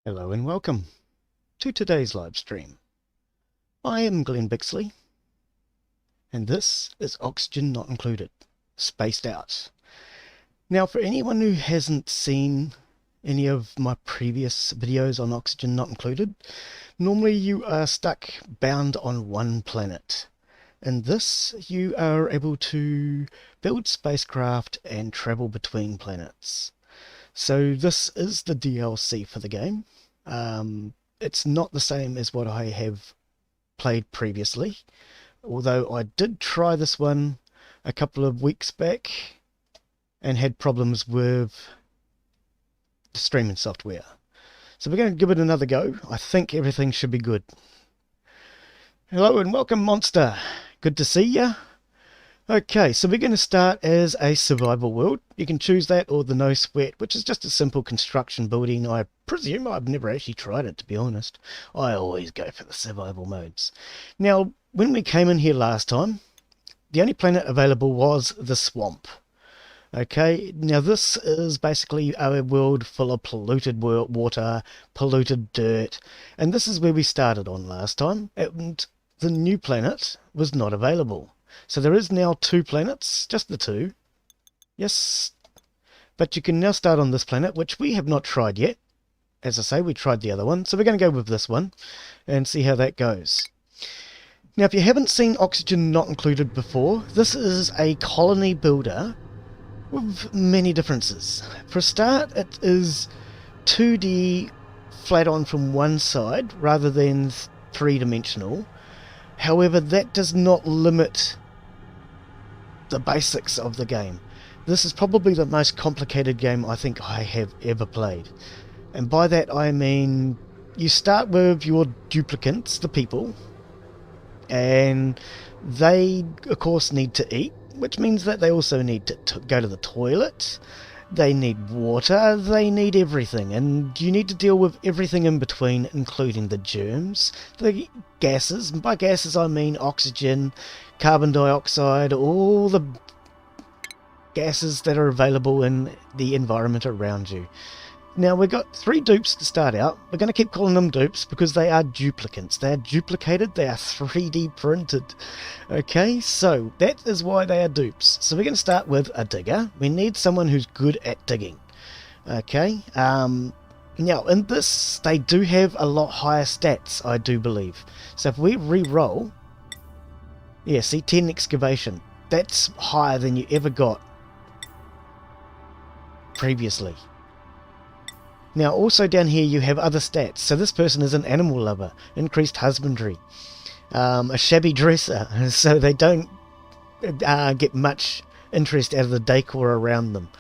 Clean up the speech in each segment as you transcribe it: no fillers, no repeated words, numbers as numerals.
Hello and welcome to today's live stream. I am Glenn Bixley, and this is Oxygen Not Included, Spaced Out. Now, for anyone who hasn't seen any of my previous videos on Oxygen Not Included, normally you are stuck bound on one planet. In this, you are able to build spacecraft and travel between planets. So this is the DLC for the game. It's not the same as what I have played previously, although I did try this one a couple of weeks back and had problems with the streaming software. So we're going to give it another go. I think everything should be good. Hello and welcome, Monster. Good to see ya. Okay, so we're going to start as a survival world. You can choose that or the no sweat, which is just a simple construction building. I presume I've never actually tried it, to be honest. I always go for the survival modes. Now, when we came in here last time, the only planet available was the swamp. Okay, now this is basically a world full of polluted water, polluted dirt, and this is where we started on last time, and the new planet was not available. So there is now 2 planets, just the 2. Yes, but you can now start on this planet, which we have not tried yet. As I say, we tried the other one, so we're going to go with this one and see how that goes. Now, if you haven't seen Oxygen Not Included before, this is a colony builder with many differences. For a start, it is 2D flat on from one side rather than 3-dimensional. However, that does not limit the basics of the game. This is probably the most complicated game I think I have ever played. And by that I mean you start with your duplicants, the people, and they of course need to eat, which means that they also need to go to the toilet, they need water, they need everything, and you need to deal with everything in between, including the germs, the gases, and by gases I mean oxygen, carbon dioxide, all the gases that are available in the environment around you. Now, we've got 3 dupes to start out. We're going to keep calling them dupes because they are duplicants. They are duplicated, they are 3D printed. Okay, so that is why they are dupes. So we're going to start with a digger. We need someone who's good at digging. Okay, now in this, they do have a lot higher stats, I do believe. So if we re-roll, yeah, see, 10 excavation. That's higher than you ever got previously. Now also down here you have other stats. So this person is an animal lover, increased husbandry, a shabby dresser, so they don't get much interest out of the decor around them.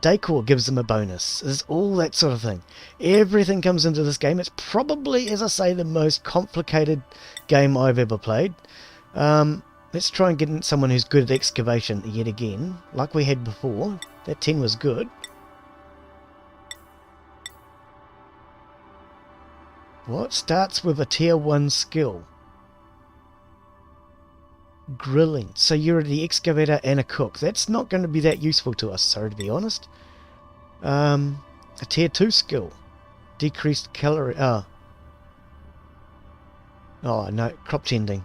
Decor gives them a bonus. There's all that sort of thing. Everything comes into this game. It's probably, as I say, the most complicated game I've ever played. Let's try and get someone who's good at excavation yet again, like we had before. That 10 was good. What starts with a tier 1 skill? Grilling. So you're the excavator and a cook. That's not going to be that useful to us, sorry to be honest. A tier 2 skill. Decreased calorie. Oh no, crop tending.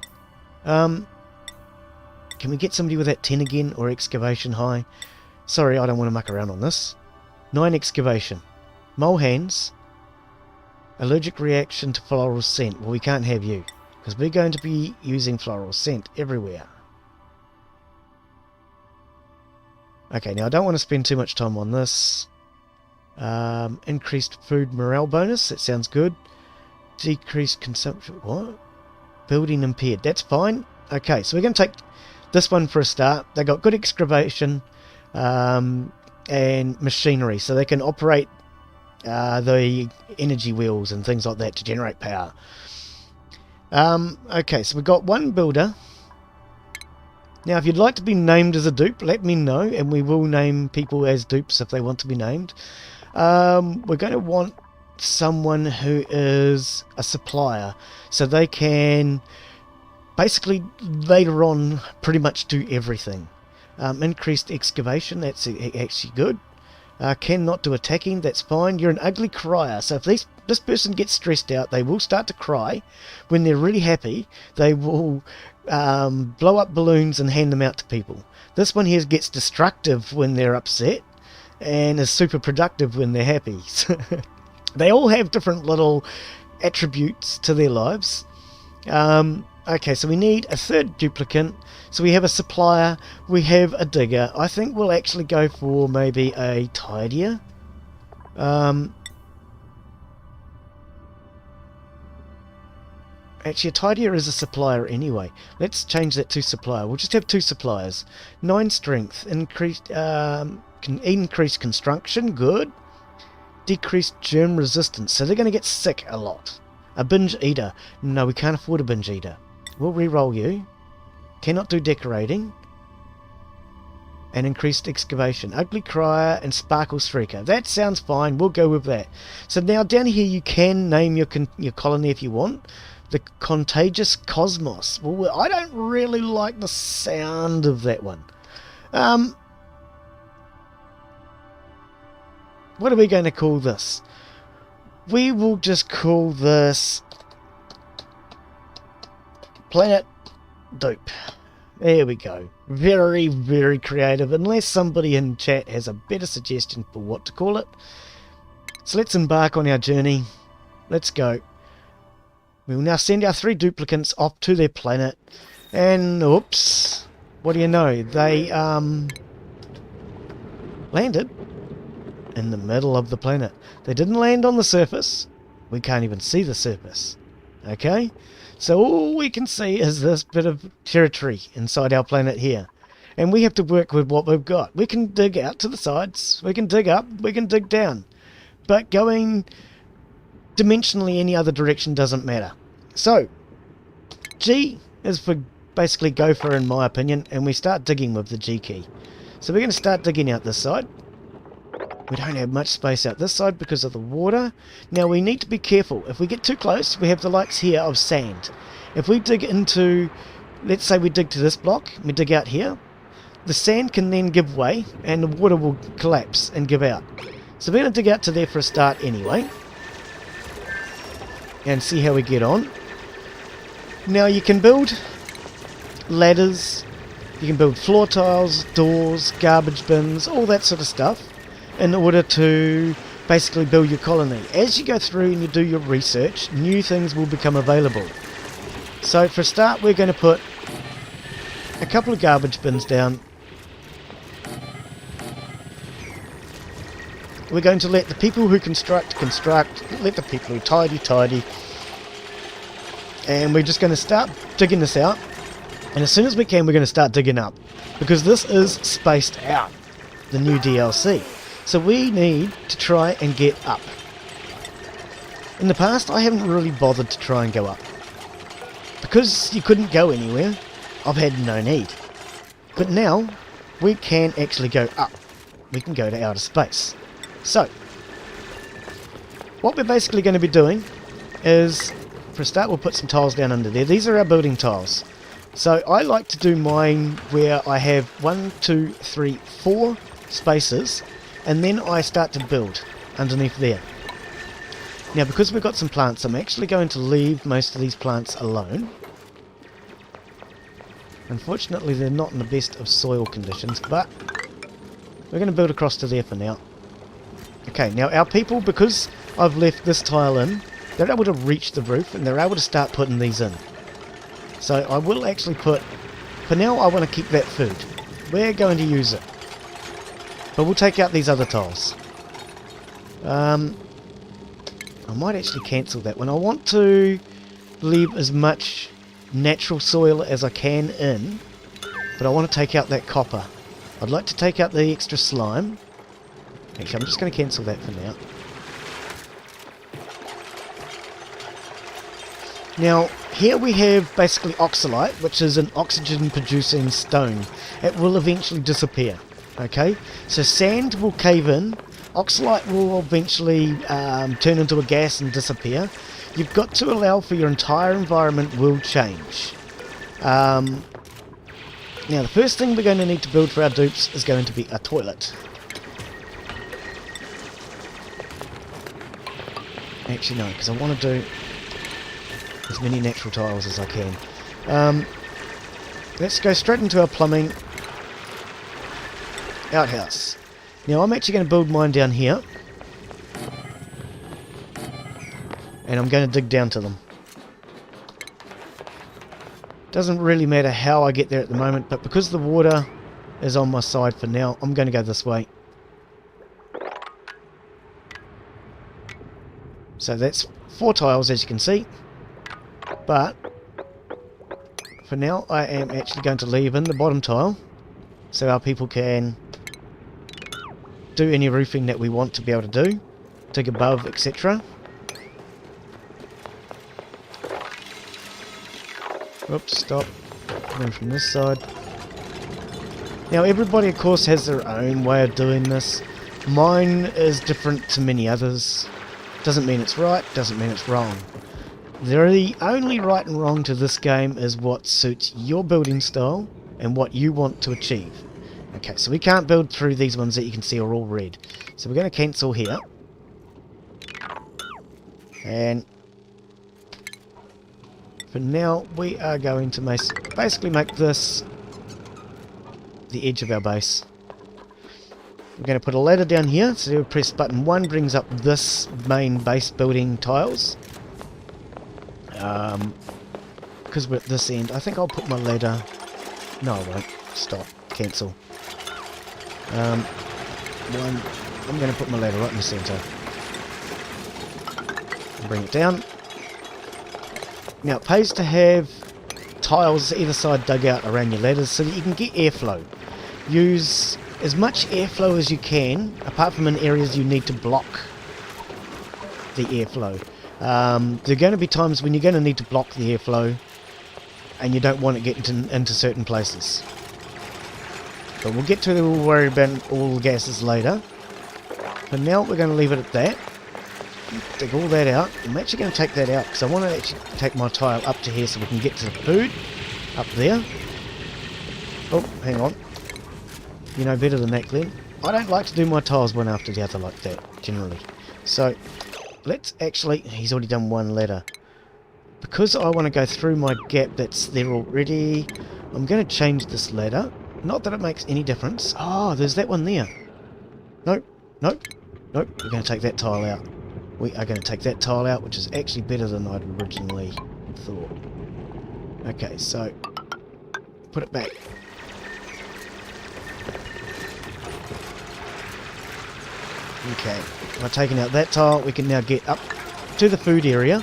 Can we get somebody with that 10 again, or excavation high? Sorry, I don't want to muck around on this. 9 excavation. Mole hands. Allergic reaction to floral scent. Well, we can't have you, because we're going to be using floral scent everywhere. Okay, now I don't want to spend too much time on this. Increased food morale bonus. That sounds good. Decreased consumption. What? Building impaired. That's fine. Okay, so we're going to take this one for a start. They got good excavation and machinery, so they can operate the energy wheels and things like that to generate power. Okay, so we've got 1 builder. Now, if you'd like to be named as a dupe, let me know, and we will name people as dupes if they want to be named. We're going to want someone who is a supplier, so they can basically later on pretty much do everything. Increased excavation, that's actually good. Cannot do attacking, that's fine. You're an ugly crier, so if these this person gets stressed out, they will start to cry. When they're really happy, they will blow up balloons and hand them out to people. This one here gets destructive when they're upset and is super productive when they're happy. They all have different little attributes to their lives. Okay, so we need a third duplicant. So we have a supplier, we have a digger. I think we'll actually go for maybe a tidier. Actually, a tidier is a supplier anyway. Let's change that to supplier. We'll just have 2 suppliers. 9 strength, increased construction, good. Decreased germ resistance, so they're going to get sick a lot. A binge eater. No, we can't afford a binge eater. We'll re-roll you. Cannot do decorating. And increased excavation. Ugly crier and sparkle streaker. That sounds fine. We'll go with that. So now down here you can name your colony if you want. The Contagious Cosmos. Well, I don't really like the sound of that one. What are we going to call this? We will just call this Planet Dupe. There we go. Very, very creative, unless somebody in chat has a better suggestion for what to call it. So let's embark on our journey. Let's go. We will now send our 3 duplicants off to their planet. And, oops, what do you know? They landed in the middle of the planet. They didn't land on the surface. We can't even see the surface. Okay? So all we can see is this bit of territory inside our planet here. And we have to work with what we've got. We can dig out to the sides. We can dig up. We can dig down. But going dimensionally any other direction doesn't matter. So, G is for basically gopher in my opinion. And we start digging with the G key. So we're going to start digging out this side. We don't have much space out this side because of the water. Now we need to be careful. If we get too close, we have the likes here of sand. If we dig into, let's say we dig to this block, we dig out here, the sand can then give way and the water will collapse and give out. So we're going to dig out to there for a start anyway. And see how we get on. Now you can build ladders, you can build floor tiles, doors, garbage bins, all that sort of stuff, in order to basically build your colony. As you go through and you do your research, new things will become available. So for a start, we're going to put a couple of garbage bins down. We're going to let the people who construct, let the people who tidy. And we're just going to start digging this out. And as soon as we can, we're going to start digging up. Because this is spaced out, the new DLC. So we need to try and get up. In the past, I haven't really bothered to try and go up. Because you couldn't go anywhere, I've had no need. But now, we can actually go up. We can go to outer space. So, what we're basically going to be doing is, for a start, we'll put some tiles down under there. These are our building tiles. So I like to do mine where I have 1, 2, 3, 4 spaces, and then I start to build underneath there. Now because we've got some plants, I'm actually going to leave most of these plants alone. Unfortunately they're not in the best of soil conditions, but we're going to build across to there for now. Okay, now our people, because I've left this tile in, they're able to reach the roof and they're able to start putting these in. So I will actually put, for now I want to keep that food. We're going to use it. But we'll take out these other tiles. I might actually cancel that one. I want to leave as much natural soil as I can in, but I want to take out that copper. I'd like to take out the extra slime. Actually, I'm just going to cancel that for now. Now, here we have basically oxalite, which is an oxygen-producing stone. It will eventually disappear. Okay, so sand will cave in, oxalite will eventually turn into a gas and disappear. You've got to allow for your entire environment will change. Now the first thing we're going to need to build for our dupes is going to be a toilet. Actually, no, because I want to do as many natural tiles as I can. Let's go straight into our plumbing outhouse. Now, I'm actually going to build mine down here. And I'm going to dig down to them. Doesn't really matter how I get there at the moment, but because the water is on my side for now, I'm going to go this way. So that's 4 tiles, as you can see. But for now, I am actually going to leave in the bottom tile so our people can do any roofing that we want to be able to do, dig above, etc. Oops, stop. Coming from this side. Now, everybody, of course, has their own way of doing this. Mine is different to many others. Doesn't mean it's right, doesn't mean it's wrong. The only right and wrong to this game is what suits your building style and what you want to achieve. Okay, so we can't build through these ones that you can see are all red. So we're going to cancel here. And for now, we are going to basically make this the edge of our base. We're going to put a ladder down here, so we press button 1, brings up this main base building tiles. Because we're at this end, I think I'll put my ladder... No, I won't. Stop. Cancel. I'm going to put my ladder right in the centre. Bring it down. Now, it pays to have tiles either side dug out around your ladders so that you can get airflow. Use as much airflow as you can, apart from in areas you need to block the airflow. There are going to be times when you're going to need to block the airflow and you don't want it getting into certain places. But we'll get to the worry about all the gases later. For now, we're going to leave it at that. Dig all that out. I'm actually going to take that out because I want to actually take my tile up to here so we can get to the food up there. Oh, hang on. You know better than that, Glenn. I don't like to do my tiles one after the other like that, generally. So, let's actually... He's already done one ladder. Because I want to go through my gap that's there already, I'm going to change this ladder. Not that it makes any difference. Oh, there's that one there. Nope, nope, nope. We're going to take that tile out. We are going to take that tile out, which is actually better than I'd originally thought. Okay, so put it back. Okay, by taking out that tile, we can now get up to the food area,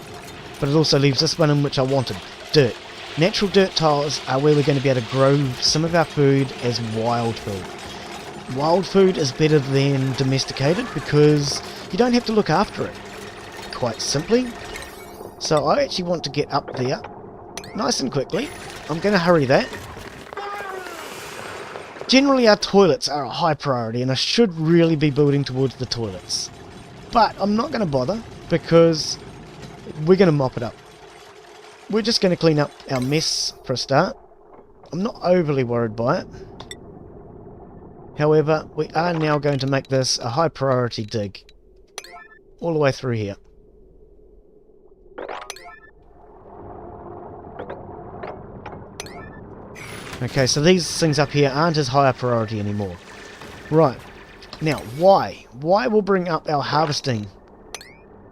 but it also leaves this one in which I wanted, dirt. Natural dirt tiles are where we're going to be able to grow some of our food as wild food. Wild food is better than domesticated because you don't have to look after it, quite simply. So I actually want to get up there nice and quickly. I'm going to hurry that. Generally our toilets are a high priority and I should really be building towards the toilets. But I'm not going to bother because we're going to mop it up. We're just going to clean up our mess for a start. I'm not overly worried by it. However, we are now going to make this a high priority dig. All the way through here. Okay, so these things up here aren't as high a priority anymore. Right. Now, why? Why will bring up our harvesting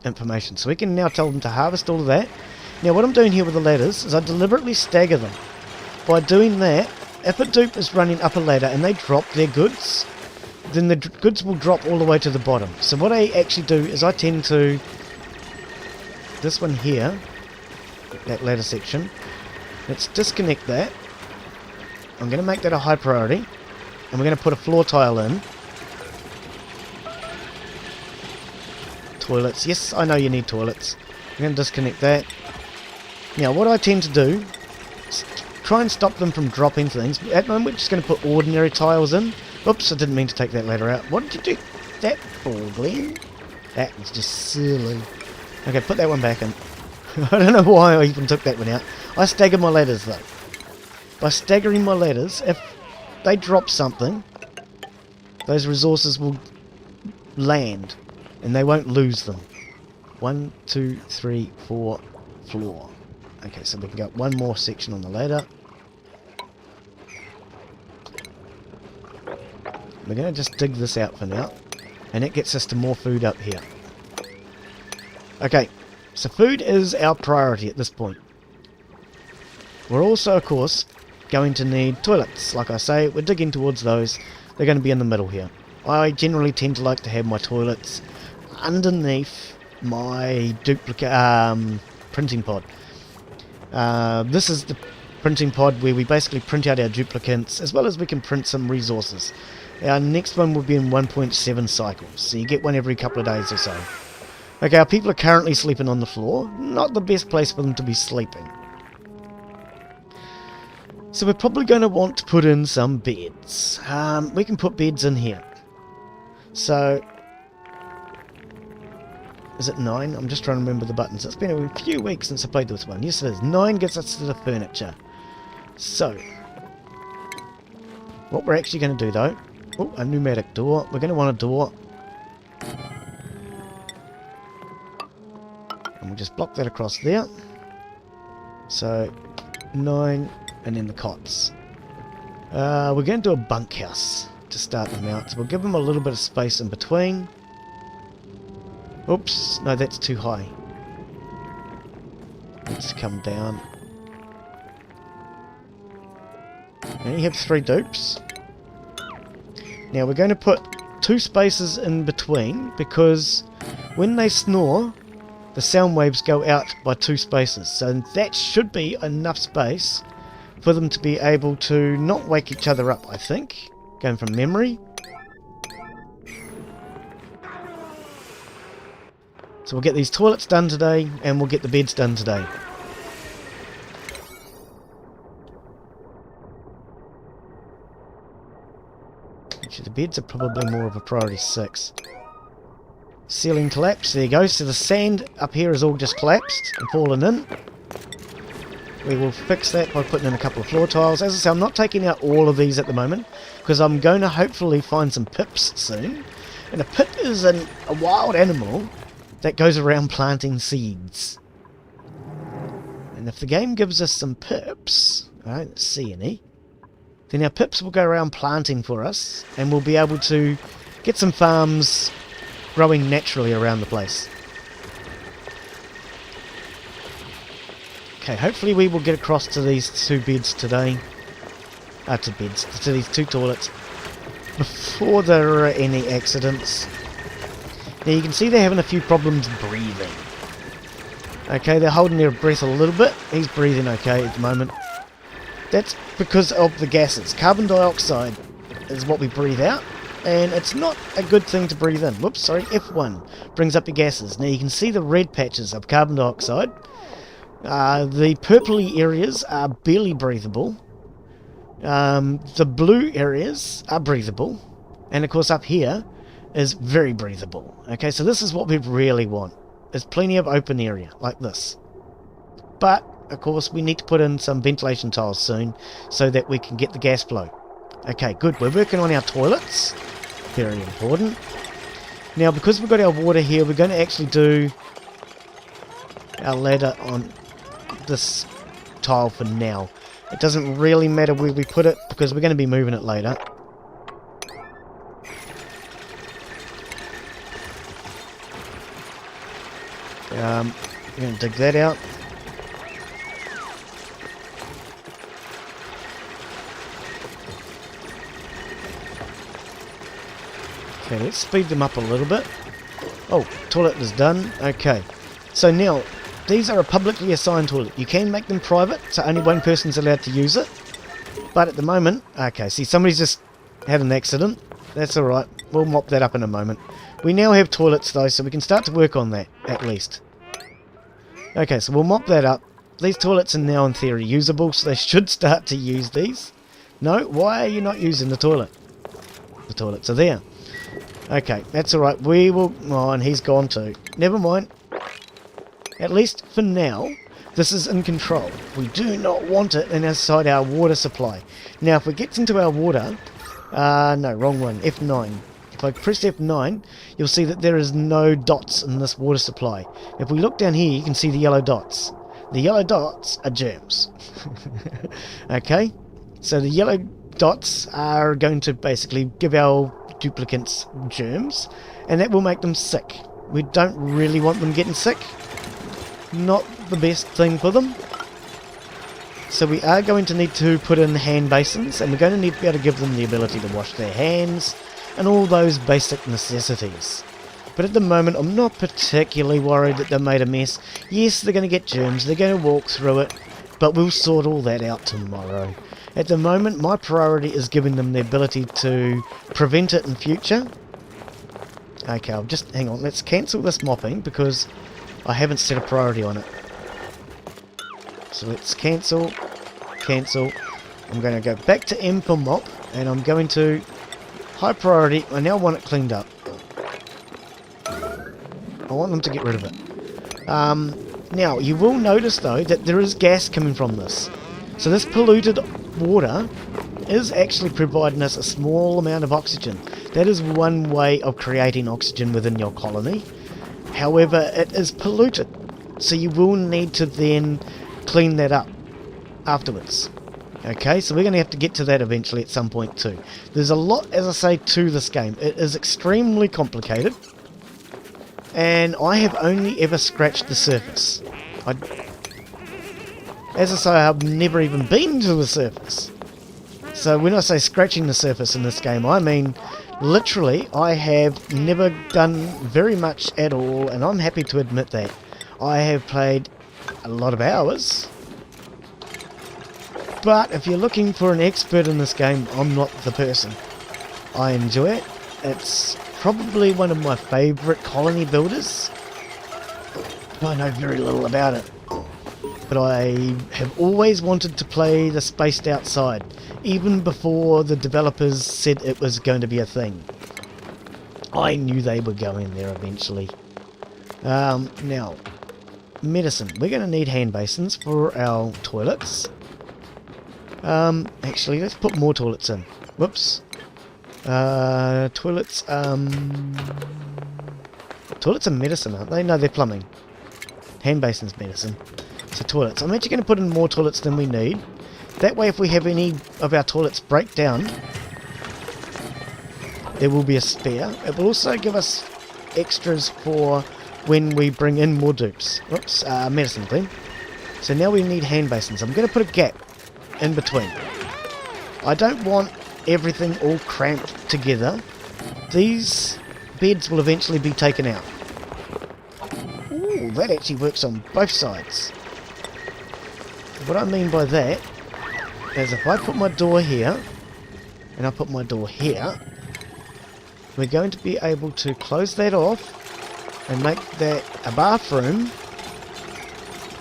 information. So we can now tell them to harvest all of that. Now, what I'm doing here with the ladders is I deliberately stagger them. By doing that, if a dupe is running up a ladder and they drop their goods, then the goods will drop all the way to the bottom. So what I actually do is I tend to... This one here, that ladder section, let's disconnect that. I'm going to make that a high priority, and we're going to put a floor tile in. Toilets. Yes, I know you need toilets. I'm going to disconnect that. Now, what I tend to do is try and stop them from dropping things. At the moment, we're just going to put ordinary tiles in. Oops, I didn't mean to take that ladder out. What did you do that for, Glenn? That was just silly. Okay, put that one back in. I don't know why I even took that one out. I stagger my ladders, though. By staggering my ladders, if they drop something, those resources will land, and they won't lose them. 1, 2, 3, 4, floor. Okay, so we can go one more section on the ladder. We're going to just dig this out for now. And that gets us to more food up here. Okay, so food is our priority at this point. We're also, of course, going to need toilets. Like I say, we're digging towards those. They're going to be in the middle here. I generally tend to like to have my toilets underneath my duplicate printing pod. This is the printing pod where we basically print out our duplicates, as well as we can print some resources. Our next one will be in 1.7 cycles, so you get one every couple of days or so. Okay, our people are currently sleeping on the floor. Not the best place for them to be sleeping. So we're probably going to want to put in some beds. We can put beds in here. So, is it 9? I'm just trying to remember the buttons. It's been a few weeks since I played this one. Yes, it is. 9 gets us to the furniture. So, what we're actually going to do though... Oh, a pneumatic door. We're going to want a door. And we'll just block that across there. So, 9, and then the cots. We're going to do a bunkhouse to start them out. So we'll give them a little bit of space in between. Oops, no, that's too high. Let's come down. And you have 3 dupes. Now we're going to put 2 spaces in between, because when they snore, the sound waves go out by 2 spaces. So that should be enough space for them to be able to not wake each other up, I think. Going from memory. So we'll get these toilets done today, and we'll get the beds done today. Actually, the beds are probably more of a priority 6. Ceiling collapse, there you go. So the sand up here is all just collapsed and fallen in. We will fix that by putting in a couple of floor tiles. As I say, I'm not taking out all of these at the moment, because I'm going to hopefully find some pips soon. And a pip is a wild animal that goes around planting seeds. And if the game gives us some pips, I don't see any, then our pips will go around planting for us, and we'll be able to get some farms growing naturally around the place. Okay, hopefully we will get across to these 2 beds today. To these 2 toilets before there are any accidents. Now you can see they're having a few problems breathing. Okay, they're holding their breath a little bit. He's breathing okay at the moment. That's because of the gases. Carbon dioxide is what we breathe out, and it's not a good thing to breathe in. Whoops, sorry, F1 brings up your gases. Now you can see the red patches of carbon dioxide. The purpley areas are barely breathable. The blue areas are breathable. And of course up here is very breathable. Okay, so this is what we really want. There's plenty of open area, like this. But, of course, we need to put in some ventilation tiles soon, so that we can get the gas flow. Okay, good. We're working on our toilets. Very important. Now, because we've got our water here, we're going to actually do our ladder on this tile for now. It doesn't really matter where we put it, because we're going to be moving it later. We're going to dig that out. Okay, let's speed them up a little bit. Oh, toilet is done. Okay, so now these are a publicly assigned toilet. You can make them private, so only one person's allowed to use it. But at the moment, okay, see, somebody's just had an accident. That's alright. We'll mop that up in a moment. We now have toilets though, so we can start to work on that, at least. Okay, so we'll mop that up. These toilets are now in theory usable, so they should start to use these. No? Why are you not using the toilet? The toilets are there. Okay, that's alright. We will... Oh, and he's gone too. Never mind. At least for now, this is in control. We do not want it inside our water supply. Now, if we get into our water... no, wrong one. F9. if I press F9, you'll see that there is no dots in this water supply. If we look down here, you can see the yellow dots. The yellow dots are germs. Okay, so the yellow dots are going to basically give our duplicates germs, and that will make them sick. We don't really want them getting sick. Not the best thing for them. So we are going to need to put in hand basins, and we're going to need to be able to give them the ability to wash their hands and all those basic necessities. But at the moment, I'm not particularly worried that they've made a mess. Yes, they're going to get germs, they're going to walk through it, but we'll sort all that out tomorrow. At the moment, my priority is giving them the ability to prevent it in future. Okay, I'll just, hang on, let's cancel this mopping because I haven't set a priority on it. So let's cancel. I'm going to go back to M for mop, and I'm going to high priority. I now want it cleaned up. I want them to get rid of it. Now, you will notice though that there is gas coming from this. So this polluted water is actually providing us a small amount of oxygen. That is one way of creating oxygen within your colony. However, it is polluted. So you will need to then clean that up afterwards. Okay, so we're going to have to get to that eventually at some point too. There's a lot, as I say, to this game. It is extremely complicated. And I have only ever scratched the surface. As I say, I've never even been to the surface. So when I say scratching the surface in this game, I mean literally I have never done very much at all, and I'm happy to admit that. I have played a lot of hours, but if you're looking for an expert in this game, I'm not the person. I enjoy it. It's probably one of my favourite colony builders. I know very little about it, but I have always wanted to play the Spaced Outside, even before the developers said it was going to be a thing. I knew they were going there eventually. Now, medicine. We're going to need hand basins for our toilets. Actually, let's put more toilets in. Whoops. Toilets, toilets are medicine, aren't they? No, they're plumbing. Hand basins medicine. So toilets. I'm actually going to put in more toilets than we need. That way, if we have any of our toilets break down, there will be a spare. It will also give us extras for when we bring in more dupes. Whoops, medicine clean. So now we need hand basins. I'm going to put a gap in between. I don't want everything all cramped together. These beds will eventually be taken out. Ooh, that actually works on both sides. What I mean by that is if I put my door here and I put my door here, we're going to be able to close that off and make that a bathroom.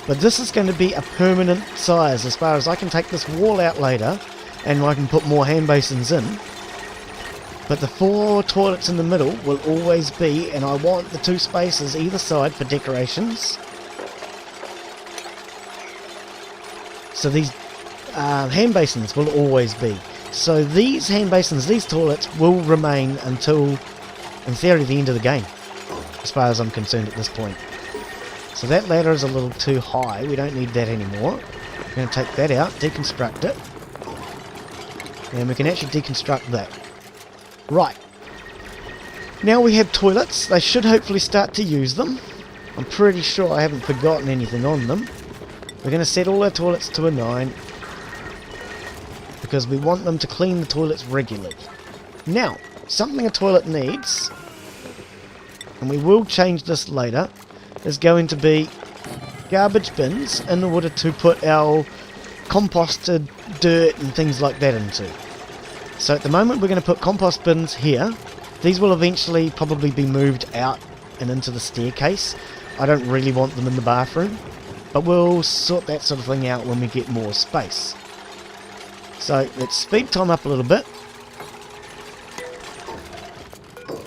But this is going to be a permanent size as far as I can take this wall out later and I can put more hand basins in. But the 4 toilets in the middle will always be, and I want the 2 spaces either side for decorations. So these hand basins will always be. So these hand basins, these toilets will remain until, in theory, the end of the game, as far as I'm concerned at this point. So that ladder is a little too high. We don't need that anymore. We're going to take that out, deconstruct it. And we can actually deconstruct that. Right. Now we have toilets. They should hopefully start to use them. I'm pretty sure I haven't forgotten anything on them. We're going to set all our toilets to a 9. Because we want them to clean the toilets regularly. Now, something a toilet needs, and we will change this later, is going to be garbage bins in order to put our composted dirt and things like that into. So at the moment we're going to put compost bins here. These will eventually probably be moved out and into the staircase. I don't really want them in the bathroom, but we'll sort that sort of thing out when we get more space. So let's speed time up a little bit.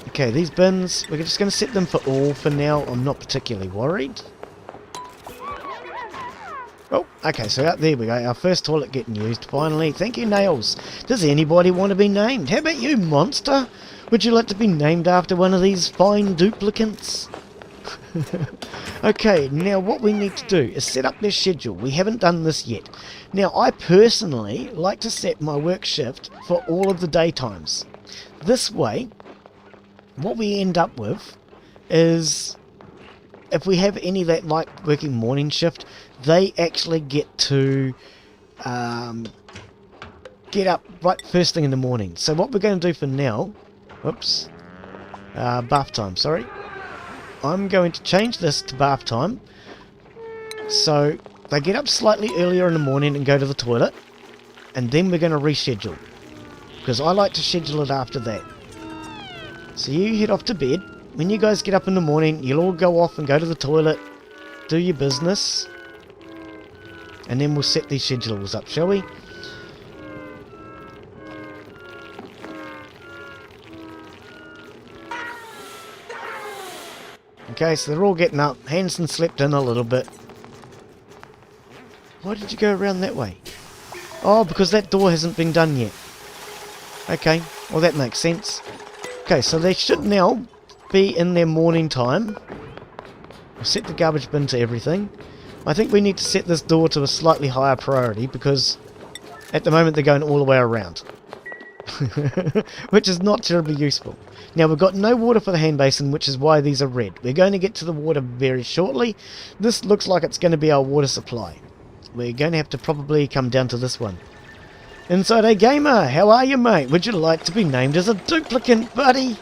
Okay, these bins, we're just going to set them for all for now. I'm not particularly worried. Oh, okay, so out there we go. Our first toilet getting used, finally. Thank you, Nails. Does anybody want to be named? How about you, Monster? Would you like to be named after one of these fine duplicates? Okay, now what we need to do is set up their schedule. We haven't done this yet. Now, I personally like to set my work shift for all of the daytimes. This way, what we end up with is, if we have any that like working morning shift, they actually get to get up right first thing in the morning. So what we're going to do for now, whoops, bath time, sorry. I'm going to change this to bath time, so they get up slightly earlier in the morning and go to the toilet, and then we're going to reschedule, because I like to schedule it after that. So you head off to bed. When you guys get up in the morning, you'll all go off and go to the toilet, do your business, and then we'll set these schedules up, shall we? Okay, so they're all getting up. Hanson slept in a little bit. Why did you go around that way? Oh, because that door hasn't been done yet. Okay, well that makes sense. Okay, so they should now be in their morning time. We'll set the garbage bin to everything. I think we need to set this door to a slightly higher priority, because at the moment they're going all the way around. Which is not terribly useful. Now, we've got no water for the hand basin, which is why these are red. We're going to get to the water very shortly. This looks like it's going to be our water supply. We're going to have to probably come down to this one. Inside A Gamer, how are you, mate? Would you like to be named as a duplicate, buddy?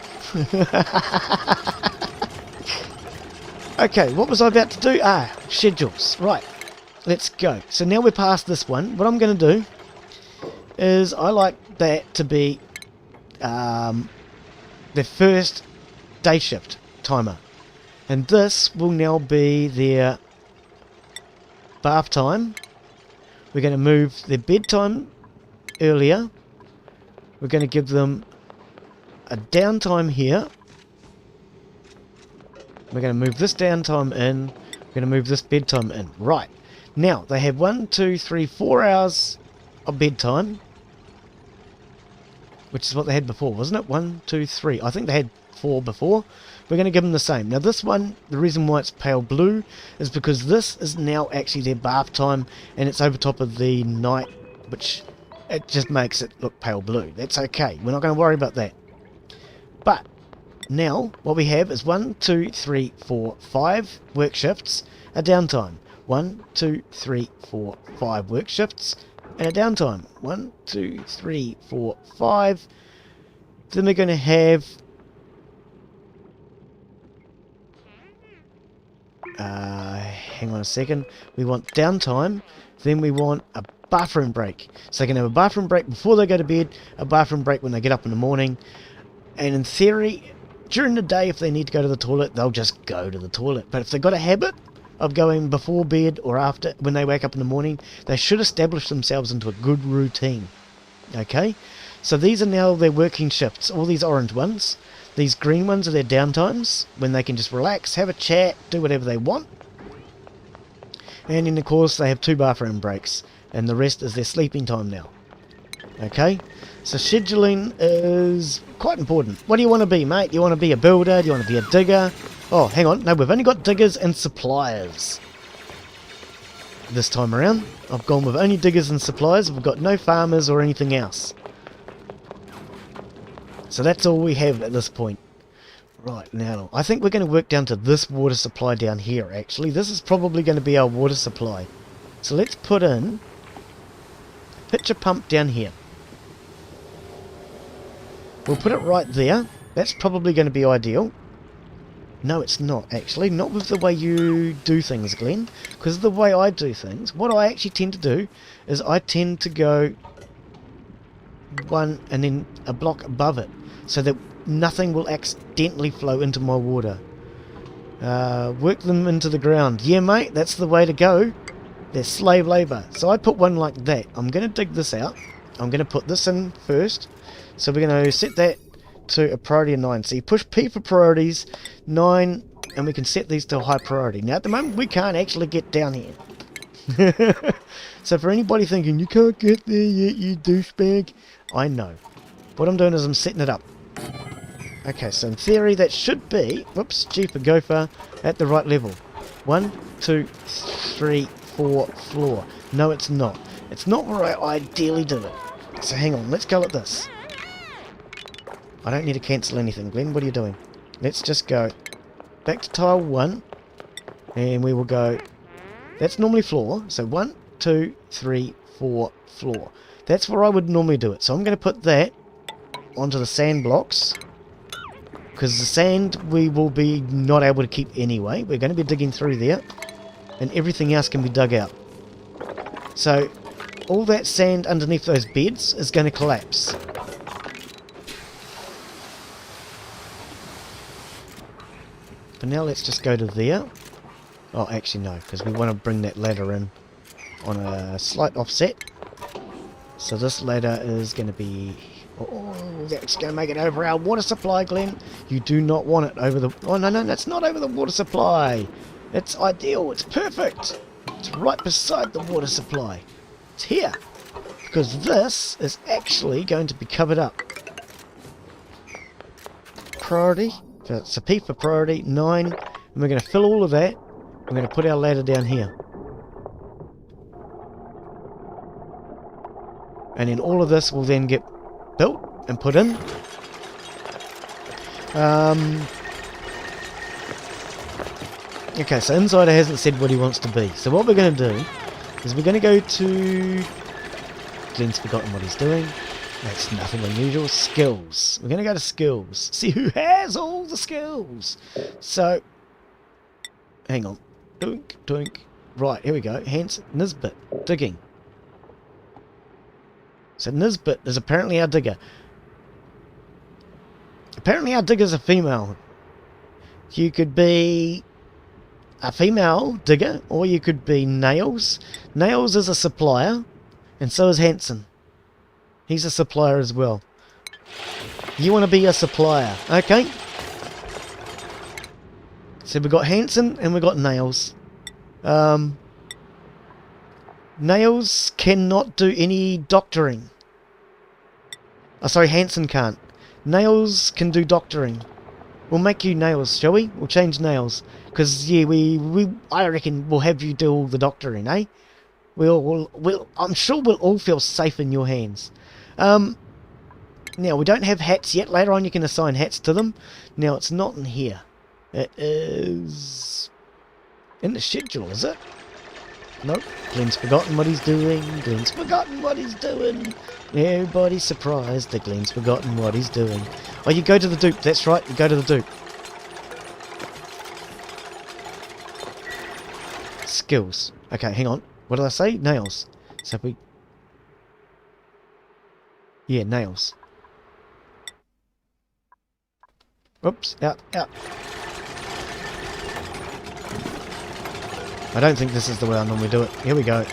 Okay, what was I about to do? Schedules. Right, let's go. So now we're past this one. What I'm going to do is I like that to be their first day shift timer, and this will now be their bath time. We're going to move their bedtime earlier. We're going to give them a downtime here. We're going to move this downtime in. We're going to move this bedtime in. Right, now they have 1, 2, 3, 4 hours of bedtime, which is what they had before, wasn't it? 1, 2, 3. I think they had 4 before. We're going to give them the same. Now this one, the reason why it's pale blue is because this is now actually their bath time, and it's over top of the night, which it just makes it look pale blue. That's okay. We're not going to worry about that. But now what we have is 1, 2, 3, 4, 5 work shifts, a downtime. 1, 2, 3, 4, 5 work shifts, and a downtime. 1, 2, 3, 4, 5. Then we're going to have hang on a second. We want downtime. Then we want a bathroom break. So they can have a bathroom break before they go to bed, a bathroom break when they get up in the morning, and in theory, during the day, if they need to go to the toilet, they'll just go to the toilet. But if they've got a habit of going before bed or after, when they wake up in the morning, they should establish themselves into a good routine. Okay, so these are now their working shifts, all these orange ones. These green ones are their downtimes, when they can just relax, have a chat, do whatever they want. And then of course they have 2 bathroom breaks, and the rest is their sleeping time now. Okay, so scheduling is quite important. What do you want to be, mate? Do you want to be a builder? Do you want to be a digger? Oh, hang on. No, we've only got diggers and suppliers this time around. I've gone with only diggers and suppliers. We've got no farmers or anything else. So that's all we have at this point. Right, now, I think we're going to work down to this water supply down here, actually. This is probably going to be our water supply. So let's put in a pitcher pump down here. We'll put it right there. That's probably going to be ideal. No, it's not, actually. Not with the way you do things, Glenn. Because of the way I do things, what I actually tend to do is I tend to go one and then a block above it, so that nothing will accidentally flow into my water. Work them into the ground. Yeah, mate, that's the way to go. They're slave labour. So I put one like that. I'm going to dig this out. I'm going to put this in first. So we're going to set that to a priority of 9. So you push P for priorities, 9, and we can set these to a high priority. Now at the moment we can't actually get down here. So for anybody thinking, you can't get there yet, you douchebag, I know. What I'm doing is I'm setting it up. Okay, so in theory that should be, whoops, Jeeper Gopher, at the right level. 1, 2, 3, 4, floor. No, it's not. It's not where I ideally do it. So hang on, let's go at this. I don't need to cancel anything. Glenn, what are you doing? Let's just go back to tile 1, and we will go, that's normally floor, so 1, 2, 3, 4, floor. That's where I would normally do it. So I'm going to put that onto the sand blocks, because the sand we will be not able to keep anyway. We're going to be digging through there, and everything else can be dug out. So all that sand underneath those beds is going to collapse. But now let's just go to there. Oh, actually no, because we want to bring that ladder in on a slight offset. So this ladder is going to be... Oh, that's going to make it over our water supply, Glenn. You do not want it over the... Oh, no, that's not over the water supply. It's ideal. It's perfect. It's right beside the water supply. It's here. Because this is actually going to be covered up. Priority. So it's a P for priority, 9. And we're going to fill all of that. I'm going to put our ladder down here. And then all of this will then get built and put in. Okay, so Insider hasn't said what he wants to be. So what we're going to do is we're going to go to... Glenn's forgotten what he's doing. That's nothing unusual. Skills. We're going to go to skills. See who has all the skills. So, hang on. Doink, doink. Right, here we go. Hence, Nisbet. Digging. So Nisbet is apparently our digger. Apparently our digger's a female. You could be a female digger, or you could be Nails. Nails is a supplier, and so is Hanson. He's a supplier as well. You want to be a supplier, okay? So we've got Hanson and we've got Nails. Nails cannot do any doctoring. Oh, sorry, Hanson can't. Nails can do doctoring. We'll make you Nails, shall we? We'll change Nails. Because, yeah, I reckon we'll have you do all the doctoring, eh? I'm sure we'll all feel safe in your hands. Now, we don't have hats yet. Later on you can assign hats to them. Now, it's not in here. It is in the schedule, is it? Nope. Glenn's forgotten what he's doing. Glenn's forgotten what he's doing. Everybody's surprised that Glenn's forgotten what he's doing. Oh, you go to the dupe. That's right. You go to the dupe. Skills. Okay, hang on. What did I say? Nails. So we... Yeah, nails. Oops. Out. I don't think this is the way I normally do it. Here we go.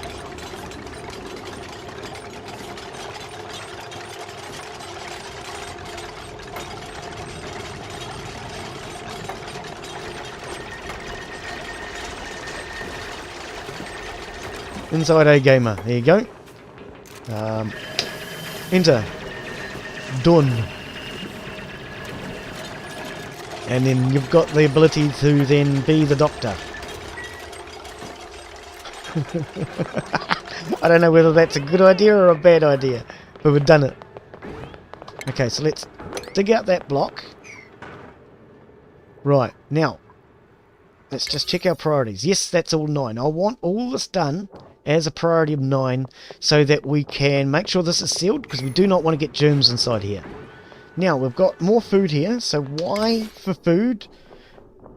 Inside A Gamer. There you go. Enter. Done. And then you've got the ability to then be the doctor. I don't know whether that's a good idea or a bad idea, but we've done it. Okay, so let's dig out that block. Right, now, let's just check our priorities. Yes, that's all 9. I want all this done as a priority of 9 so that we can make sure this is sealed, because we do not want to get germs inside here. Now, we've got more food here, so Y for food.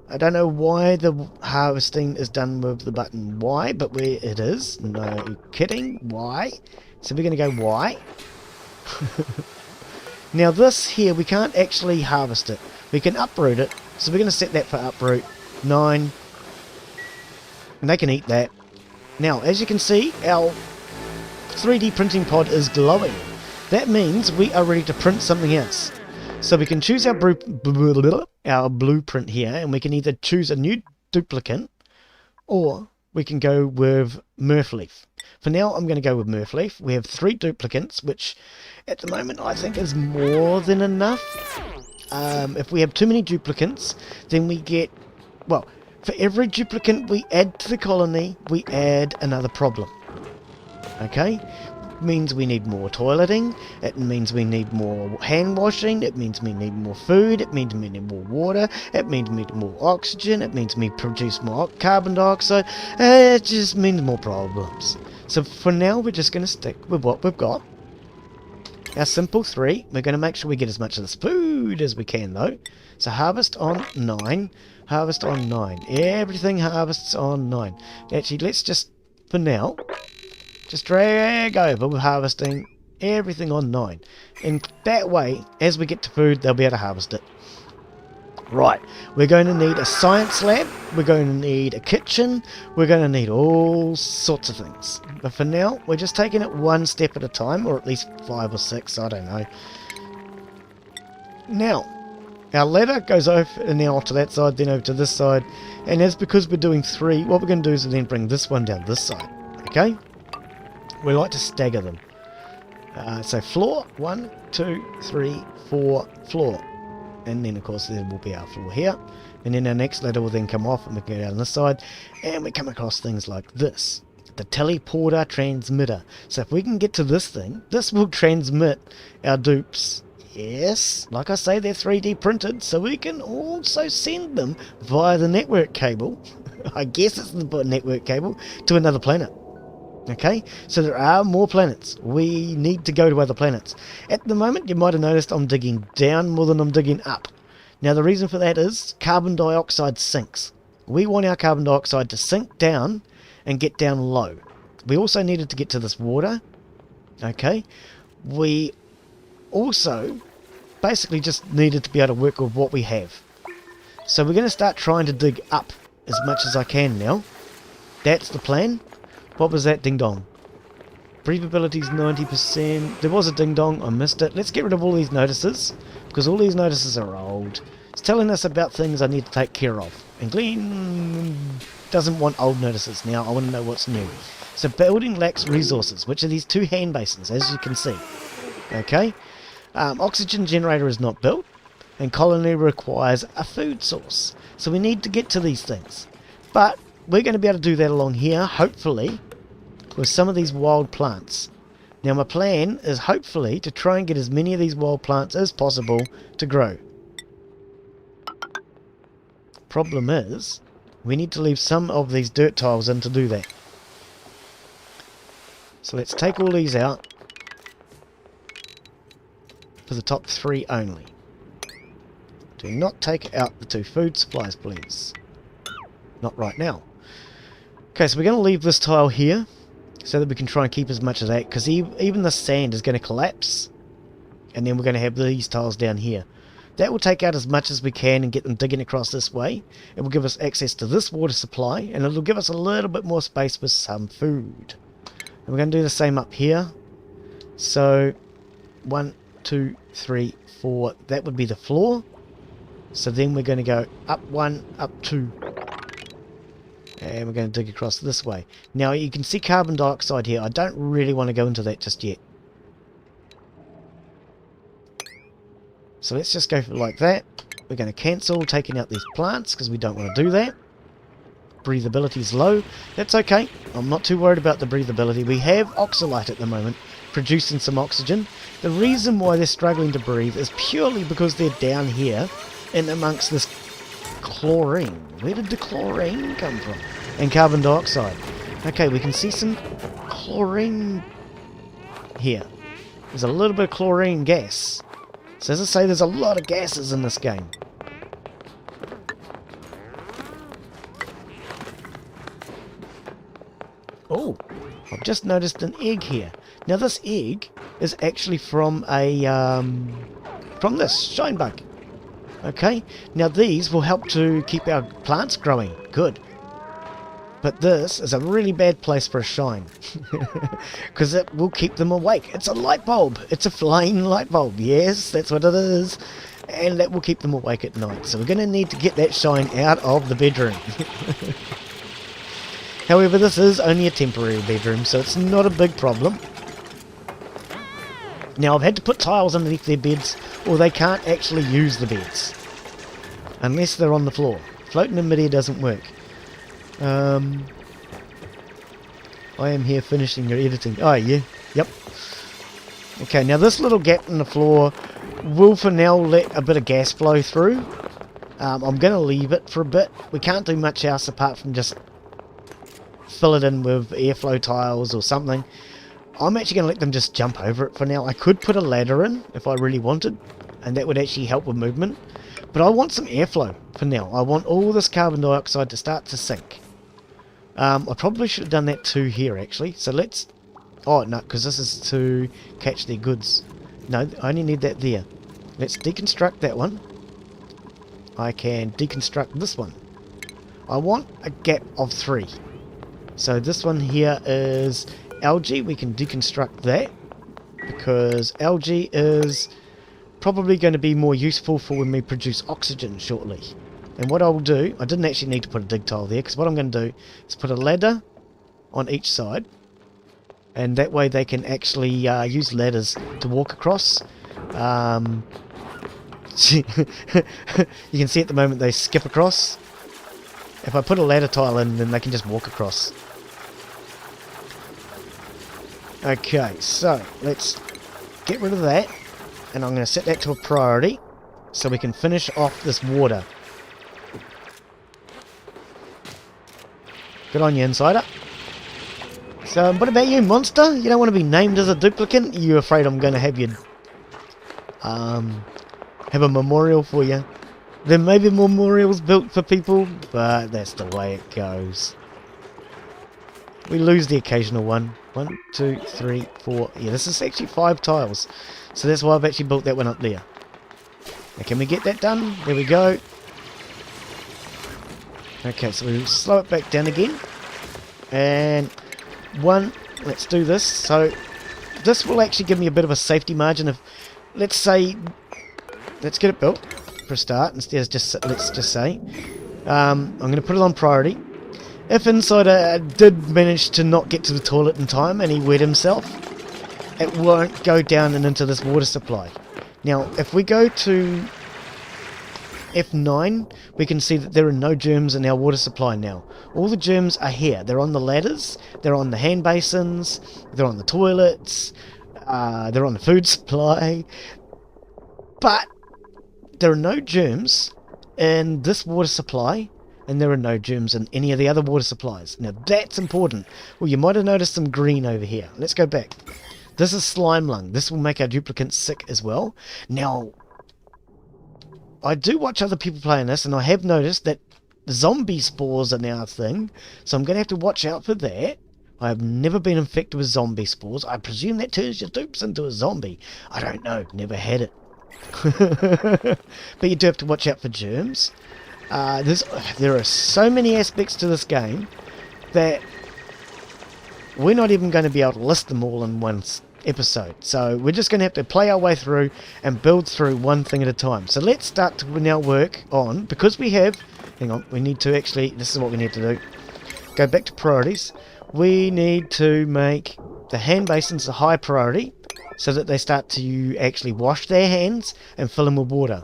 I don't know why the harvesting is done with the button Y, but where it is. No kidding. Y. So we're going to go Y. Now this here, we can't actually harvest it. We can uproot it. So we're going to set that for uproot. 9. And they can eat that. Now, as you can see, our 3D printing pod is glowing. That means we are ready to print something else. So we can choose our blueprint here, and we can either choose a new duplicate, or we can go with Murphleaf. For now, I'm going to go with Murphleaf. We have 3 duplicates, which at the moment I think is more than enough. if we have too many duplicants, then we get, well, for every duplicant we add to the colony, we add another problem. Okay? Means we need more toileting, it means we need more hand washing, it means we need more food, it means we need more water, it means we need more oxygen, it means we produce more carbon dioxide, it just means more problems. So for now we're just going to stick with what we've got. Our simple 3, we're going to make sure we get as much of this food as we can though. So harvest on 9, harvest on 9, everything harvests on 9. Actually, let's just, for now, just drag over with harvesting everything on 9. And that way, as we get to food, they'll be able to harvest it. Right, we're going to need a science lab, we're going to need a kitchen, we're going to need all sorts of things. But for now, we're just taking it one step at a time, or at least 5 or 6, I don't know. Now, our ladder goes over and now to that side, then over to this side. And that's because we're doing 3, what we're going to do is then bring this one down this side. Okay? We like to stagger them. So floor, 1, 2, 3, 4, floor. And then of course there will be our floor here. And then our next ladder will then come off and we go down this side. And we come across things like this. The teleporter transmitter. So if we can get to this thing, this will transmit our dupes. Yes, like I say, they're 3D printed, so we can also send them via the network cable. I guess it's the network cable to another planet. Okay, so there are more planets. We need to go to other planets. At the moment, you might have noticed I'm digging down more than I'm digging up. Now, the reason for that is carbon dioxide sinks. We want our carbon dioxide to sink down and get down low. We also needed to get to this water. Okay, we also basically just needed to be able to work with what we have. So we're going to start trying to dig up as much as I can now. That's the plan. What was that ding-dong? Breathability is 90%. There was a ding-dong. I missed it. Let's get rid of all these notices, because all these notices are old. It's telling us about things I need to take care of. And Glenn doesn't want old notices now. I want to know what's new. So building lacks resources, which are these 2 hand basins, as you can see. Okay. Oxygen generator is not built. And colony requires a food source. So we need to get to these things. But we're going to be able to do that along here, hopefully, with some of these wild plants. Now my plan is hopefully to try and get as many of these wild plants as possible to grow. Problem is, we need to leave some of these dirt tiles in to do that. So let's take all these out for the top 3 only. Do not take out the 2 food supplies, please. Not right now. Okay, so we're going to leave this tile here so that we can try and keep as much of that, because even the sand is going to collapse, and then we're going to have these tiles down here. That will take out as much as we can and get them digging across this way. It will give us access to this water supply, and it'll give us a little bit more space with some food. And we're going to do the same up here. So 1, 2, 3, 4, that would be the floor. So then we're going to go up 1, up 2. And we're going to dig across this way. Now you can see carbon dioxide here. I don't really want to go into that just yet. So let's just go for like that. We're going to cancel taking out these plants because we don't want to do that. Breathability is low. That's okay. I'm not too worried about the breathability. We have oxalite at the moment, producing some oxygen. The reason why they're struggling to breathe is purely because they're down here in amongst this chlorine. Where did the chlorine come from? And carbon dioxide. Okay, we can see some chlorine here. There's a little bit of chlorine gas. So as I say, there's a lot of gases in this game. Oh, I've just noticed an egg here. Now this egg is actually from a from this shine bug. Okay, now these will help to keep our plants growing. Good. But this is a really bad place for a shine. Because it will keep them awake. It's a light bulb. It's a flying light bulb. Yes, that's what it is. And that will keep them awake at night. So we're going to need to get that shine out of the bedroom. However, this is only a temporary bedroom, so it's not a big problem. Now I've had to put tiles underneath their beds, or they can't actually use the beds. Unless they're on the floor. Floating in midair doesn't work. I am here finishing your editing. Oh yeah, yep. Okay, now this little gap in the floor will for now let a bit of gas flow through. I'm going to leave it for a bit. We can't do much else apart from just fill it in with airflow tiles or something. I'm actually going to let them just jump over it for now. I could put a ladder in if I really wanted, and that would actually help with movement. But I want some airflow for now. I want all this carbon dioxide to start to sink. I probably should have done that too here actually. So let's... Oh no, because this is to catch their goods. No, I only need that there. Let's deconstruct that one. I can deconstruct this one. I want a gap of 3. So this one here is algae. We can deconstruct that because algae is probably going to be more useful for when we produce oxygen shortly. And what I'll do, I didn't actually need to put a dig tile there, because what I'm going to do is put a ladder on each side, and that way they can actually use ladders to walk across. You can see at the moment they skip across. If I put a ladder tile in, then they can just walk across. Okay, so let's get rid of that, and I'm going to set that to a priority so we can finish off this water. Good on you, Insider. So, what about you, monster? You don't want to be named as a duplicate? Are you afraid I'm going to have you have a memorial for you? There may be memorials built for people, but that's the way it goes. We lose the occasional one. 1, 2, 3, 4. Yeah, this is actually 5 tiles. So that's why I've actually built that one up there. Now, can we get that done? There we go. Okay, so we'll slow it back down again. And 1, let's do this. So this will actually give me a bit of a safety margin of, let's say, let's get it built for a start. Instead of just, let's just say, I'm going to put it on priority. If Insider did manage to not get to the toilet in time and he wet himself, it won't go down and into this water supply. Now, if we go to F9, we can see that there are no germs in our water supply now. All the germs are here. They're on the ladders, they're on the hand basins, they're on the toilets, they're on the food supply. But there are no germs in this water supply, and there are no germs in any of the other water supplies. Now that's important. Well, you might have noticed some green over here. Let's go back. This is slime lung. This will make our duplicants sick as well. Now, I do watch other people playing this, and I have noticed that zombie spores are now a thing, so I'm going to have to watch out for that. I have never been infected with zombie spores. I presume that turns your dupes into a zombie. I don't know. Never had it. But you do have to watch out for germs. There are so many aspects to this game that we're not even going to be able to list them all in one episode. So we're just going to have to play our way through and build through one thing at a time. So let's start to now work on, because we have, hang on, we need to actually, this is what we need to do. Go back to priorities. We need to make the hand basins a high priority so that they start to actually wash their hands and fill them with water.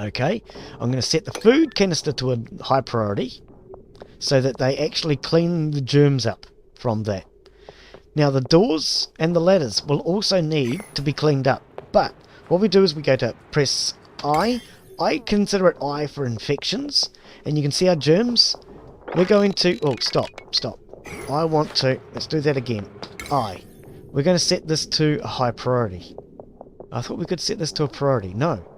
Okay, I'm going to set the food canister to a high priority so that they actually clean the germs up from that. Now the doors and the ladders will also need to be cleaned up, but what we do is we go to press I. I consider it I for infections, and you can see our germs. We're going to, oh stop. I want to, let's do that again. I. We're going to set this to a high priority. I thought we could set this to a priority. No.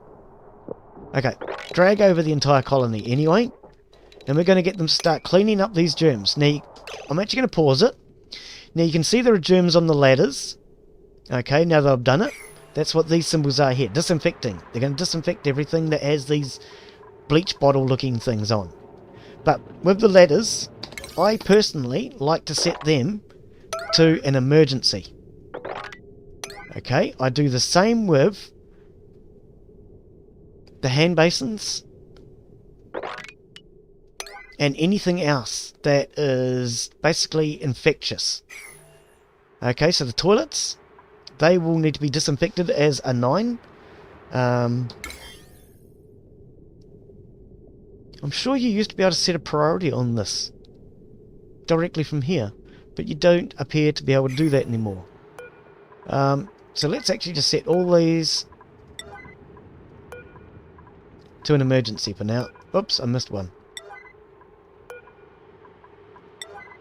Okay, drag over the entire colony anyway, and we're going to get them to start cleaning up these germs. Now, I'm actually going to pause it. Now, you can see there are germs on the ladders. Okay, now that I've done it, that's what these symbols are here, disinfecting. They're going to disinfect everything that has these bleach bottle looking things on. But with the ladders, I personally like to set them to an emergency. Okay, I do the same with the hand basins and anything else that is basically infectious. Okay, so the toilets, they will need to be disinfected as a 9. I'm sure you used to be able to set a priority on this directly from here, but you don't appear to be able to do that anymore. So let's actually just set all these to an emergency for now. Oops, I missed one.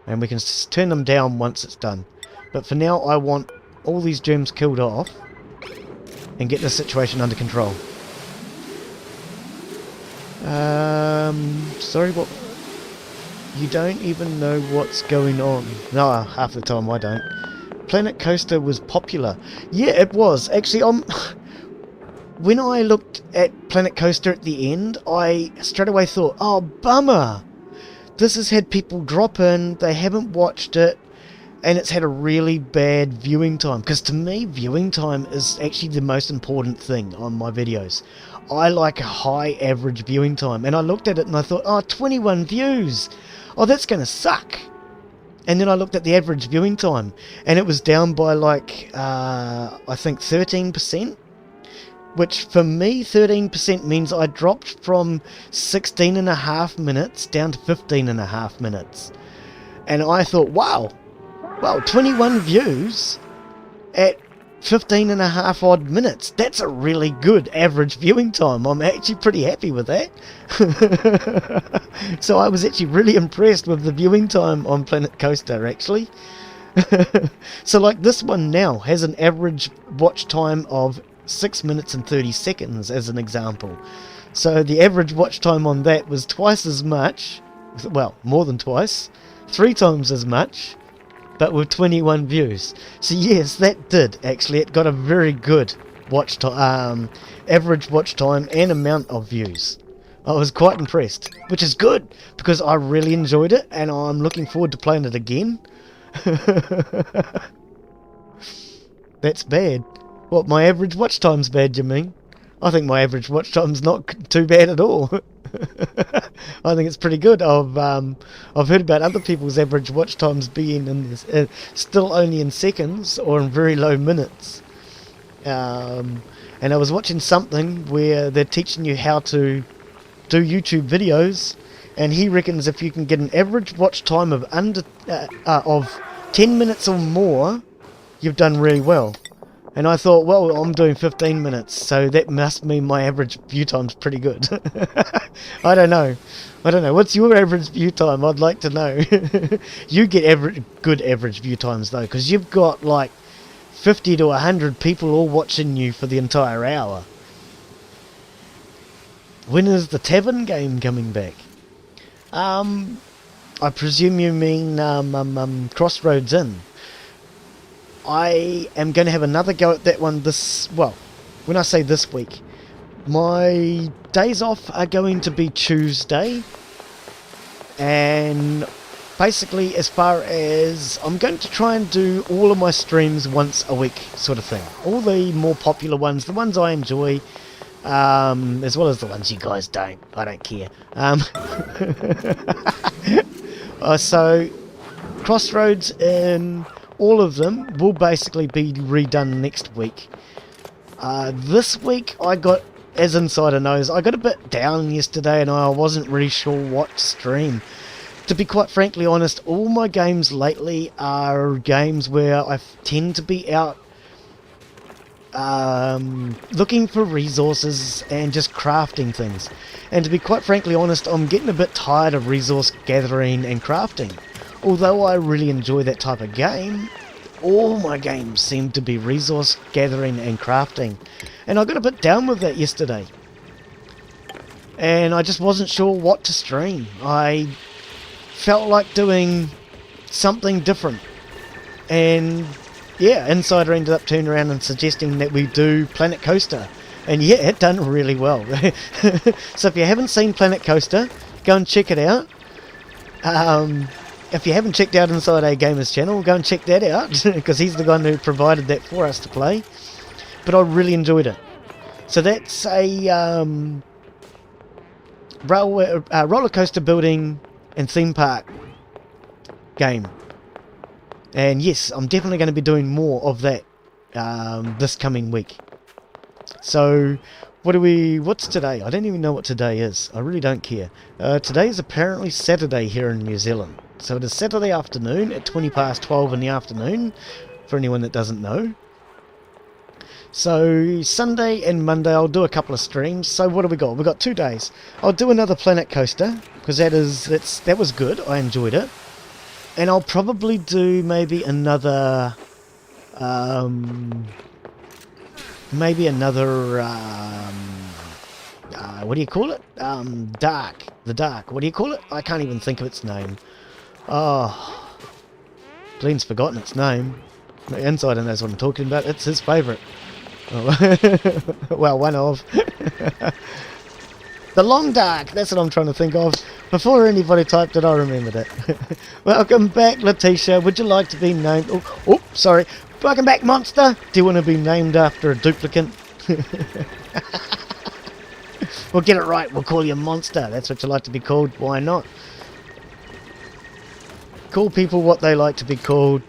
And we can turn them down once it's done. But for now, I want all these germs killed off and get the situation under control. Sorry, what? You don't even know what's going on. No, half the time I don't. Planet Coaster was popular. Yeah, it was. Actually, when I looked at Planet Coaster at the end, I straight away thought, oh, bummer. This has had people drop in, they haven't watched it, and it's had a really bad viewing time. Because to me, viewing time is actually the most important thing on my videos. I like a high average viewing time. And I looked at it and I thought, oh, 21 views. Oh, that's going to suck. And then I looked at the average viewing time, and it was down by like, I think 13%. Which for me, 13% means I dropped from 16.5 minutes down to 15.5 minutes. And I thought, wow, 21 views at 15.5 odd minutes. That's a really good average viewing time. I'm actually pretty happy with that. So I was actually really impressed with the viewing time on Planet Coaster, actually. So like this one now has an average watch time of 6 minutes and 30 seconds as an example. So the average watch time on that was twice as much, well, more than twice, 3 times as much, but with 21 views. So yes, that did actually, it got a very good watch time, average watch time and amount of views. I was quite impressed, which is good because I really enjoyed it and I'm looking forward to playing it again. That's bad. What, my average watch time's bad, you mean? I think my average watch time's not too bad at all. I think it's pretty good. I've heard about other people's average watch times being in this, still only in seconds or in very low minutes. And I was watching something where they're teaching you how to do YouTube videos, and he reckons if you can get an average watch time of of 10 minutes or more, you've done really well. And I thought, well, I'm doing 15 minutes, so that must mean my average view time's pretty good. I don't know. What's your average view time? I'd like to know. You get good average view times, though, because you've got, like, 50 to 100 people all watching you for the entire hour. When is the Tavern game coming back? I presume you mean Crossroads Inn. I am going to have another go at that one when I say this week, my days off are going to be Tuesday, and basically as far as I'm going to try and do all of my streams once a week sort of thing, all the more popular ones, the ones I enjoy, as well as the ones you guys don't. I don't care. So Crossroads in all of them will basically be redone next week. This week I got, as Insider knows, I got a bit down yesterday and I wasn't really sure what to stream. To be quite frankly honest, all my games lately are games where I tend to be out looking for resources and just crafting things. And to be quite frankly honest, I'm getting a bit tired of resource gathering and crafting. Although I really enjoy that type of game, all my games seem to be resource gathering and crafting. And I got a bit down with that yesterday. And I just wasn't sure what to stream. I felt like doing something different. And yeah, Insider ended up turning around and suggesting that we do Planet Coaster. And yeah, it done really well. So if you haven't seen Planet Coaster, go and check it out. If you haven't checked out Inside A Gamer's channel, go and check that out, because he's the guy who provided that for us to play. But I really enjoyed it. So that's a roller coaster building and theme park game. And yes, I'm definitely going to be doing more of that this coming week. So, what's today? I don't even know what today is. I really don't care. Today is apparently Saturday here in New Zealand. So it is Saturday afternoon at 12 in the afternoon, for anyone that doesn't know. So, Sunday and Monday I'll do a couple of streams. So what have we got? We've got 2 days. I'll do another Planet Coaster, because that was good. I enjoyed it. And I'll probably do maybe another... what do you call it? Dark. The Dark. What do you call it? I can't even think of its name. Oh, Glenn's forgotten its name. The insider knows what I'm talking about. It's his favourite. Oh. Well, one of. The Long Dark. That's what I'm trying to think of. Before anybody typed it, I remembered it. Welcome back, Letitia. Would you like to be named... Oh, sorry. Welcome back, Monster. Do you want to be named after a duplicate? We'll get it right. We'll call you Monster. That's what you like to be called. Why not? Call people what they like to be called.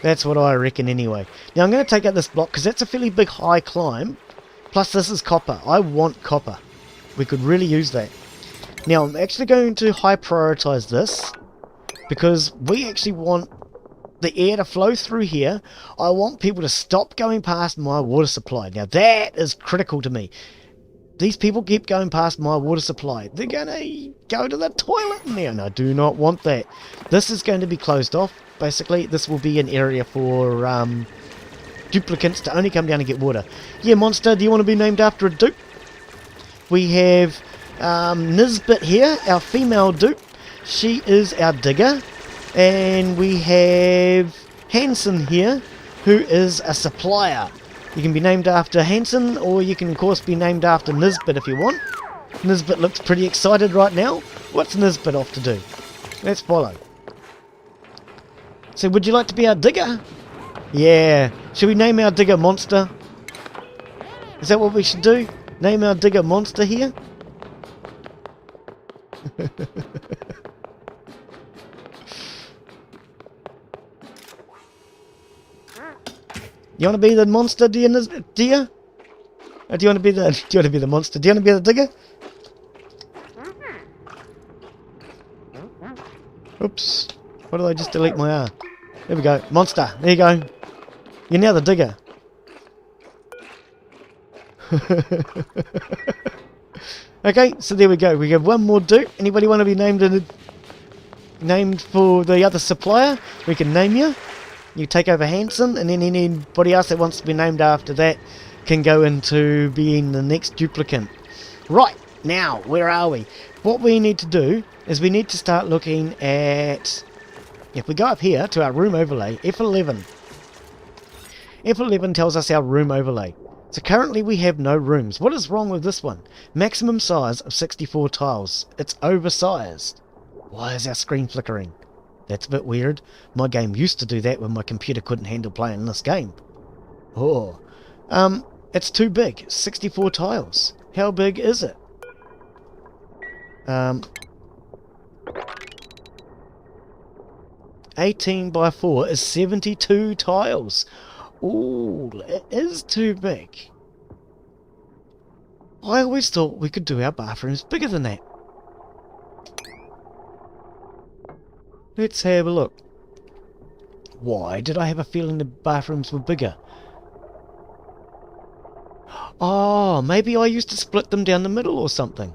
That's what I reckon anyway. Now I'm going to take out this block because that's a fairly big high climb. Plus this is copper. I want copper. We could really use that. Now I'm actually going to high prioritize this because we actually want the air to flow through here. I want people to stop going past my water supply. Now that is critical to me. These people keep going past my water supply. They're going to go to the toilet in there, and I do not want that. This is going to be closed off. Basically, this will be an area for duplicants to only come down and get water. Yeah, Monster, do you want to be named after a dupe? We have Nisbet here, our female dupe. She is our digger. And we have Hanson here, who is a supplier. You can be named after Hanson, or you can of course be named after Nisbet if you want. Nisbet looks pretty excited right now. What's Nisbet off to do? Let's follow. So would you like to be our digger? Yeah. Should we name our digger Monster? Is that what we should do? Name our digger Monster here? You want to be the monster, dear? Or do you want to be the monster? Do you want to be the digger? Oops. Why did I just delete my R? There we go. Monster. There you go. You're now the digger. Okay, so there we go. We have one more dupe. Anybody want to be named for the other supplier? We can name you. You take over Hanson, and then anybody else that wants to be named after that can go into being the next duplicant. Right, now, where are we? What we need to do is we need to start looking at... If we go up here to our room overlay, F11. F11 tells us our room overlay. So currently we have no rooms. What is wrong with this one? Maximum size of 64 tiles. It's oversized. Why is our screen flickering? That's a bit weird. My game used to do that when my computer couldn't handle playing this game. Oh. It's too big. 64 tiles. How big is it? 18 by 4 is 72 tiles. Ooh, it is too big. I always thought we could do our bathrooms bigger than that. Let's have a look. Why did I have a feeling the bathrooms were bigger? Oh, maybe I used to split them down the middle or something.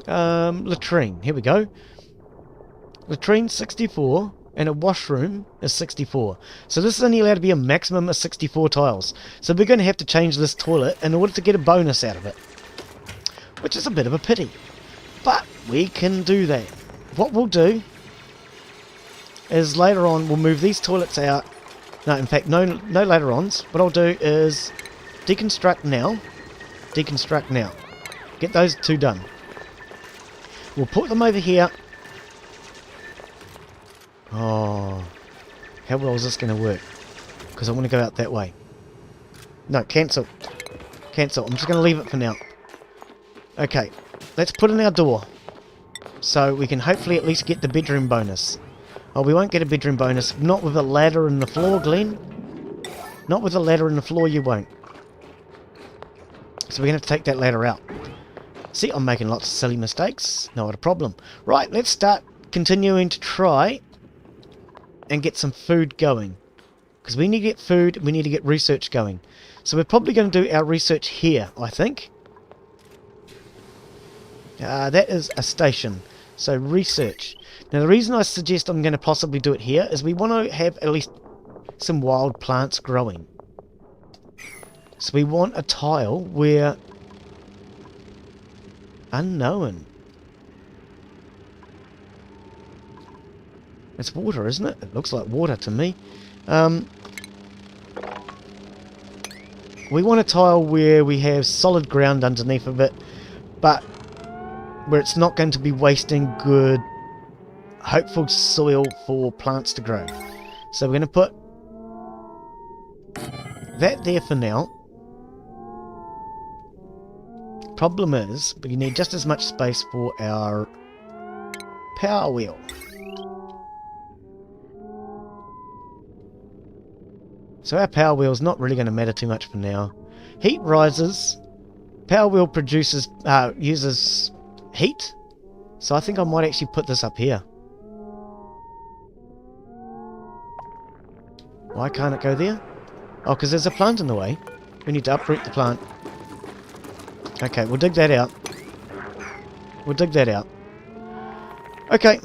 Latrine. Here we go. Latrine 64 and a washroom is 64. So this is only allowed to be a maximum of 64 tiles. So we're going to have to change this toilet in order to get a bonus out of it. Which is a bit of a pity. But we can do that. What we'll do is later on we'll move these toilets out. No, in fact, no later ons. What I'll do is deconstruct now. Deconstruct now. Get those two done. We'll put them over here. Oh, how well is this going to work? Because I want to go out that way. No, cancel. Cancel. I'm just going to leave it for now. Okay, let's put in our door. So we can hopefully at least get the bedroom bonus. Oh, we won't get a bedroom bonus. Not with a ladder in the floor, Glenn. Not with a ladder in the floor, you won't. So we're going to have to take that ladder out. See, I'm making lots of silly mistakes. Not a problem. Right, let's start continuing to try and get some food going. Because we need to get food, we need to get research going. So we're probably going to do our research here, I think. That is a station. So research. Now the reason I suggest I'm going to possibly do it here is we want to have at least some wild plants growing. So we want a tile where... Unknown. It's water, isn't it? It looks like water to me. We want a tile where we have solid ground underneath of it, but where it's not going to be wasting good, hopeful soil for plants to grow. So we're going to put that there for now. Problem is, we need just as much space for our power wheel. So our power wheel is not really going to matter too much for now. Heat rises. Power wheel produces, uses heat. So I think I might actually put this up here. Why can't it go there? Oh, because there's a plant in the way. We need to uproot the plant. Okay, we'll dig that out. We'll dig that out. Okay.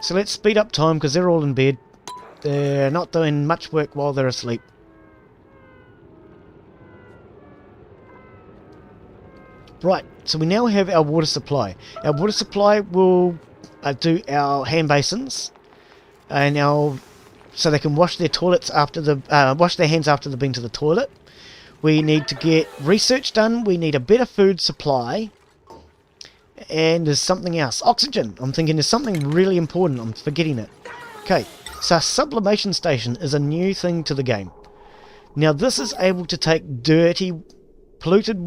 So let's speed up time because they're all in bed. They're not doing much work while they're asleep. Right, so we now have our water supply. Our water supply will do our hand basins and so they can wash their toilets after wash their hands after they've been to the toilet. We need to get research done. We need a better food supply. And there's something else. Oxygen. I'm thinking there's something really important. I'm forgetting it. Okay, so a sublimation station is a new thing to the game. Now this is able to take dirty, polluted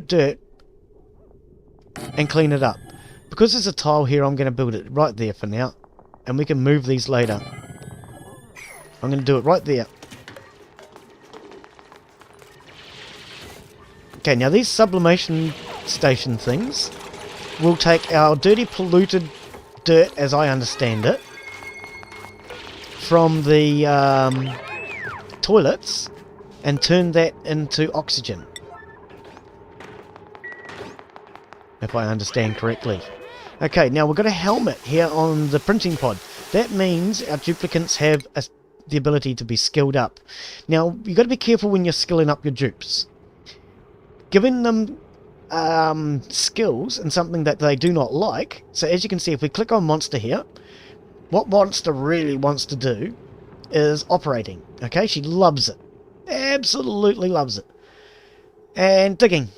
dirt and clean it up. Because there's a tile here, I'm going to build it right there for now. And we can move these later. I'm going to do it right there. Okay, now these sublimation station things will take our dirty, polluted dirt, as I understand it, from the toilets and turn that into oxygen. If I understand correctly. Okay, now we've got a helmet here on the printing pod. That means our duplicates have the ability to be skilled up. Now, you've got to be careful when you're skilling up your dupes. Giving them skills and something that they do not like. So as you can see, if we click on Monster here, what Monster really wants to do is operating. Okay, she loves it. Absolutely loves it. And digging.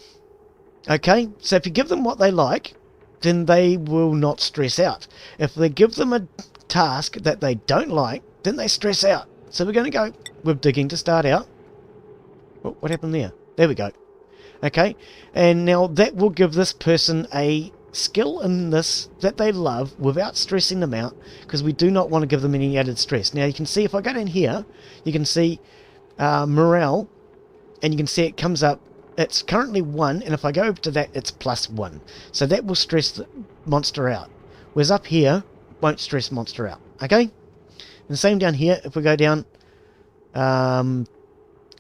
Okay, so if you give them what they like, then they will not stress out. If they give them a task that they don't like, then they stress out. So we're going to go with digging to start out. Oh, what happened there? There we go. Okay, and now that will give this person a skill in this that they love without stressing them out, because we do not want to give them any added stress. Now you can see if I go down here, you can see morale, and you can see it comes up. It's currently 1, and if I go over to that, it's +1. So that will stress the monster out. Whereas up here, won't stress monster out. Okay? And the same down here, if we go down... oh,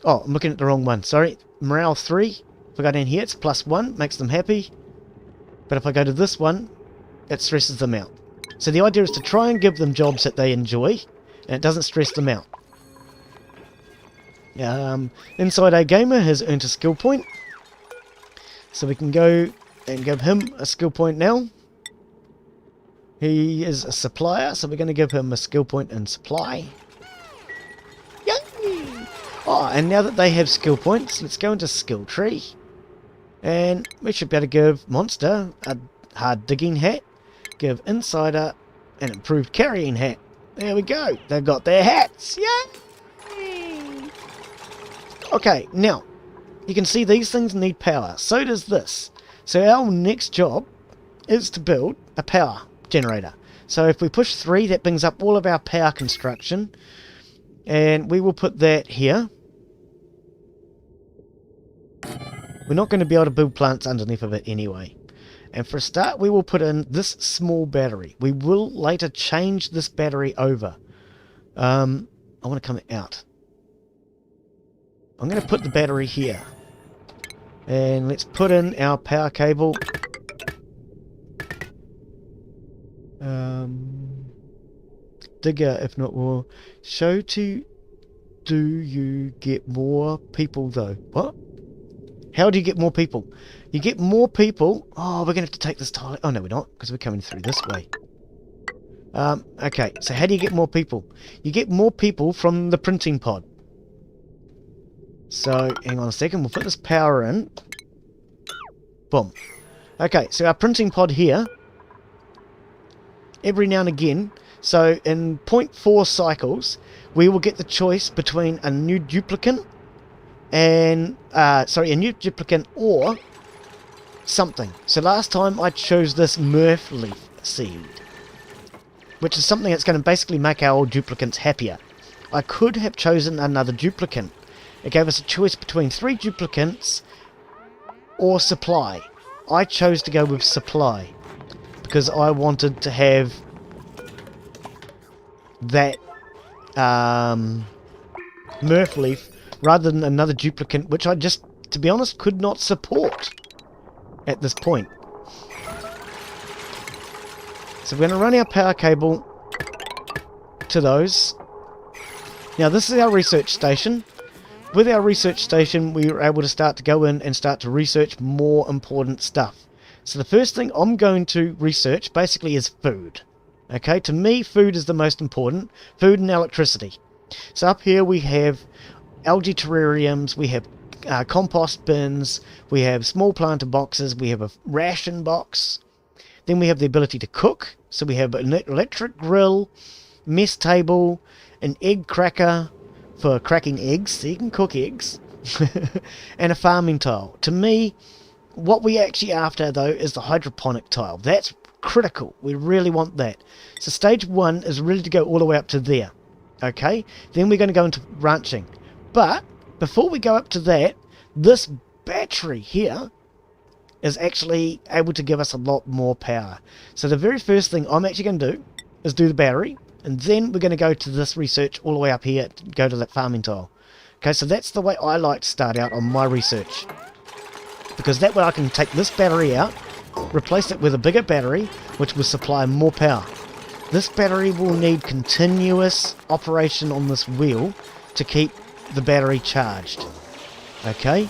I'm looking at the wrong one. Sorry. Morale 3. If I go down here, it's +1. Makes them happy. But if I go to this one, it stresses them out. So the idea is to try and give them jobs that they enjoy, and it doesn't stress them out. Inside A Gamer has earned a skill point, so we can go and give him a skill point now. He is a supplier, so we're going to give him a skill point in supply. Yay! Oh, and now that they have skill points, let's go into skill tree, and we should be able to give Monster a hard digging hat, give Insider an improved carrying hat. There we go, they've got their hats. Yay! Okay, now, you can see these things need power. So does this. So our next job is to build a power generator. So if we push 3, that brings up all of our power construction. And we will put that here. We're not going to be able to build plants underneath of it anyway. And for a start, we will put in this small battery. We will later change this battery over. I want to come out. I'm going to put the battery here. And let's put in our power cable. Digger, if not more. Show to... Do you get more people, though? What? How do you get more people? You get more people... Oh, we're going to have to take this tile... Oh, no, we're not, because we're coming through this way. Okay, so how do you get more people? You get more people from the printing pod. So, hang on a second, we'll put this power in. Boom. Okay, so our printing pod here, every now and again, so in 0.4 cycles, we will get the choice between a new duplicant and, a new duplicant or something. So last time I chose this Murph leaf seed, which is something that's going to basically make our duplicants happier. I could have chosen another duplicant. It gave us a choice between 3 duplicants or supply. I chose to go with supply because I wanted to have that Murph leaf rather than another duplicant, which I just, to be honest, could not support at this point. So we're going to run our power cable to those. Now this is our research station. With our research station, we were able to start to go in and start to research more important stuff. So the first thing I'm going to research basically is food. Okay, to me, food is the most important. Food and electricity. So up here we have algae terrariums, we have compost bins, we have small planter boxes, we have a ration box. Then we have the ability to cook. So we have an electric grill, mess table, an egg cracker for cracking eggs, so you can cook eggs, and a farming tile. To me, what we actually after though is the hydroponic tile. That's critical. We really want that. So stage 1 is really to go all the way up to there. Okay, then we're going to go into ranching. But before we go up to that, this battery here is actually able to give us a lot more power. So the very first thing I'm actually going to do is do the battery, and then we're going to go to this research all the way up here, go to that farming tile. Okay, so that's the way I like to start out on my research, because that way I can take this battery out, replace it with a bigger battery, which will supply more power. This battery will need continuous operation on this wheel to keep the battery charged. Okay?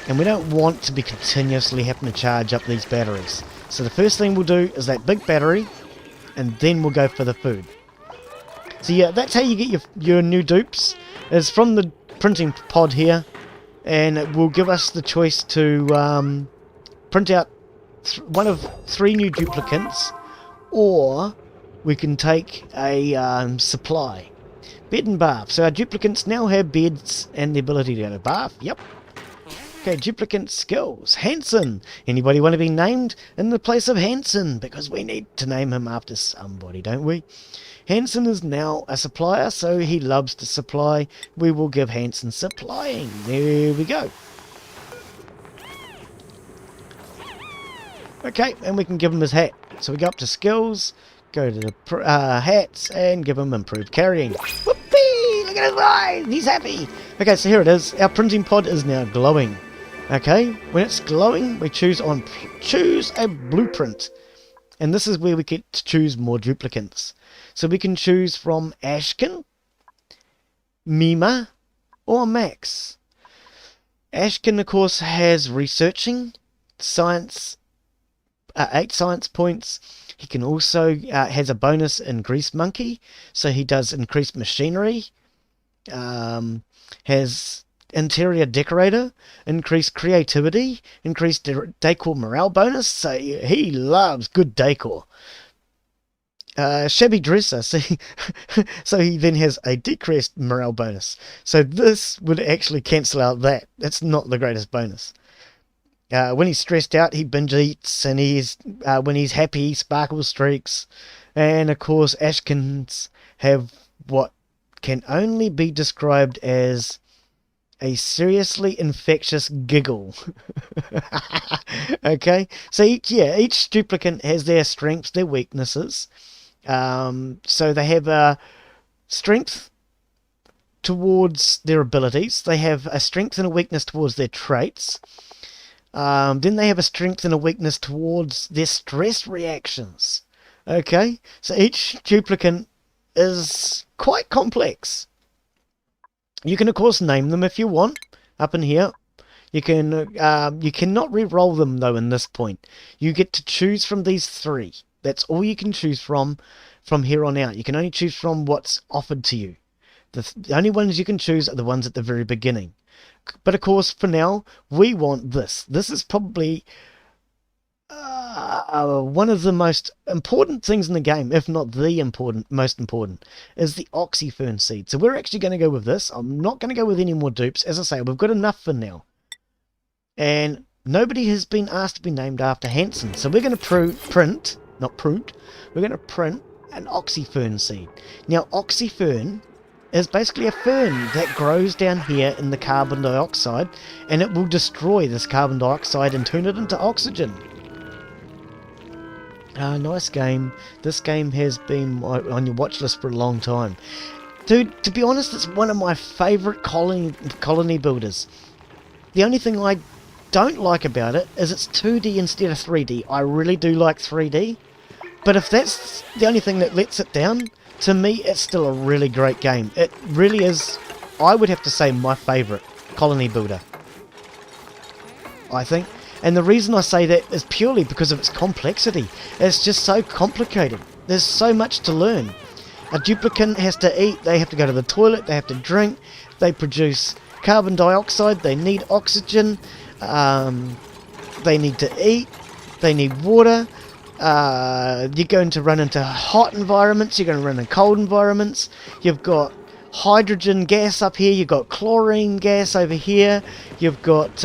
And we don't want to be continuously having to charge up these batteries. So the first thing we'll do is that big battery, and then we'll go for the food. So yeah, that's how you get your new dupes, is from the printing pod here, and it will give us the choice to print out one of 3 new duplicates, or we can take a supply. Bed and bath. So our duplicates now have beds and the ability to go to bath. Yep. Okay, duplicant skills. Hanson. Anybody want to be named in the place of Hanson? Because we need to name him after somebody, don't we? Hanson is now a supplier, so he loves to supply. We will give Hanson supplying. There we go. Okay, and we can give him his hat. So we go up to skills, go to the hats, and give him improved carrying. Whoopee! Look at his eyes! He's happy! Okay, so here it is. Our printing pod is now glowing. Okay, when it's glowing, we choose a blueprint. And this is where we get to choose more duplicates. So we can choose from Ashkin, Mima, or Max. Ashkin, of course, has researching, science, 8 science points. He can also has a bonus in Grease Monkey, so he does increased machinery. Has interior decorator, increased creativity, increased decor morale bonus, so he loves good decor. Shabby dresser, so he then has a decreased morale bonus. So this would actually cancel out that. That's not the greatest bonus. When he's stressed out, he binge eats, and when he's happy, he sparkle streaks. And of course, Ashkins have what can only be described as a seriously infectious giggle. Okay, so each duplicant has their strengths, their weaknesses. So they have a strength towards their abilities. They have a strength and a weakness towards their traits. Then they have a strength and a weakness towards their stress reactions. Okay, so each duplicant is quite complex. You can of course name them if you want up in here. You cannot re-roll them though in this point. You get to choose from these three. That's all you can choose from here on out. You can only choose from what's offered to you. The only ones you can choose are the ones at the very beginning. But of course, for now, we want this. This is probably one of the most important things in the game, if not the most important, is the oxyfern seed. So we're actually going to go with this. I'm not going to go with any more dupes. As I say, we've got enough for now. And nobody has been asked to be named after Hansen. So we're going to print an oxyfern seed. Now, oxyfern is basically a fern that grows down here in the carbon dioxide, and it will destroy this carbon dioxide and turn it into oxygen. Nice game. This game has been on your watch list for a long time. Dude, to be honest, it's one of my favourite colony builders. The only thing I don't like about it is it's 2D instead of 3D. I really do like 3D, but if that's the only thing that lets it down, to me it's still a really great game. It really is, I would have to say, my favourite colony builder, I think. And the reason I say that is purely because of its complexity. It's just so complicated. There's so much to learn. A duplicant has to eat, they have to go to the toilet, they have to drink, they produce carbon dioxide, they need oxygen, they need to eat, they need water. You're going to run into hot environments, you're going to run in cold environments. You've got hydrogen gas up here, you've got chlorine gas over here, you've got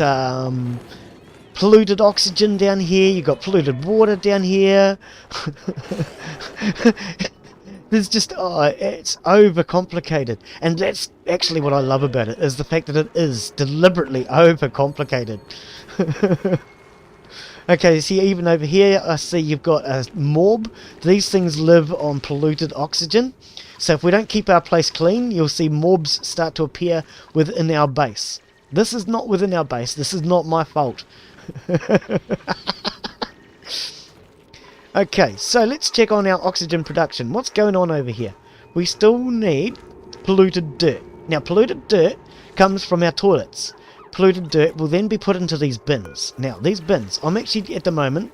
polluted oxygen down here, you've got polluted water down here. There's just, it's overcomplicated. And that's actually what I love about it, is the fact that it is deliberately overcomplicated. Okay, see, even over here, I see you've got a morb. These things live on polluted oxygen. So if we don't keep our place clean, you'll see morbs start to appear within our base. This is not within our base. This is not my fault. Okay, so let's check on our oxygen production. What's going on over here? We still need polluted dirt. Now, polluted dirt comes from our toilets. Polluted dirt will then be put into these bins. Now, these bins, I'm actually, at the moment,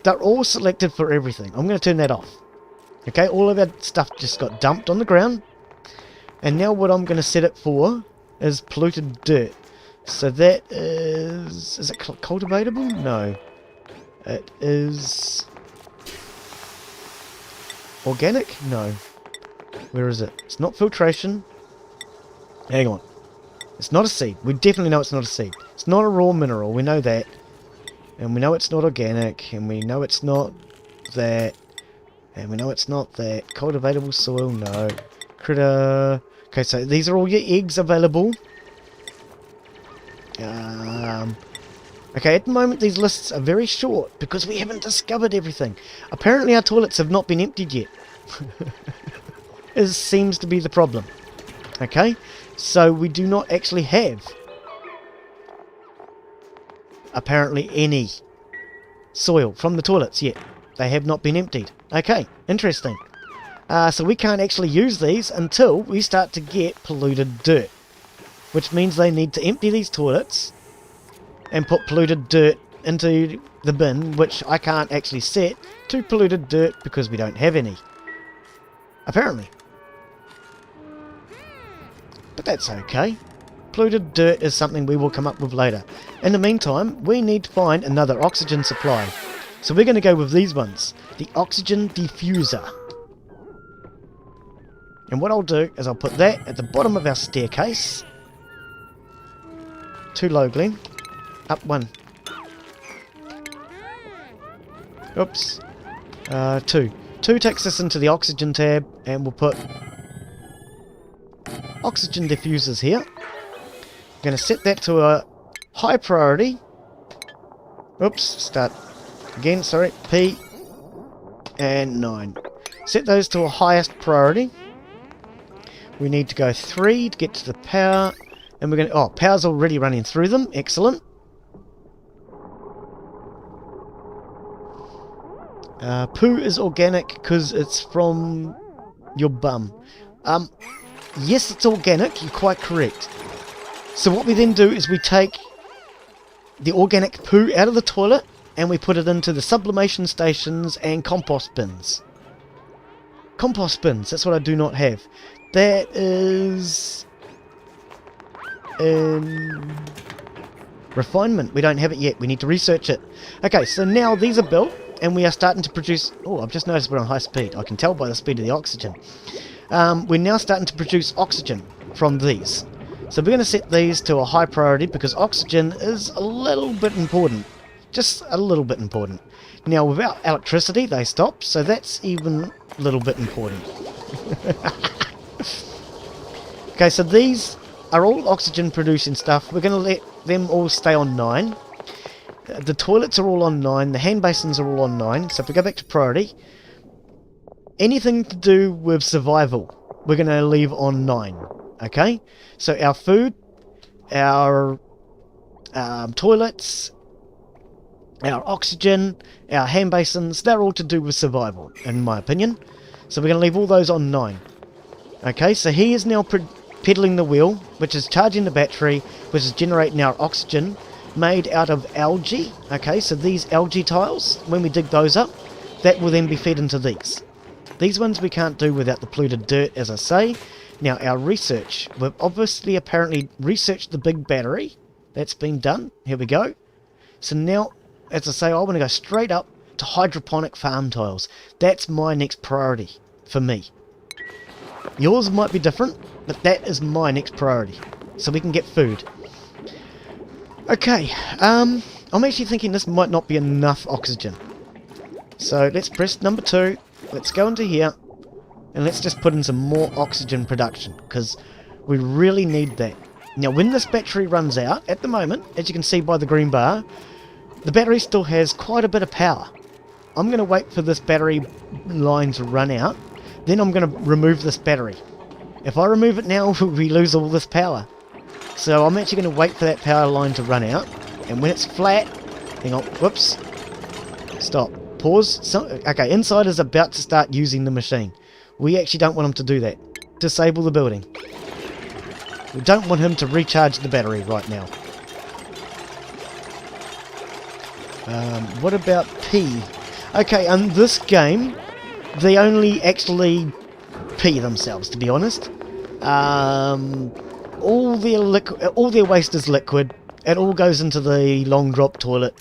they're all selected for everything. I'm going to turn that off. Okay, all of our stuff just got dumped on the ground. And now what I'm going to set it for is polluted dirt. So that is it cultivatable? No. It is organic? No. Where is it? It's not filtration. Hang on. It's not a seed. We definitely know it's not a seed. It's not a raw mineral. We know that. And we know it's not organic. And we know it's not that. And we know it's not that. Cultivatable soil? No. Critter. Okay, so these are all your eggs available. Okay, at the moment these lists are very short because we haven't discovered everything. Apparently our toilets have not been emptied yet. This seems to be the problem. Okay, so we do not actually have apparently any soil from the toilets yet. They have not been emptied. Okay, interesting. So we can't actually use these until we start to get polluted dirt, which means they need to empty these toilets and put polluted dirt into the bin, which I can't actually set to polluted dirt because we don't have any, apparently. But that's okay. Polluted dirt is something we will come up with later. In the meantime, we need to find another oxygen supply. So we're going to go with these ones, the oxygen diffuser. And what I'll do is I'll put that at the bottom of our staircase. Too low, Glenn. Up one. Oops. 2. 2 takes us into the oxygen tab, and we'll put oxygen diffusers here. I'm going to set that to a high priority. Oops, start again, sorry. P and 9. Set those to a highest priority. We need to go 3 to get to the power. And we're going to... Oh, power's already running through them. Excellent. Poo is organic because it's from your bum. Yes, it's organic. You're quite correct. So what we then do is we take the organic poo out of the toilet and we put it into the sublimation stations and compost bins. Compost bins, that's what I do not have. That is... refinement. We don't have it yet. We need to research it. Okay, so now these are built and we are starting to produce... Oh, I've just noticed we're on high speed. I can tell by the speed of the oxygen. We're now starting to produce oxygen from these. So we're going to set these to a high priority because oxygen is a little bit important. Just a little bit important. Now, without electricity, they stop, so that's even a little bit important. Okay, so these are all oxygen producing stuff. We're going to let them all stay on 9. The toilets are all on 9. The hand basins are all on 9. So if we go back to priority, anything to do with survival, we're going to leave on 9. Okay? So our food, our toilets, our oxygen, our hand basins, they're all to do with survival, in my opinion. So we're going to leave all those on 9. Okay, so he is now pedaling the wheel, which is charging the battery, which is generating our oxygen, made out of algae. Okay, so these algae tiles, when we dig those up, that will then be fed into these. These ones we can't do without the polluted dirt, as I say. Now, our research. We've obviously apparently researched the big battery. That's been done. Here we go. So now, as I say, I want to go straight up to hydroponic farm tiles. That's my next priority for me. Yours might be different, but that is my next priority. So we can get food. Okay, I'm actually thinking this might not be enough oxygen. So let's press number 2. Let's go into here. And let's just put in some more oxygen production. Because we really need that. Now when this battery runs out, at the moment, as you can see by the green bar, the battery still has quite a bit of power. I'm going to wait for this battery line to run out. Then I'm going to remove this battery. If I remove it now, we lose all this power. So I'm actually going to wait for that power line to run out. And when it's flat... Hang on. Whoops. Stop. Pause. Okay, Inside is about to start using the machine. We actually don't want him to do that. Disable the building. We don't want him to recharge the battery right now. What about P? Okay, in this game, they only actually pee themselves, to be honest. All their waste is liquid. It all goes into the long drop toilet.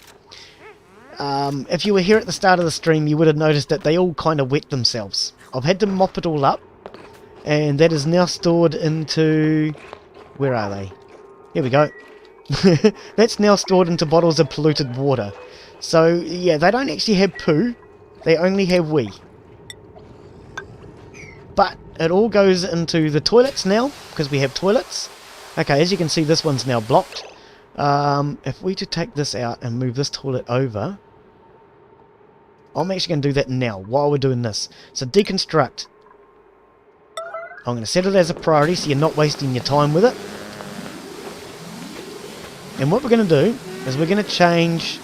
If you were here at the start of the stream, you would have noticed that they all kind of wet themselves. I've had to mop it all up, and that is now stored into... Where are they? Here we go. That's now stored into bottles of polluted water. So, yeah, they don't actually have poo. They only have wee. But it all goes into the toilets now, because we have toilets. Okay, as you can see, this one's now blocked. If we could take this out and move this toilet over... I'm actually going to do that now, while we're doing this. So, deconstruct. I'm going to set it as a priority, so you're not wasting your time with it. And what we're going to do, is we're going to change...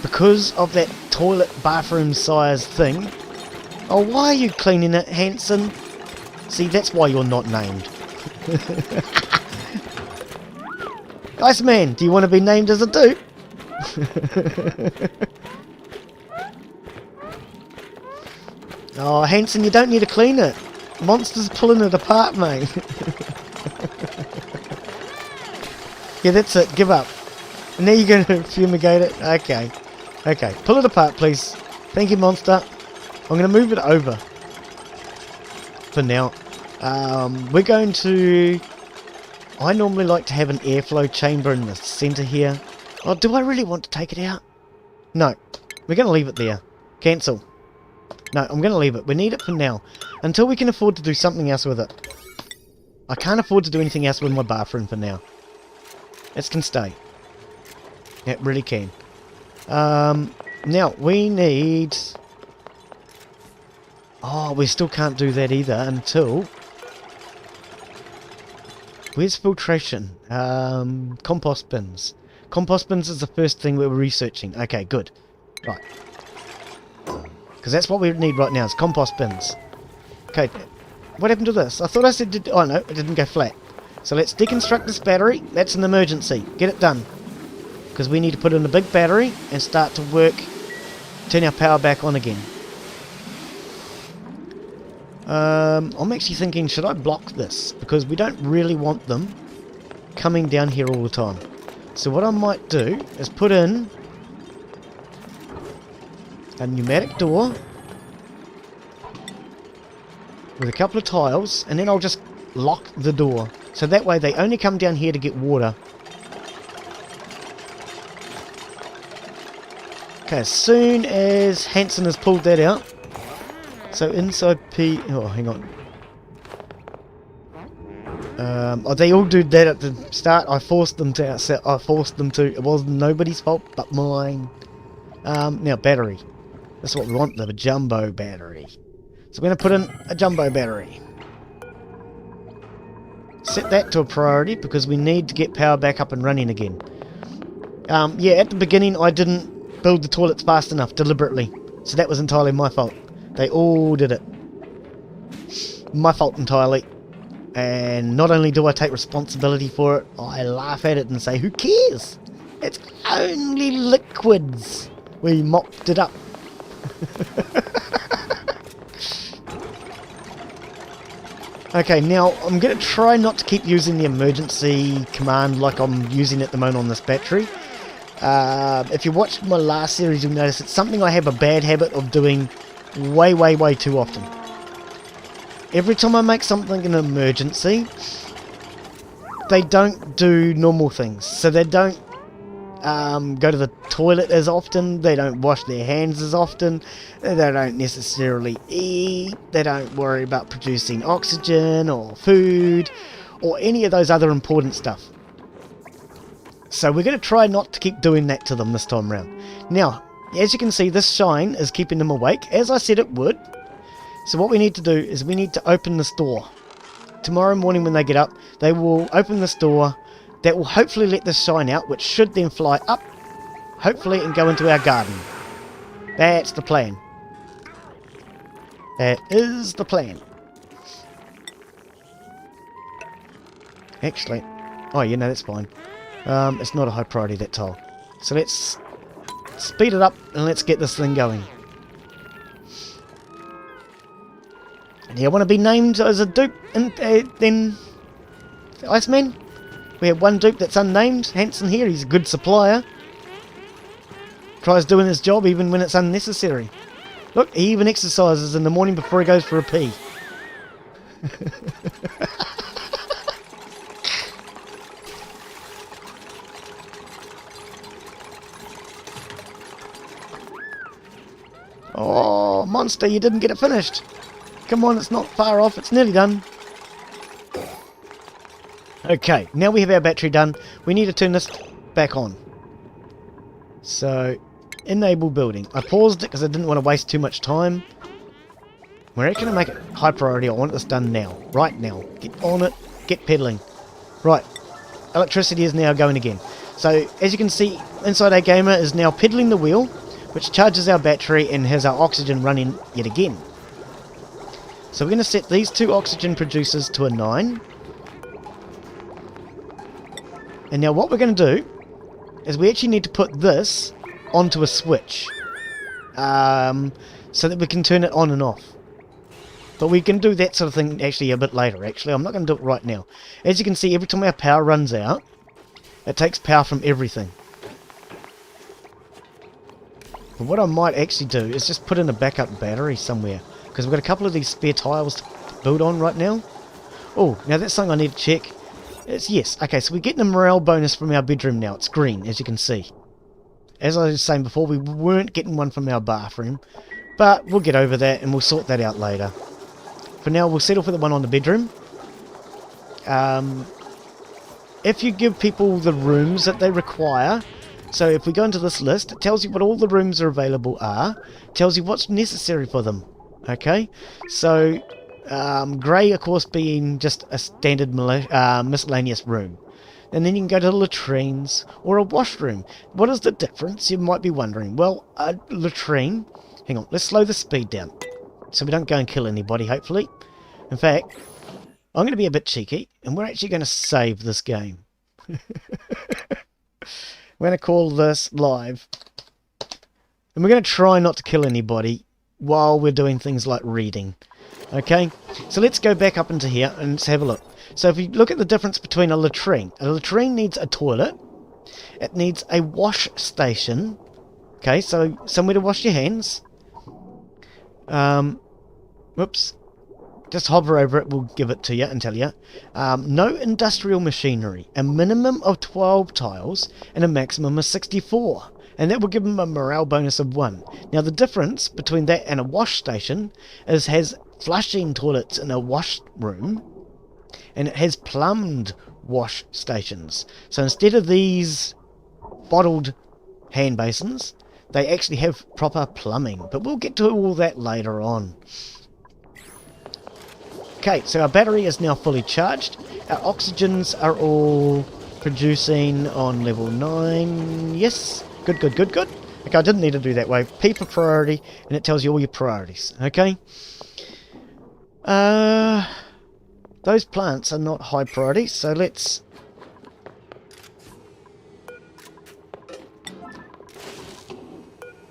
Because of that toilet bathroom size thing... Oh, why are you cleaning it, Hanson? See, that's why you're not named. Iceman, do you want to be named as a dude? Oh, Hanson, you don't need to clean it. Monster's pulling it apart, mate. Yeah, that's it. Give up. And now you're going to fumigate it? Okay. Okay. Pull it apart, please. Thank you, Monster. I'm going to move it over. For now. We're going to... I normally like to have an airflow chamber in the centre here. Oh, do I really want to take it out? No. We're going to leave it there. Cancel. No, I'm going to leave it. We need it for now. Until we can afford to do something else with it. I can't afford to do anything else with my bathroom for now. It can stay. It really can. Now, we need... Oh, we still can't do that either until... Where's filtration? Compost bins. Compost bins is the first thing we're researching. Okay, good. Right. Because that's what we need right now, is compost bins. Okay, what happened to this? I thought I said... Oh no, it didn't go flat. So let's deconstruct this battery. That's an emergency. Get it done. Because we need to put in a big battery and start to work, turn our power back on again. I'm actually thinking, should I block this? Because we don't really want them coming down here all the time. So what I might do is put in a pneumatic door with a couple of tiles, and then I'll just lock the door. So that way they only come down here to get water. Okay, as soon as Hanson has pulled that out. So inside P... Oh, hang on. Oh, they all do that at the start. I forced them to. It was nobody's fault but mine. Now, battery. That's what we want, the jumbo battery. So we're going to put in a jumbo battery. Set that to a priority because we need to get power back up and running again. Yeah, at the beginning I didn't build the toilets fast enough deliberately. So that was entirely my fault. They all did it. My fault entirely. And not only do I take responsibility for it, I laugh at it and say, who cares? It's only liquids. We mopped it up. Okay, now I'm going to try not to keep using the emergency command like I'm using at the moment on this battery. If you watched my last series, you'll notice it's something I have a bad habit of doing way too often. Every time I make something an emergency, they don't do normal things. So they don't go to the toilet as often, they don't wash their hands as often, they don't necessarily eat, they don't worry about producing oxygen or food or any of those other important stuff. So we're going to try not to keep doing that to them this time round. Now, as you can see, this shine is keeping them awake, as I said it would. So what we need to do is we need to open this door. Tomorrow morning when they get up, they will open this door. That will hopefully let this shine out, which should then fly up, hopefully, and go into our garden. That's the plan. That is the plan. Actually, oh yeah, no, that's fine. It's not a high priority, that tile. So let's speed it up and let's get this thing going. And do you want to be named as a dupe and then Iceman? We have one dupe that's unnamed, Hanson here, he's a good supplier. Tries doing his job even when it's unnecessary. Look, he even exercises in the morning before he goes for a pee. Oh, monster, you didn't get it finished. Come on, it's not far off, it's nearly done. Okay, now we have our battery done. We need to turn this back on. So, enable building. I paused it because I didn't want to waste too much time. We're actually going to make it high priority. I want this done now. Right now. Get on it. Get pedaling. Right. Electricity is now going again. So, as you can see, Inside Our Gamer is now pedaling the wheel, which charges our battery and has our oxygen running yet again. So we're going to set these two oxygen producers to a 9. And now what we're going to do is we actually need to put this onto a switch. So that we can turn it on and off. But we can do that sort of thing actually a bit later. Actually, I'm not going to do it right now. As you can see, every time our power runs out, it takes power from everything. But what I might actually do is just put in a backup battery somewhere. Because we've got a couple of these spare tiles to build on right now. Oh, now that's something I need to check. It's yes. Okay, so we're getting a morale bonus from our bedroom now. It's green, as you can see. As I was saying before, we weren't getting one from our bathroom. But we'll get over that and we'll sort that out later. For now, we'll settle for the one on the bedroom. if you give people the rooms that they require, so if we go into this list, it tells you what all the rooms are available are, tells you what's necessary for them. Okay, so grey, of course, being just a standard miscellaneous room. And then you can go to latrines or a washroom. What is the difference, you might be wondering? Well, a latrine... Hang on, let's slow the speed down so we don't go and kill anybody, hopefully. In fact, I'm going to be a bit cheeky, and we're actually going to save this game. We're going to call this live. And we're going to try not to kill anybody while we're doing things like reading. Okay, so let's go back up into here and let's have a look. So if you look at the difference between a latrine needs a toilet, it needs a wash station, okay, so somewhere to wash your hands. Whoops, just hover over it, we'll give it to you and tell you. No industrial machinery, a minimum of 12 tiles and a maximum of 64. And that will give them a morale bonus of 1. Now the difference between that and a wash station is it has flushing toilets in a wash room, and it has plumbed wash stations. So instead of these bottled hand basins, they actually have proper plumbing. But we'll get to all that later on. Okay, so our battery is now fully charged. Our oxygens are all producing on level 9. Yes. Good, good, good, good. Okay, I didn't need to do that way. P for priority, and it tells you all your priorities. Okay. Those plants are not high priority, so let's...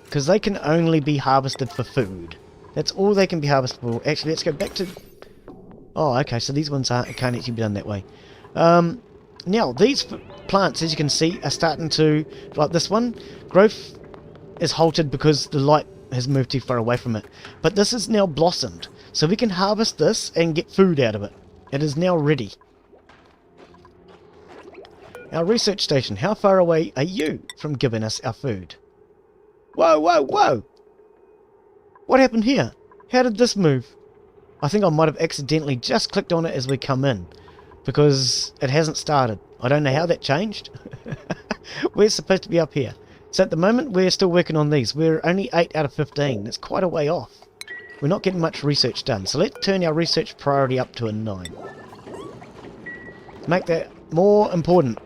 Because they can only be harvested for food. That's all they can be harvested for. Actually, let's go back to... Oh, okay, so these ones can't actually be done that way. Now, these plants, as you can see, are starting to, like this one, growth is halted because the light has moved too far away from it. But this is now blossomed, so we can harvest this and get food out of it. It is now ready. Our research station, how far away are you from giving us our food? Whoa, whoa, whoa! What happened here? How did this move? I think I might have accidentally just clicked on it as we come in, because it hasn't started. I don't know how that changed. We're supposed to be up here. So at the moment we're still working on these. We're only 8 out of 15. That's quite a way off. We're not getting much research done. So let's turn our research priority up to a 9. Make that more important.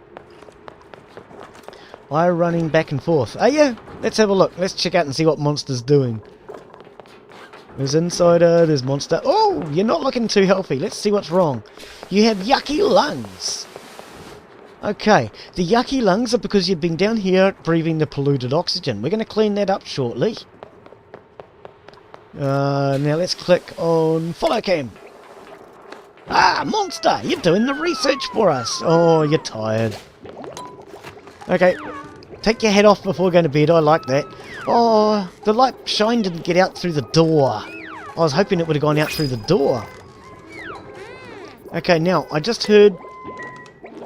Why running back and forth? Oh yeah, let's have a look. Let's check out and see what Monster's doing. There's Insider, there's Monster. Oh, you're not looking too healthy. Let's see what's wrong. You have yucky lungs. Okay, the yucky lungs are because you've been down here breathing the polluted oxygen. We're going to clean that up shortly. Now let's click on follow cam. Ah, Monster, you're doing the research for us. Oh, you're tired. Okay, take your head off before going to bed. I like that. Oh, the light shine didn't get out through the door. I was hoping it would have gone out through the door. Okay, now, I just heard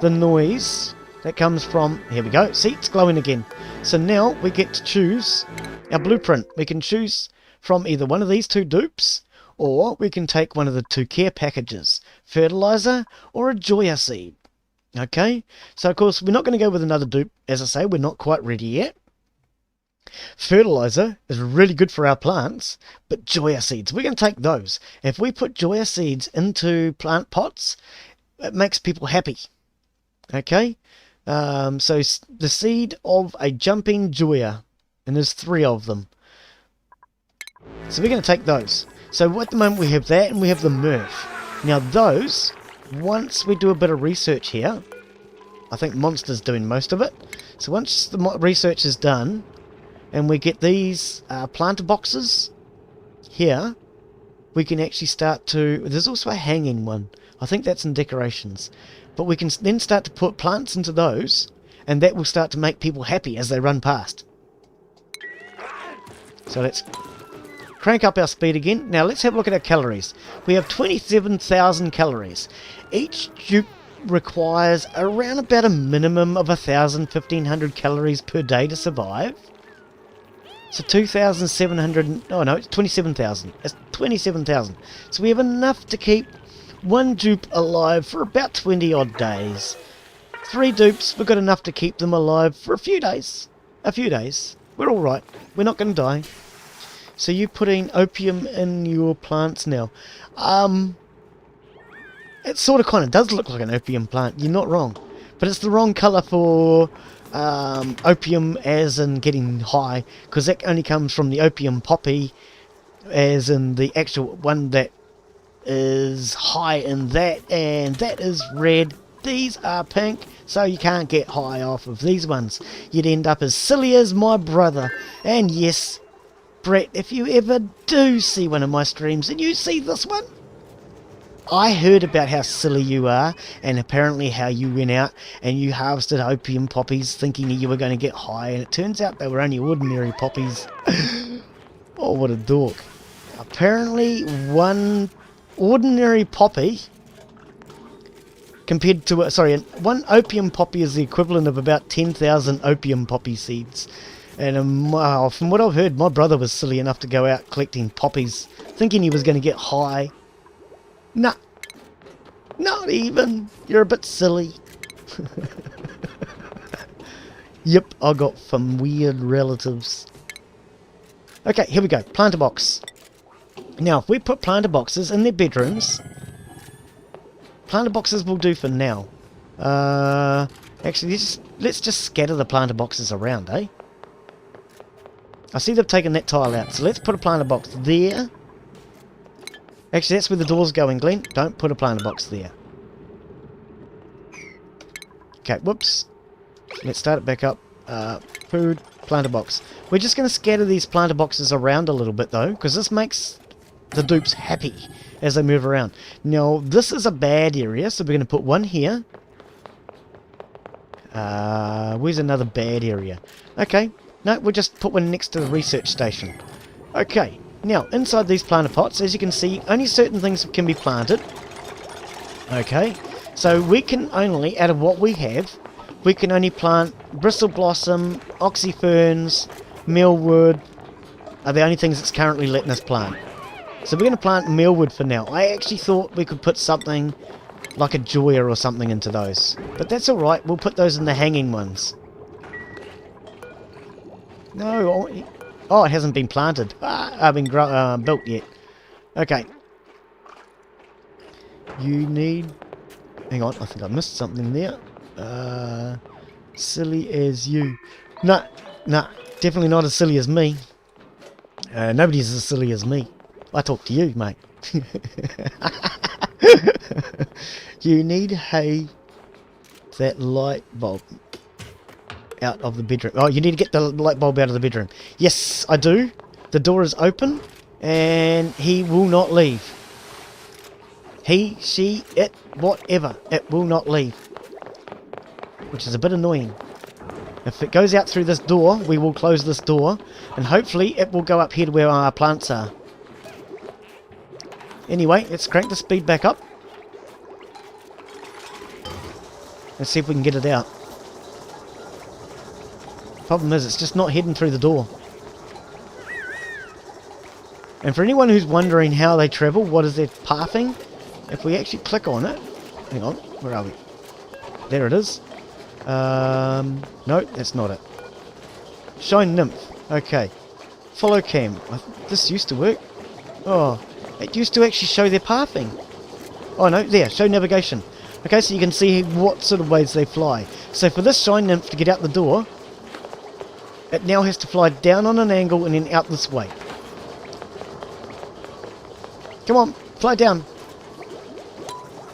the noise that comes from... Here we go. See, it's glowing again. So now we get to choose our blueprint. We can choose from either one of these 2 dupes, or we can take one of the 2 care packages. Fertilizer or a Joya seed. Okay, so of course we're not going to go with another dupe. As I say, we're not quite ready yet. Fertilizer is really good for our plants, but Joya seeds, we're going to take those. If we put Joya seeds into plant pots, it makes people happy. Okay, so the seed of a jumping Joya, and there's 3 of them. So we're going to take those. So at the moment we have that, and we have the Murph. Now those, once we do a bit of research here, I think Monster's doing most of it. So once the research is done, and we get these planter boxes here, we can actually start to... There's also a hanging one. I think that's in decorations. But we can then start to put plants into those, and that will start to make people happy as they run past. So let's crank up our speed again. Now let's have a look at our calories. We have 27,000 calories. Each dupe requires around about a minimum of 1,000-1,500 calories per day to survive. So 2,700... Oh no, it's 27,000. It's 27,000. So we have enough to keep one dupe alive for about 20 odd days. 3 dupes, we've got enough to keep them alive for a few days. We're alright. We're not going to die. So you're putting opium in your plants now. It sort of kind of does look like an opium plant. You're not wrong. But it's the wrong colour for opium as in getting high. Because that only comes from the opium poppy. As in the actual one that is high in that. And that is red. These are pink. So you can't get high off of these ones. You'd end up as silly as my brother. And yes, Brett, if you ever do see one of my streams and you see this one, I heard about how silly you are and apparently how you went out and you harvested opium poppies thinking you were going to get high, and it turns out they were only ordinary poppies. Oh, what a dork. Apparently one ordinary poppy compared to, one opium poppy is the equivalent of about 10,000 opium poppy seeds. And from what I've heard, my brother was silly enough to go out collecting poppies, thinking he was going to get high. Nah, not even. You're a bit silly. Yep, I got some weird relatives. Okay, here we go. Planter box. Now, if we put planter boxes in their bedrooms, planter boxes will do for now. Actually, let's just scatter the planter boxes around, eh? I see they've taken that tile out, so let's put a planter box there. Actually, that's where the door's going, Glenn. Don't put a planter box there. Okay, whoops. Let's start it back up. Food, planter box. We're just going to scatter these planter boxes around a little bit, though, because this makes the dupes happy as they move around. Now, this is a bad area, so we're going to put one here. Where's another bad area? Okay. No, we'll just put one next to the research station. Okay, now, inside these planter pots, as you can see, only certain things can be planted. Okay, so we can only, out of what we have, we can only plant bristle blossom, oxyferns, mealwood, are the only things that's currently letting us plant. So we're going to plant mealwood for now. I actually thought we could put something like a joya or something into those. But that's alright, we'll put those in the hanging ones. No, oh, it hasn't been planted. Built yet. Okay. You need... Hang on, I think I missed something there. Silly as you. Nah, definitely not as silly as me. Nobody's as silly as me. I talk to you, mate. You need that light bulb out of the bedroom. Oh, you need to get the light bulb out of the bedroom. Yes, I do. The door is open, and he will not leave. He, she, it, whatever. It will not leave. Which is a bit annoying. If it goes out through this door, we will close this door, and hopefully it will go up here to where our plants are. Anyway, let's crank the speed back up. Let's see if we can get it out. Problem is, it's just not heading through the door. And for anyone who's wondering how they travel, what is their pathing, if we actually click on it... Hang on, where are we? There it is. No, that's not it. Shine Nymph. Okay. Follow cam. This used to work. Oh, it used to actually show their pathing. Oh no, there, show navigation. Okay, so you can see what sort of ways they fly. So for this Shine Nymph to get out the door, it now has to fly down on an angle and then out this way. Come on, fly down.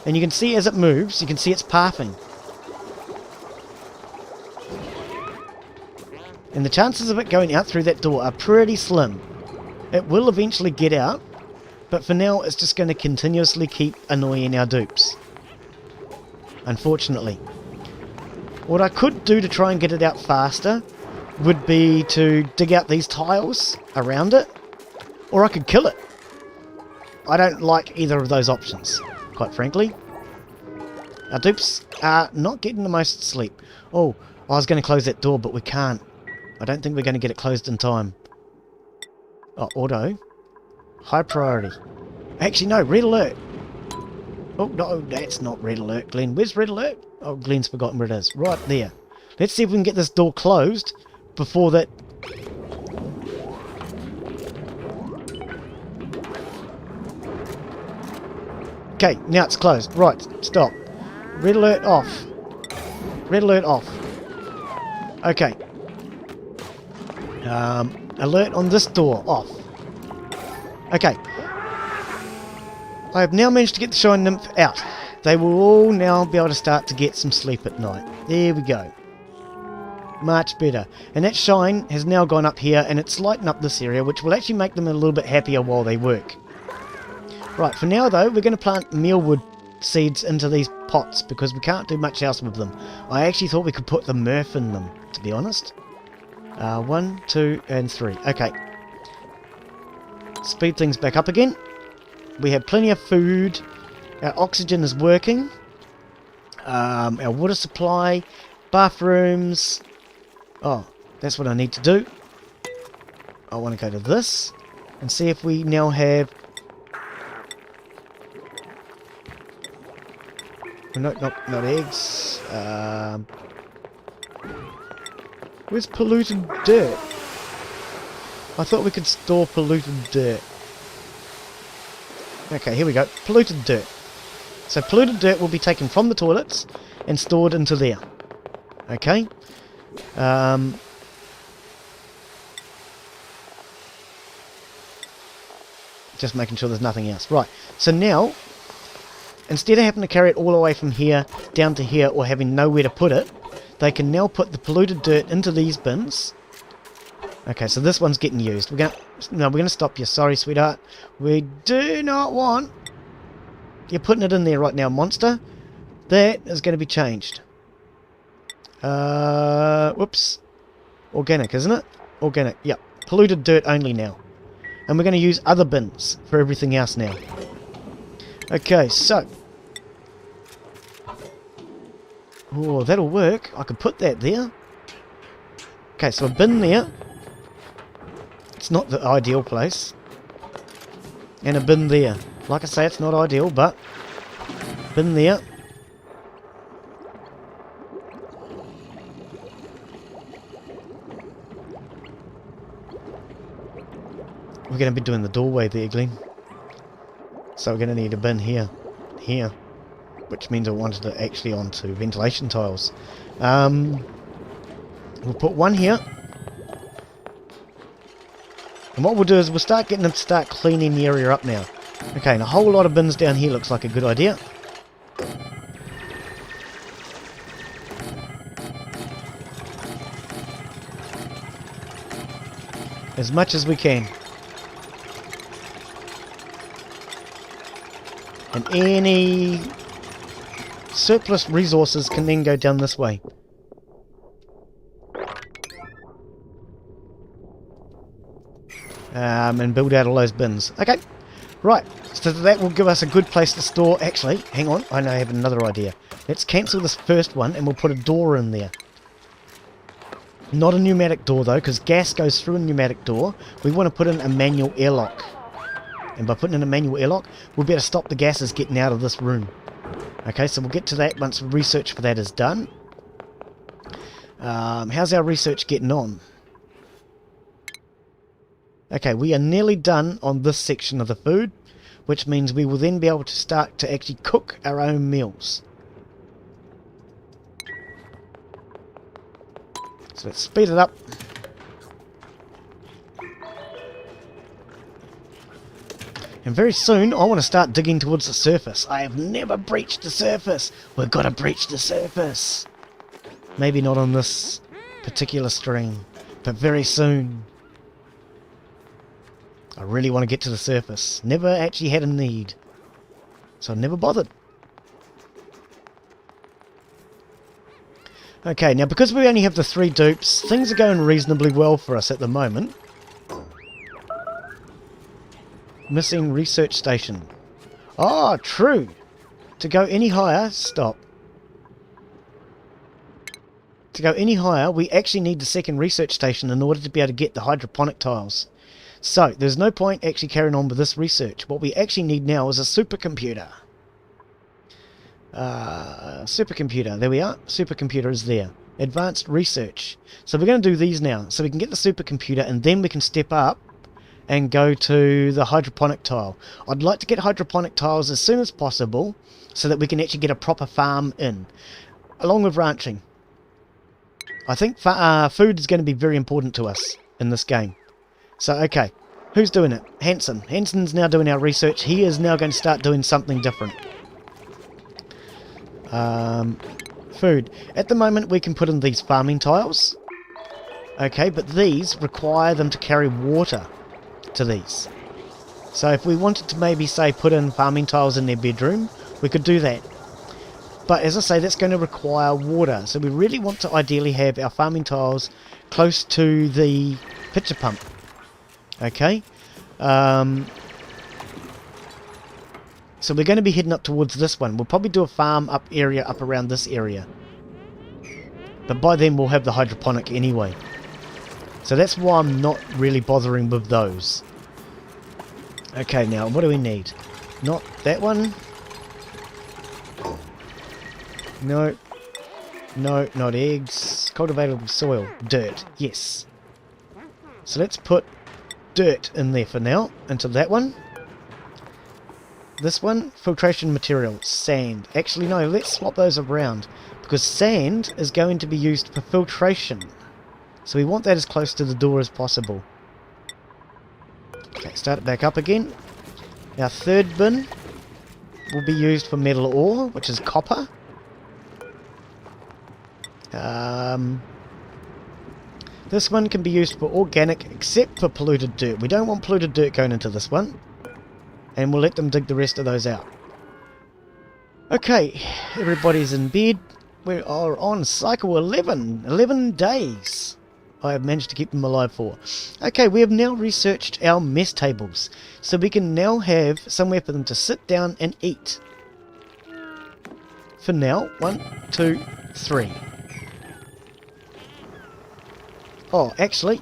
And you can see as it moves, you can see it's pathing. And the chances of it going out through that door are pretty slim. It will eventually get out, but for now it's just going to continuously keep annoying our dupes. Unfortunately. What I could do to try and get it out faster would be to dig out these tiles around it, or I could kill it. I don't like either of those options, quite frankly. Our dupes are not getting the most sleep. Oh, I was going to close that door, but we can't. I don't think we're going to get it closed in time. Oh, auto. High priority. Actually, no, red alert. Oh, no, that's not red alert, Glenn. Where's red alert? Oh, Glenn's forgotten where it is. Right there. Let's see if we can get this door closed before that... Okay, now it's closed. Right, stop. Red alert off. Red alert off. Okay. Alert on this door off. Okay. I have now managed to get the Shine Nymph out. They will all now be able to start to get some sleep at night. There we go. Much better. And that shine has now gone up here and it's lightened up this area, which will actually make them a little bit happier while they work. Right, for now though, we're going to plant mealwood seeds into these pots because we can't do much else with them. I actually thought we could put the Murph in them, to be honest. 1, 2, and 3. Okay. Speed things back up again. We have plenty of food. Our oxygen is working. Our water supply, bathrooms. Oh, that's what I need to do. I want to go to this and see if we now have... No, not eggs. Where's polluted dirt? I thought we could store polluted dirt. Okay, here we go. Polluted dirt. So polluted dirt will be taken from the toilets and stored into there. Okay. Just making sure there's nothing else. Right. So now, instead of having to carry it all the way from here down to here or having nowhere to put it, they can now put the polluted dirt into these bins. Okay, so this one's getting used. We're gonna stop you. Sorry, sweetheart. We do not want... You're putting it in there right now, monster. That is going to be changed. Whoops. Organic, isn't it? Organic, yep. Polluted dirt only now. And we're going to use other bins for everything else now. Okay, so... Oh, that'll work. I could put that there. Okay, so a bin there. It's not the ideal place. And a bin there. Like I say, it's not ideal, but... bin there. We're going to be doing the doorway there, Glenn. So we're going to need a bin here. Here. Which means I wanted it actually onto ventilation tiles. We'll put one here. And what we'll do is we'll start getting them to start cleaning the area up now. Okay, and a whole lot of bins down here looks like a good idea. As much as we can. And any surplus resources can then go down this way. And build out all those bins. Okay, right. So that will give us a good place to store... Actually, hang on. I know I have another idea. Let's cancel this first one and we'll put a door in there. Not a pneumatic door though, because gas goes through a pneumatic door. We want to put in a manual airlock. And by putting in a manual airlock, we'll be able to stop the gases getting out of this room. Okay, so we'll get to that once research for that is done. How's our research getting on? Okay, we are nearly done on this section of the food, which means we will then be able to start to actually cook our own meals. So let's speed it up. And very soon, I want to start digging towards the surface. I have never breached the surface. We've got to breach the surface. Maybe not on this particular stream, but very soon. I really want to get to the surface. Never actually had a need. So I never bothered. Okay, now because we only have the 3 dupes, things are going reasonably well for us at the moment. Missing research station. Ah, true. To go any higher, stop. To go any higher, we actually need the second research station in order to be able to get the hydroponic tiles. So, there's no point actually carrying on with this research. What we actually need now is a supercomputer. Supercomputer, there we are. Supercomputer is there. Advanced research. So we're going to do these now. So we can get the supercomputer and then we can step up and go to the hydroponic tile. I'd like to get hydroponic tiles as soon as possible so that we can actually get a proper farm in, along with ranching. I think food is going to be very important to us in this game. So, okay, who's doing it? Hanson. Hanson's now doing our research. He is now going to start doing something different. Food. At the moment, we can put in these farming tiles. Okay, but these require them to carry water to these. So if we wanted to maybe, say, put in farming tiles in their bedroom, we could do that. But as I say, that's going to require water. So we really want to ideally have our farming tiles close to the pitcher pump. Okay. So we're going to be heading up towards this one. We'll probably do a farm up around this area. But by then we'll have the hydroponic anyway. So that's why I'm not really bothering with those. Okay, now what do we need? Not that one. No. No, not eggs. Cultivatable soil. Dirt. Yes. So let's put dirt in there for now. Into that one. This one, filtration material, sand. Actually, no, let's swap those around. Because sand is going to be used for filtration. So we want that as close to the door as possible. Okay, start it back up again. Our third bin will be used for metal ore, which is copper. This one can be used for organic, except for polluted dirt. We don't want polluted dirt going into this one. And we'll let them dig the rest of those out. Okay, everybody's in bed. We are on cycle 11. 11 days I have managed to keep them alive for. Okay, we have now researched our mess tables. So we can now have somewhere for them to sit down and eat. For now, 1, 2, 3. Oh, actually...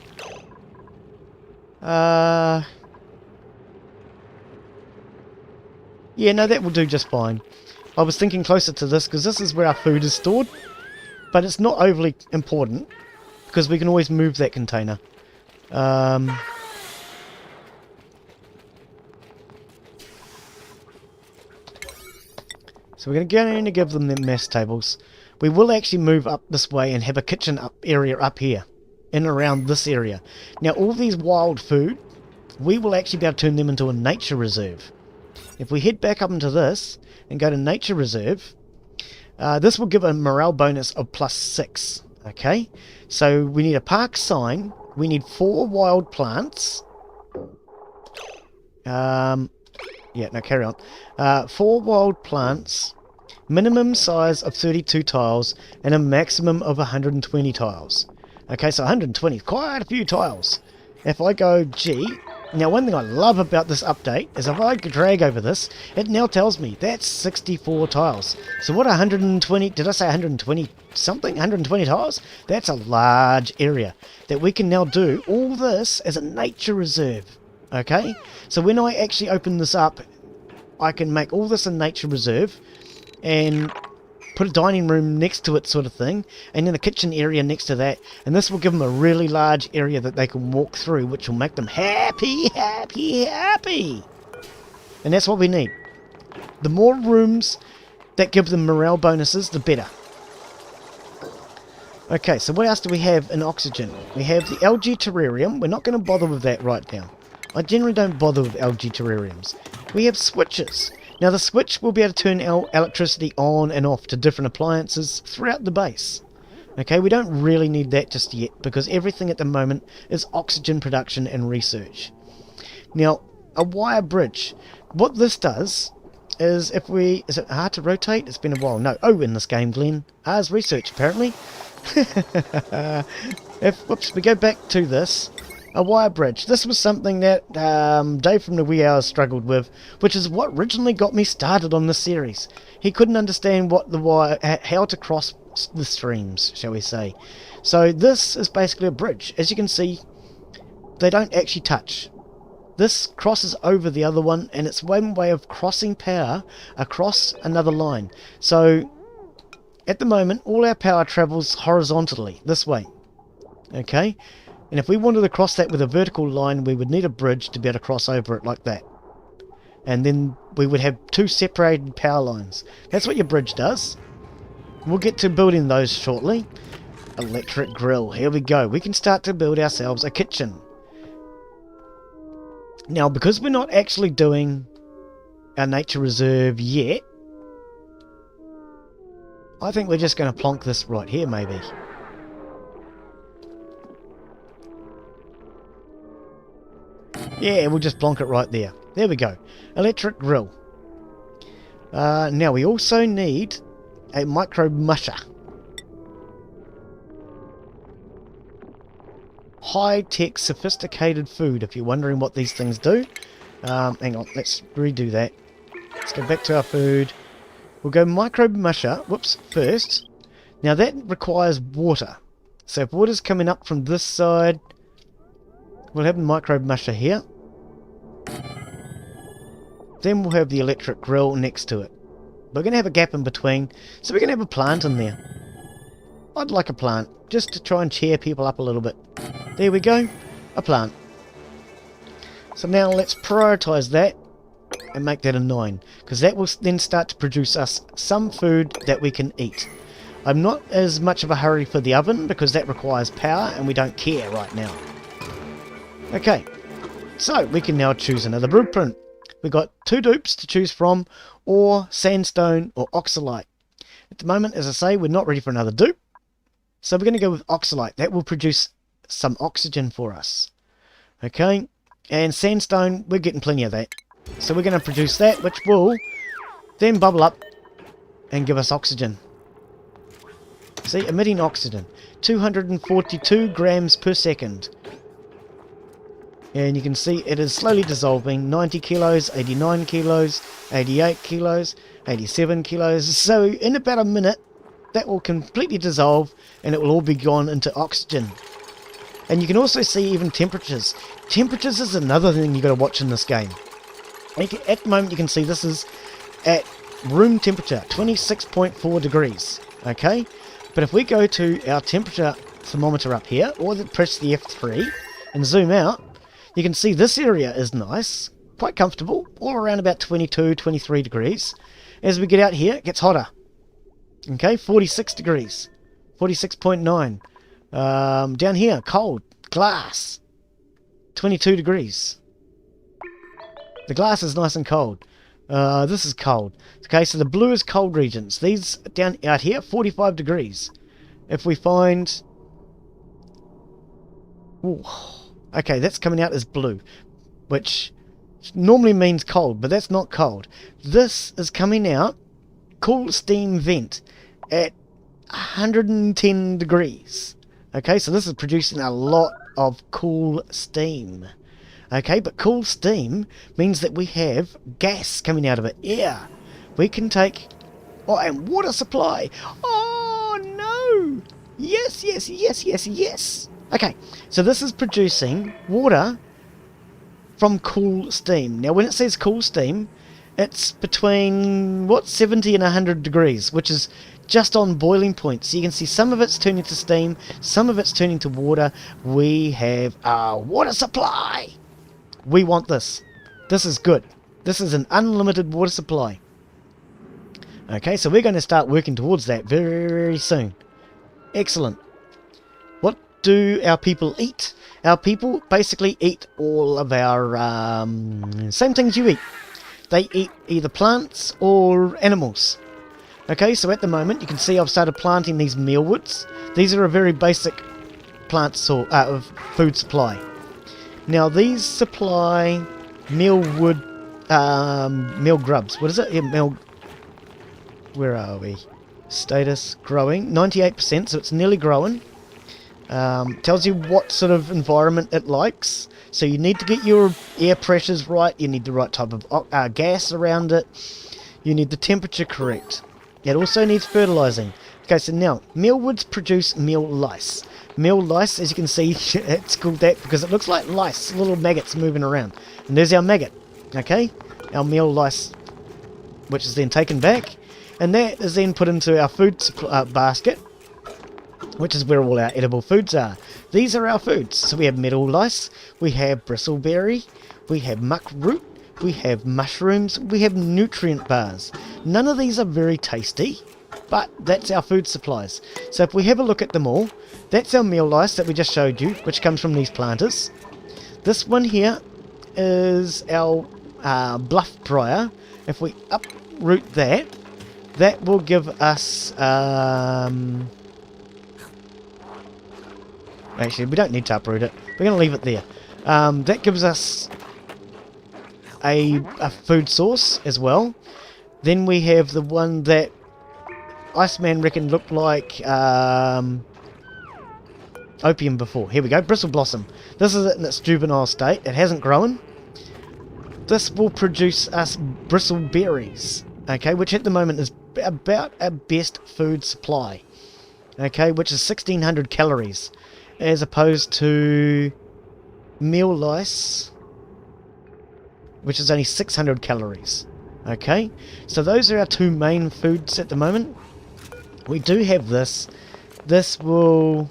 yeah, no, that will do just fine. I was thinking closer to this, because this is where our food is stored. But it's not overly important, because we can always move that container. So we're going to give them the mess tables. We will actually move up this way and have a kitchen area up here. In and around this area. Now, all these wild food, we will actually be able to turn them into a nature reserve. If we head back up into this and go to Nature Reserve, this will give a morale bonus of +6. Okay, so we need a park sign. We need 4 wild plants. Yeah, no, carry on. 4 wild plants, minimum size of 32 tiles, and a maximum of 120 tiles. Okay, so 120 is quite a few tiles. If I go G... Now, one thing I love about this update is if I drag over this, it now tells me that's 64 tiles. So what, 120, did I say 120 something? 120 tiles? That's a large area that we can now do all this as a nature reserve. Okay? So when I actually open this up, I can make all this a nature reserve and put a dining room next to it, sort of thing, and then a kitchen area next to that, and this will give them a really large area that they can walk through, which will make them happy, happy, happy. And that's what we need. The more rooms that give them morale bonuses, the better. Okay, so what else do we have in oxygen? We have the algae terrarium. We're not going to bother with that right now. I generally don't bother with algae terrariums. We have switches. Now the switch will be able to turn our electricity on and off to different appliances throughout the base. Okay, we don't really need that just yet, because everything at the moment is oxygen production and research. Now, a wire bridge. What this does is if we... Is it hard to rotate? It's been a while. No, O in this game, Glenn. R is research, apparently. Whoops, we go back to this. A wire bridge. This was something that Dave from the Wee Hours struggled with, which is what originally got me started on this series. He couldn't understand what the wire, how to cross the streams, shall we say. So this is basically a bridge. As you can see, they don't actually touch. This crosses over the other one, and it's one way of crossing power across another line. So at the moment, all our power travels horizontally, this way. Okay? And if we wanted to cross that with a vertical line, we would need a bridge to be able to cross over it like that. And then we would have two separated power lines. That's what your bridge does. We'll get to building those shortly. Electric grill. Here we go. We can start to build ourselves a kitchen. Now, because we're not actually doing our nature reserve yet, I think we're just going to plonk this right here, maybe. Yeah, we'll just plonk it right there. There we go. Electric grill. Now, we also need a micro musher. High-tech, sophisticated food, if you're wondering what these things do. Hang on, let's redo that. Let's go back to our food. We'll go micro musher, whoops, first. Now that requires water. So if water's coming up from this side, we'll have the micro musher here. Then we'll have the electric grill next to it. We're going to have a gap in between, so we're going to have a plant in there. I'd like a plant, just to try and cheer people up a little bit. There we go, a plant. So now let's prioritise that and make that a 9, because that will then start to produce us some food that we can eat. I'm not as much of a hurry for the oven, because that requires power and we don't care right now. Okay, so we can now choose another blueprint. We've got 2 dupes to choose from, or sandstone or oxalite. At the moment, as I say, we're not ready for another dupe, so we're going to go with oxalite. That will produce some oxygen for us. Okay, and sandstone, we're getting plenty of that. So we're going to produce that, which will then bubble up and give us oxygen. See, emitting oxygen, 242 grams per second. And you can see it is slowly dissolving, 90 kilos, 89 kilos, 88 kilos, 87 kilos. So in about a minute, that will completely dissolve and it will all be gone into oxygen. And you can also see even temperatures. Temperatures is another thing you've got to watch in this game. At the moment you can see this is at room temperature, 26.4 degrees. Okay? But if we go to our temperature thermometer up here, or press the F3 and zoom out, you can see this area is nice, quite comfortable, all around about 22, 23 degrees. As we get out here, it gets hotter. Okay, 46 degrees, 46.9. Down here, cold, glass, 22 degrees. The glass is nice and cold. This is cold. Okay, so the blue is cold regions. These down out here, 45 degrees. If we find... Ooh. Okay, that's coming out as blue, which normally means cold, but that's not cold. This is coming out, cool steam vent, at 110 degrees. Okay, so this is producing a lot of cool steam. Okay, but cool steam means that we have gas coming out of it, air. We can take... Oh, and water supply. Oh, no! Yes, yes, yes, yes, yes. Okay, so this is producing water from cool steam. Now, when it says cool steam, it's between, 70 and 100 degrees, which is just on boiling point. So you can see some of it's turning to steam, some of it's turning to water. We have a water supply. We want this. This is good. This is an unlimited water supply. Okay, so we're going to start working towards that very, very soon. Excellent. What do our people eat? Our people basically eat all of our same things you eat. They eat either plants or animals. Okay, so at the moment you can see I've started planting these mealwoods. These are a very basic plant of food supply. Now these supply mealwood, meal grubs. What is it? Yeah, where are we? Status growing, 98%, so it's nearly growing. Tells you what sort of environment it likes. So you need to get your air pressures right, you need the right type of gas around it, you need the temperature correct. It also needs fertilizing. Okay, so now, mealwoods produce meal lice. Meal lice, as you can see, it's called that because it looks like lice, little maggots moving around. And there's our maggot, okay? Our meal lice, which is then taken back, and that is then put into our food basket, which is where all our edible foods are. These are our foods. So we have metal lice, we have bristleberry, we have muckroot, we have mushrooms, we have nutrient bars. None of these are very tasty, but that's our food supplies. So if we have a look at them all, that's our meal lice that we just showed you, which comes from these planters. This one here is our bluff briar. If we uproot that, that will give us... actually, we don't need to uproot it. We're going to leave it there. That gives us a food source as well. Then we have the one that Iceman reckoned looked like opium before. Here we go, bristle blossom. This is it in its juvenile state. It hasn't grown. This will produce us bristle berries, okay, which at the moment is about our best food supply, okay, which is 1600 calories, as opposed to meal lice, which is only 600 calories. Okay, so those are our two main foods at the moment. We do have this. This will...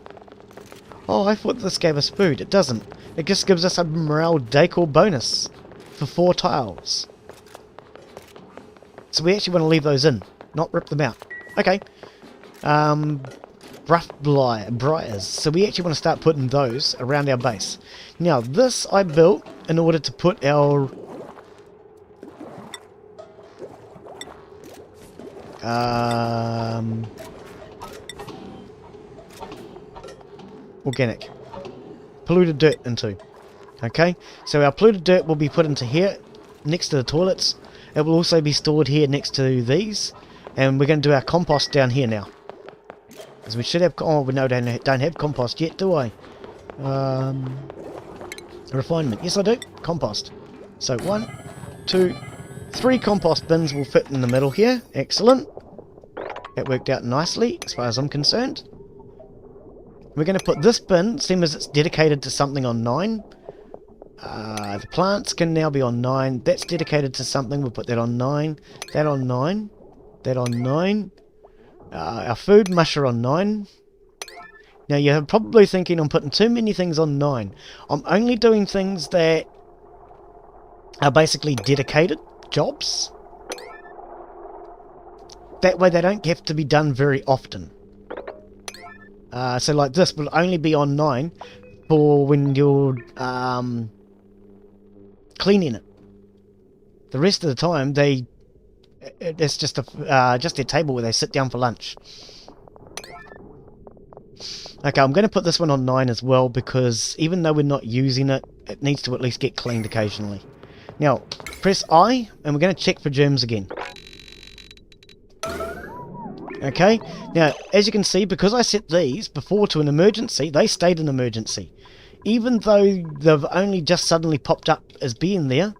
oh, I thought this gave us food. It doesn't. It just gives us a morale decor bonus for 4 tiles. So we actually want to leave those in, not rip them out. Okay. Rough briars. So we actually want to start putting those around our base. Now, this I built in order to put our... organic. Polluted dirt into. Okay, so our polluted dirt will be put into here, next to the toilets. It will also be stored here next to these. And we're going to do our compost down here now. Because we should have... oh, no, don't have compost yet, do I? Refinement. Yes, I do. Compost. So 1, 2, 3 compost bins will fit in the middle here. Excellent. That worked out nicely, as far as I'm concerned. We're going to put this bin, same as it's dedicated to something on 9. The plants can now be on 9. That's dedicated to something. We'll put that on 9. That on 9. That on 9. Our food musher on 9. Now you're probably thinking I'm putting too many things on 9. I'm only doing things that are basically dedicated jobs. That way they don't have to be done very often. So like this will only be on 9 for when you're cleaning it. The rest of the time it's just their table where they sit down for lunch. Okay, I'm going to put this one on 9 as well, because even though we're not using it, it needs to at least get cleaned occasionally. Now, press I, and we're going to check for germs again. Okay, now, as you can see, because I set these before to an emergency, they stayed an emergency. Even though they've only just suddenly popped up as being there,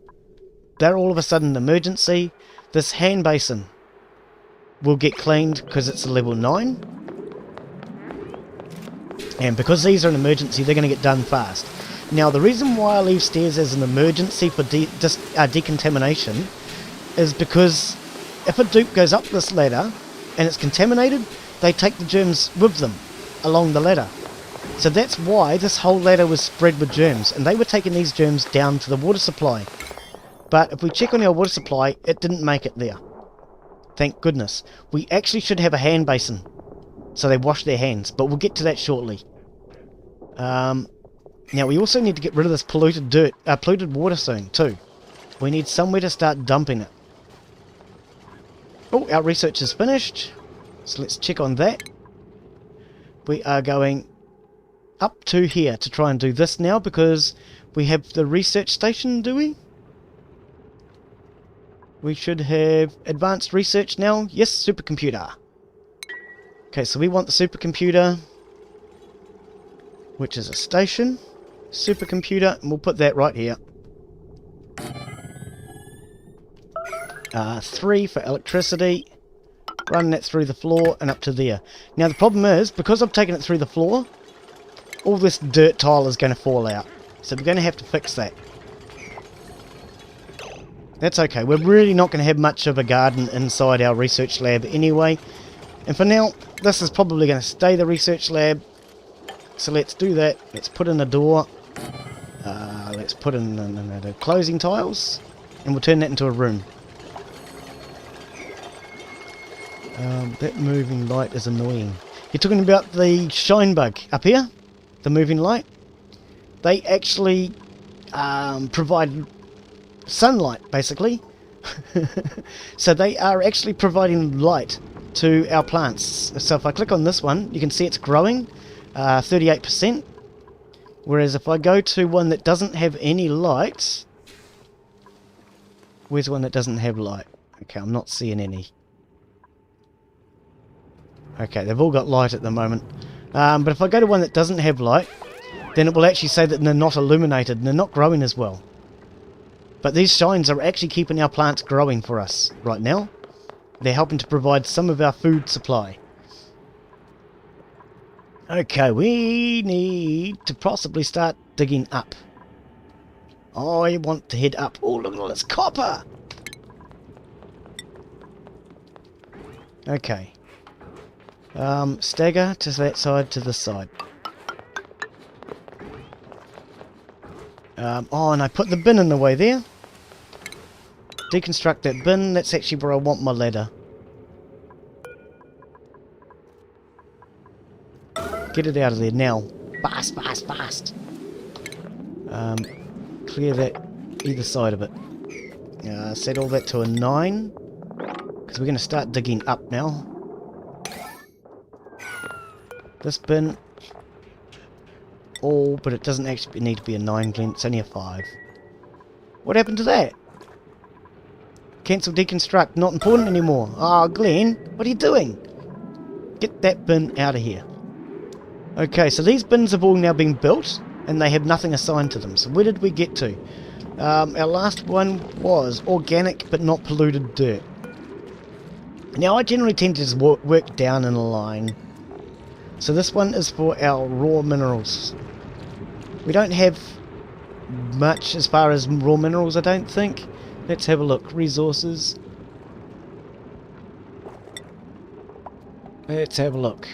they're all of a sudden an emergency. This hand basin will get cleaned because it's a level 9. And because these are an emergency, they're going to get done fast. Now, the reason why I leave stairs as an emergency for decontamination is because if a dupe goes up this ladder and it's contaminated, they take the germs with them along the ladder. So that's why this whole ladder was spread with germs, and they were taking these germs down to the water supply. But if we check on our water supply, it didn't make it there. Thank goodness. We actually should have a hand basin, so they wash their hands, but we'll get to that shortly. Now we also need to get rid of this polluted water soon too. We need somewhere to start dumping it. Oh, our research is finished, so let's check on that. We are going up to here to try and do this now, because we have the research station, do we? We should have advanced research now. Yes, supercomputer. Okay, so we want the supercomputer, which is a station. Supercomputer, and we'll put that right here. 3 for electricity. Run that through the floor and up to there. Now the problem is, because I've taken it through the floor, all this dirt tile is going to fall out. So we're going to have to fix that. That's okay. We're really not going to have much of a garden inside our research lab anyway. And for now, this is probably going to stay the research lab. So let's do that. Let's put in a door. Let's put in the closing tiles. And we'll turn that into a room. That moving light is annoying. You're talking about the shine bug up here? The moving light? They actually provide sunlight, basically. So they are actually providing light to our plants. So if I click on this one, you can see it's growing 38%. Whereas if I go to one that doesn't have any light... Where's one that doesn't have light? Okay, I'm not seeing any. Okay, they've all got light at the moment. But if I go to one that doesn't have light, then it will actually say that they're not illuminated and they're not growing as well. But these shines are actually keeping our plants growing for us right now. They're helping to provide some of our food supply. Okay, we need to possibly start digging up. I want to head up. Oh, look at all this copper! Okay. Stagger to that side, to this side. Oh, and I put the bin in the way there. Deconstruct that bin. That's actually where I want my ladder. Get it out of there now. Fast, fast, fast. Clear that either side of it. Set all that to a 9. Because we're going to start digging up now. This bin. Oh, but it doesn't actually need to be a 9, Glenn. It's only a 5. What happened to that? Cancel deconstruct. Not important anymore. Oh, Glenn. What are you doing? Get that bin out of here. Okay, so these bins have all now been built. And they have nothing assigned to them. So where did we get to? Our last one was organic but not polluted dirt. Now I generally tend to just work down in a line. So this one is for our raw minerals. We don't have much as far as raw minerals, I don't think. Let's have a look. Resources. Let's have a look.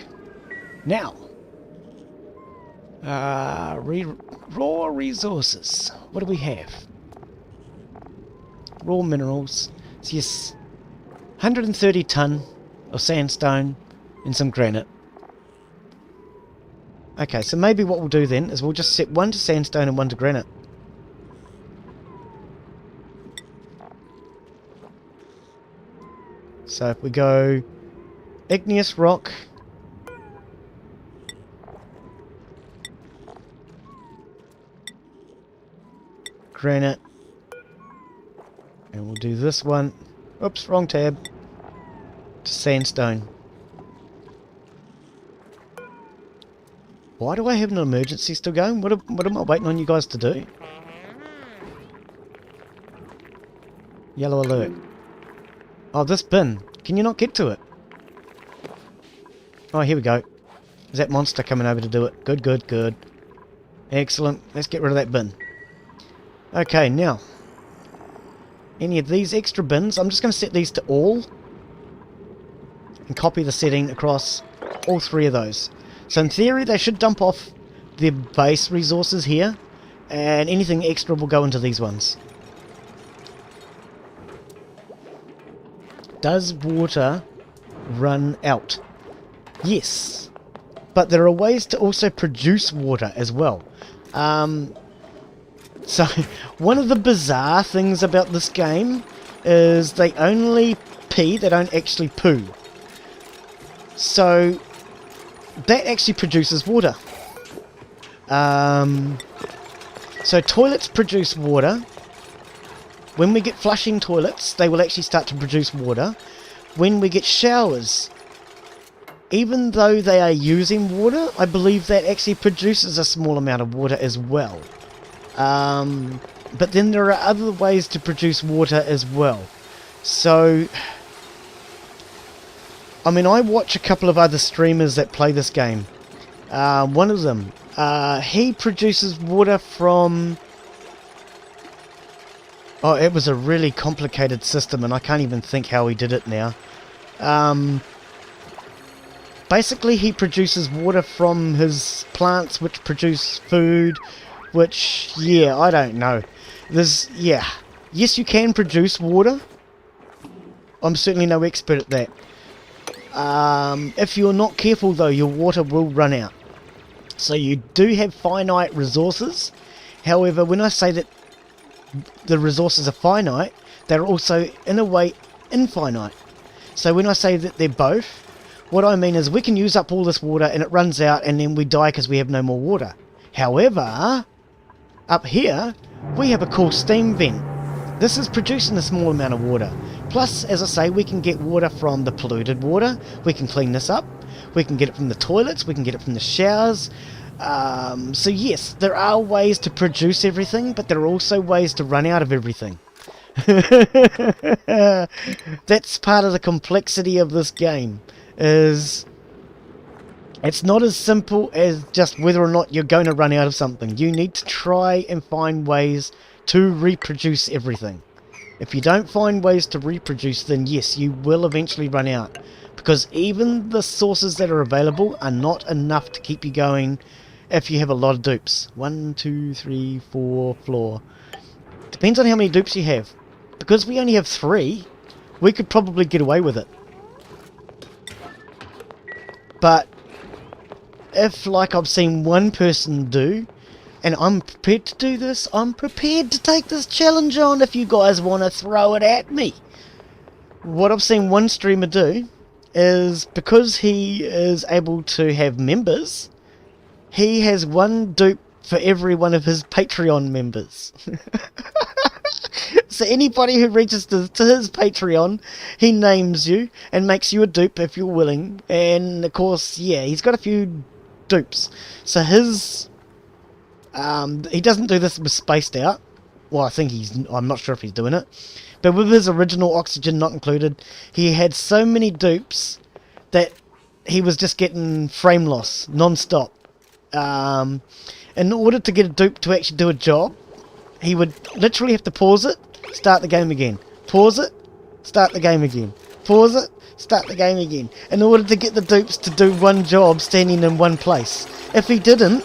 Now. Raw resources. What do we have? Raw minerals. So yes, 130 ton of sandstone and some granite. Okay, so maybe what we'll do then is we'll just set one to sandstone and one to granite. So if we go igneous rock, granite, and we'll do this one, oops, wrong tab, to sandstone. Why do I have an emergency still going? What am I waiting on you guys to do? Yellow alert. Oh, this bin. Can you not get to it? Oh, here we go. Is that monster coming over to do it? Good, good, good. Excellent. Let's get rid of that bin. Okay, now. Any of these extra bins, I'm just going to set these to all. And copy the setting across all 3 of those. So in theory, they should dump off their base resources here. And anything extra will go into these ones. Does water run out? Yes. But there are ways to also produce water as well. So, one of the bizarre things about this game is they only pee, they don't actually poo. So, that actually produces water. So toilets produce water. When we get flushing toilets, they will actually start to produce water. When we get showers, even though they are using water, I believe that actually produces a small amount of water as well. But then there are other ways to produce water as well. So, I mean, I watch a couple of other streamers that play this game, One of them. He produces water from... Oh, it was a really complicated system, and I can't even think how he did it now. Basically, he produces water from his plants, which produce food, which, yeah, I don't know. Yeah. Yes, you can produce water. I'm certainly no expert at that. If you're not careful, though, your water will run out. So you do have finite resources. However, when I say that the resources are finite, they're also, in a way, infinite. So when I say that they're both, what I mean is we can use up all this water and it runs out and then we die because we have no more water. However, up here, we have a cool steam vent. This is producing a small amount of water. Plus, as I say, we can get water from the polluted water. We can clean this up. We can get it from the toilets. We can get it from the showers. So yes, there are ways to produce everything, but there are also ways to run out of everything. That's part of the complexity of this game. Is it's not as simple as just whether or not you're going to run out of something. You need to try and find ways to reproduce everything. If you don't find ways to reproduce, then yes, you will eventually run out. Because even the sources that are available are not enough to keep you going if you have a lot of dupes. 1, 2, 3, 4 floor. Depends on how many dupes you have. Because we only have 3, we could probably get away with it. But if, like I've seen one person do, and I'm prepared to do this, I'm prepared to take this challenge on if you guys want to throw it at me. What I've seen one streamer do is, because he is able to have members, he has one dupe for every one of his Patreon members. So anybody who registers to his Patreon, he names you and makes you a dupe if you're willing. And of course, yeah, he's got a few dupes. So his... he doesn't do this with Spaced Out. Well, I think I'm not sure if he's doing it. But with his original Oxygen Not Included, he had so many dupes that he was just getting frame loss non-stop. In order to get a dupe to actually do a job, he would literally have to pause it, start the game again. Pause it, start the game again. Pause it, start the game again. In order to get the dupes to do one job standing in one place. If he didn't,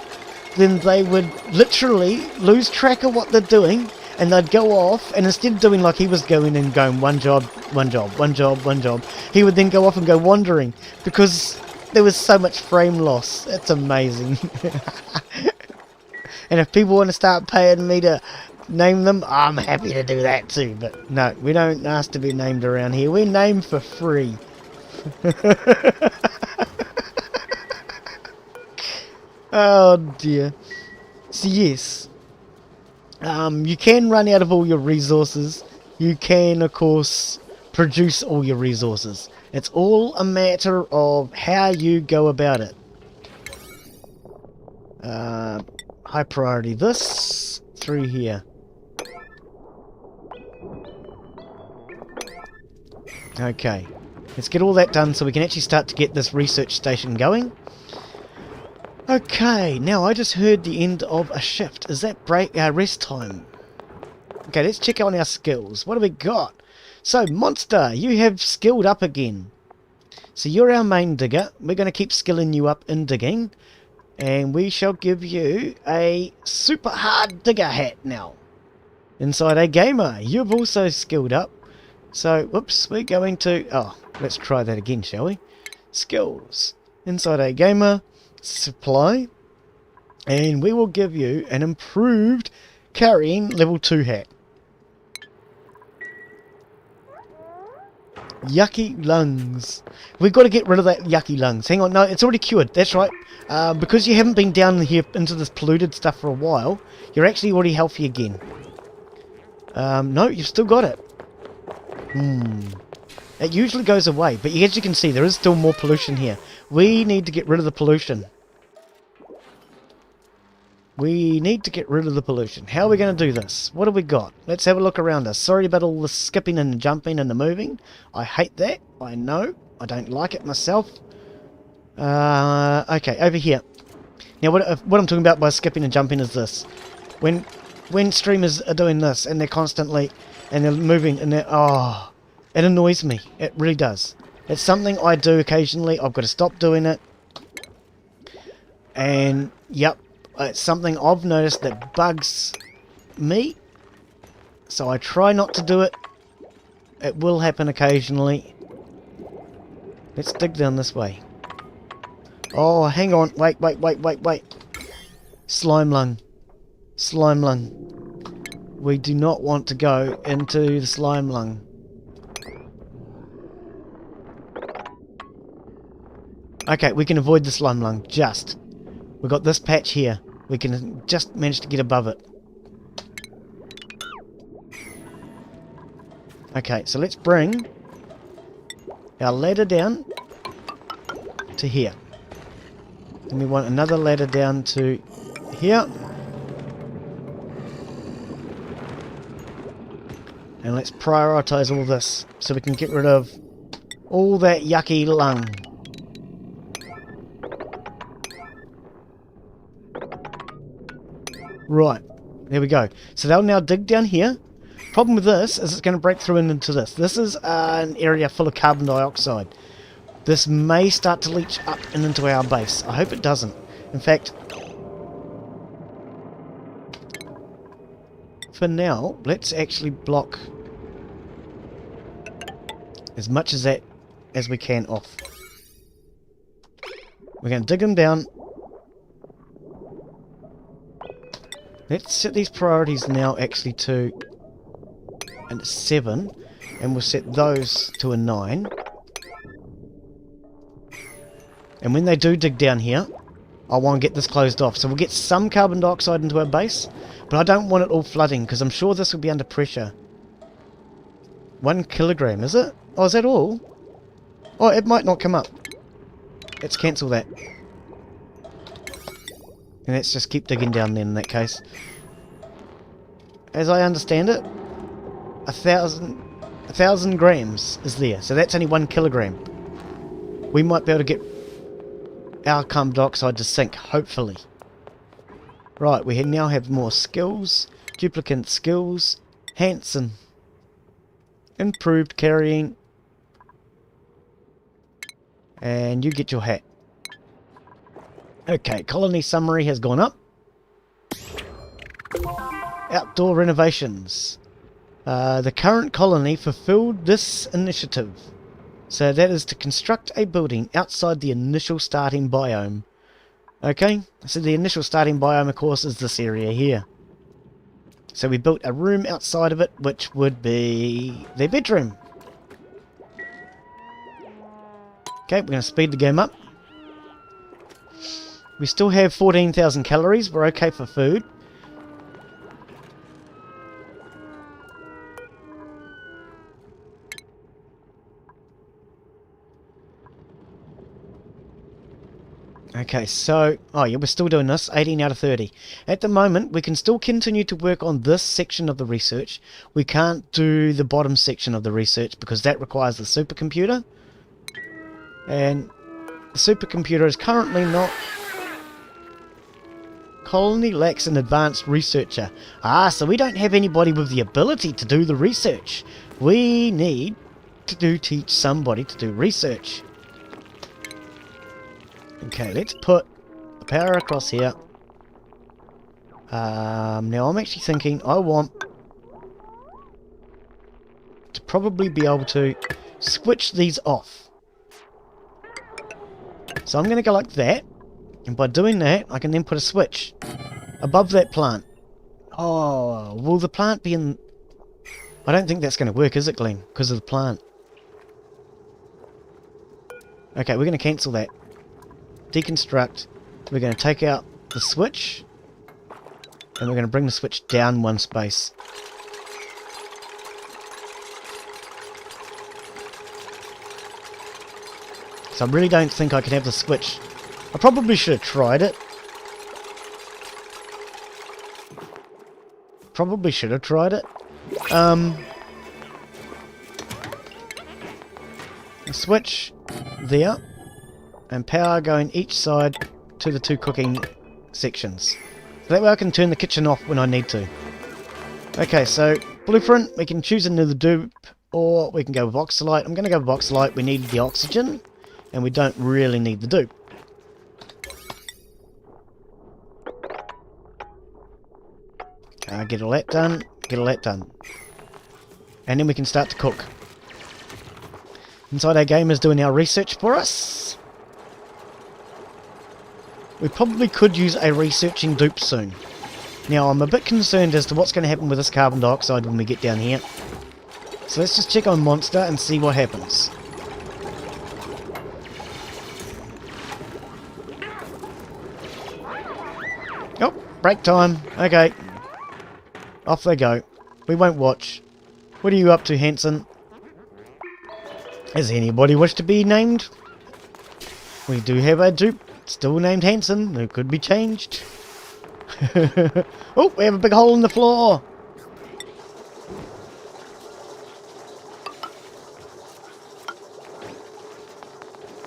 then they would literally lose track of what they're doing, and they'd go off, and instead of doing like he was going and going one job, one job, one job, one job, he would then go off and go wandering, because there was so much frame loss. It's amazing. And if people want to start paying me to name them, I'm happy to do that too. But no, we don't ask to be named around here. We name for free. Oh dear. So yes, you can run out of all your resources. You can, of course, produce all your resources. It's all a matter of how you go about it. High priority this through here. Okay, let's get all that done so we can actually start to get this research station going. Okay, now I just heard the end of a shift. Is that rest time? Okay, let's check out our skills. What have we got? So, Monster, you have skilled up again. So you're our main digger. We're going to keep skilling you up in digging. And we shall give you a super hard digger hat now. Inside a gamer, you've also skilled up. So, whoops, we're going to... Oh, let's try that again, shall we? Skills. Inside a gamer, supply. And we will give you an improved carrying level 2 hat. Yucky lungs. We've got to get rid of that yucky lungs. Hang on, no, it's already cured. That's right. Because you haven't been down here into this polluted stuff for a while, you're actually already healthy again. No, you've still got it. It usually goes away, but as you can see, there is still more pollution here. We need to get rid of the pollution. We need to get rid of the pollution. How are we going to do this? What have we got? Let's have a look around us. Sorry about all the skipping and jumping and the moving. I hate that. I know. I don't like it myself. Okay, over here. Now what I'm talking about by skipping and jumping is this. When streamers are doing this and they're constantly, and they're moving and they're, oh, it annoys me. It really does. It's something I do occasionally. I've got to stop doing it. And yep, it's something I've noticed that bugs me. So I try not to do it. It will happen occasionally. Let's dig down this way. Oh, hang on. Wait. Slime lung. Slime lung. We do not want to go into the slime lung. Okay, we can avoid the slime lung. Just. We've got this patch here. We can just manage to get above it. Okay, so let's bring our ladder down to here. And we want another ladder down to here. And let's prioritize all this so we can get rid of all that yucky lung. Right, there we go. So they'll now dig down here. Problem with this is it's going to break through into this. This is an area full of carbon dioxide. This may start to leach up and into our base. I hope it doesn't. In fact, for now, let's actually block as much as that as we can off. We're going to dig them down. Let's set these priorities now actually to a 7, and we'll set those to a 9. And when they do dig down here, I want to get this closed off. So we'll get some carbon dioxide into our base, but I don't want it all flooding, because I'm sure this will be under pressure. 1 kilogram, is it? Oh, is that all? Oh, it might not come up. Let's cancel that. And let's just keep digging down then in that case. As I understand it, 1,000 grams is there. So that's only 1 kilogram. We might be able to get our carbon dioxide to sink, hopefully. Right, we now have more skills. Duplicate skills. Handsome. Improved carrying. And you get your hat. Okay, colony summary has gone up. Outdoor renovations. The current colony fulfilled this initiative. So that is to construct a building outside the initial starting biome. Okay, so the initial starting biome, of course, is this area here. So we built a room outside of it, which would be their bedroom. Okay, we're going to speed the game up. We still have 14,000 calories. We're okay for food. Okay, so, oh yeah, we're still doing this, 18 out of 30. At the moment, we can still continue to work on this section of the research. We can't do the bottom section of the research because that requires the supercomputer. And the supercomputer is currently not... Colony lacks an advanced researcher. Ah, so we don't have anybody with the ability to do the research. We need to teach somebody to do research. Okay, let's put the power across here. Now I'm actually thinking I want to probably be able to switch these off. So I'm going to go like that, and by doing that I can then put a switch above that plant. Oh, will the plant be in... I don't think that's going to work, is it, Glenn? Because of the plant. Okay, we're going to cancel that. Deconstruct. We're going to take out the switch, and we're going to bring the switch down one space. So I really don't think I can have the switch. I probably should have tried it. Probably should have tried it. A switch there. And power going each side to the two cooking sections. So that way I can turn the kitchen off when I need to. Okay, so blueprint, we can choose another dupe, or we can go with oxalite. I'm going to go with oxalite. We need the oxygen, and we don't really need the dupe. Get all that done, get all that done. And then we can start to cook. Inside our game is doing our research for us. We probably could use a researching dupe soon. Now I'm a bit concerned as to what's going to happen with this carbon dioxide when we get down here. So let's just check on Monster and see what happens. Oh, break time. Okay. Off they go. We won't watch. What are you up to, Hanson? Does anybody wish to be named? We do have a dupe still named Hanson, who could be changed. Oh, we have a big hole in the floor.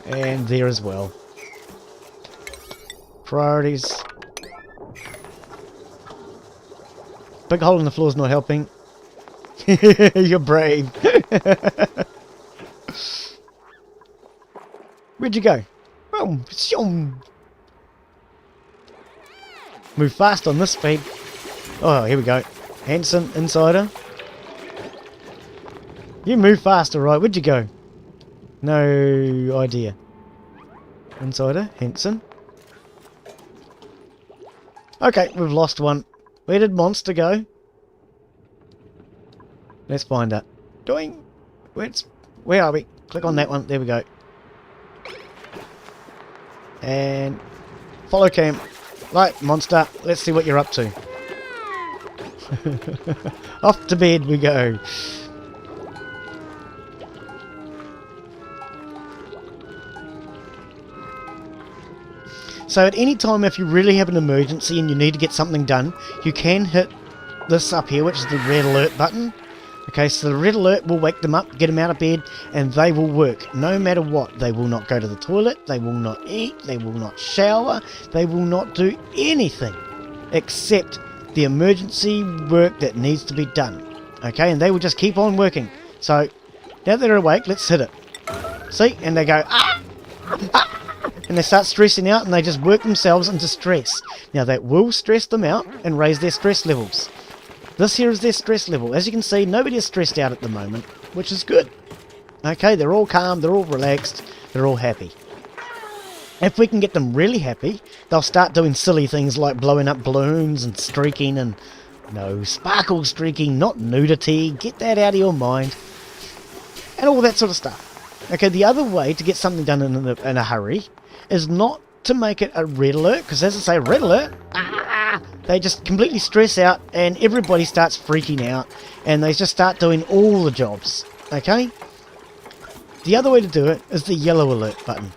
And there as well. Priorities. Big hole in the floor is not helping. You're brave. Where'd you go? Oh, shoom. Move fast on this speed. Oh, here we go. Hanson, Insider. You move faster, right? Where'd you go? No idea. Insider, Hanson. Okay, we've lost one. Where did Monster go? Let's find it. Doing. Where are we? Click on that one. There we go. And follow cam. Right, Monster. Let's see what you're up to. Off to bed we go. So at any time if you really have an emergency and you need to get something done, you can hit this up here, which is the red alert button. Okay, so the red alert will wake them up, get them out of bed, and they will work no matter what. They will not go to the toilet, they will not eat, they will not shower, they will not do anything except the emergency work that needs to be done. Okay, and they will just keep on working. So now that they're awake, let's hit it. See? And they go, ah! Ah! And they start stressing out and they just work themselves into stress. Now that will stress them out and raise their stress levels. This here is their stress level. As you can see, nobody is stressed out at the moment, which is good. Okay, they're all calm, they're all relaxed, they're all happy. If we can get them really happy, they'll start doing silly things like blowing up balloons and streaking and... No, sparkle streaking, not nudity. Get that out of your mind. And all that sort of stuff. Okay, the other way to get something done in a hurry is not to make it a red alert, because as I say, red alert, they just completely stress out and everybody starts freaking out and they just start doing all the jobs. Okay? The other way to do it is the yellow alert button.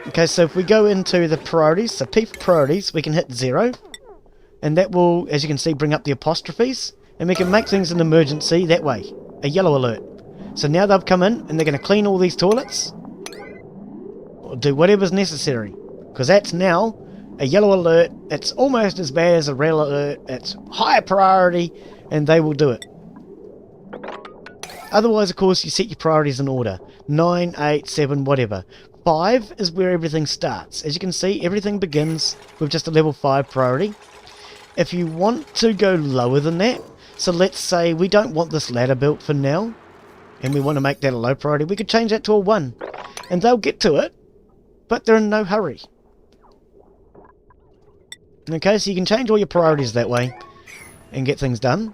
Okay, so if we go into the priorities, so P for priorities, we can hit 0, and that will, as you can see, bring up the apostrophes, and we can make things an emergency that way, a yellow alert. So now they've come in and they're going to clean all these toilets, or do whatever's necessary, because that's now a yellow alert. It's almost as bad as a red alert. It's higher priority, and they will do it. Otherwise, of course, you set your priorities in order. 9, 8, 7, whatever. 5 is where everything starts. As you can see, everything begins with just a level 5 priority. If you want to go lower than that, so let's say we don't want this ladder built for now, and we want to make that a low priority, we could change that to a 1. And they'll get to it, but they're in no hurry. Okay, so you can change all your priorities that way and get things done.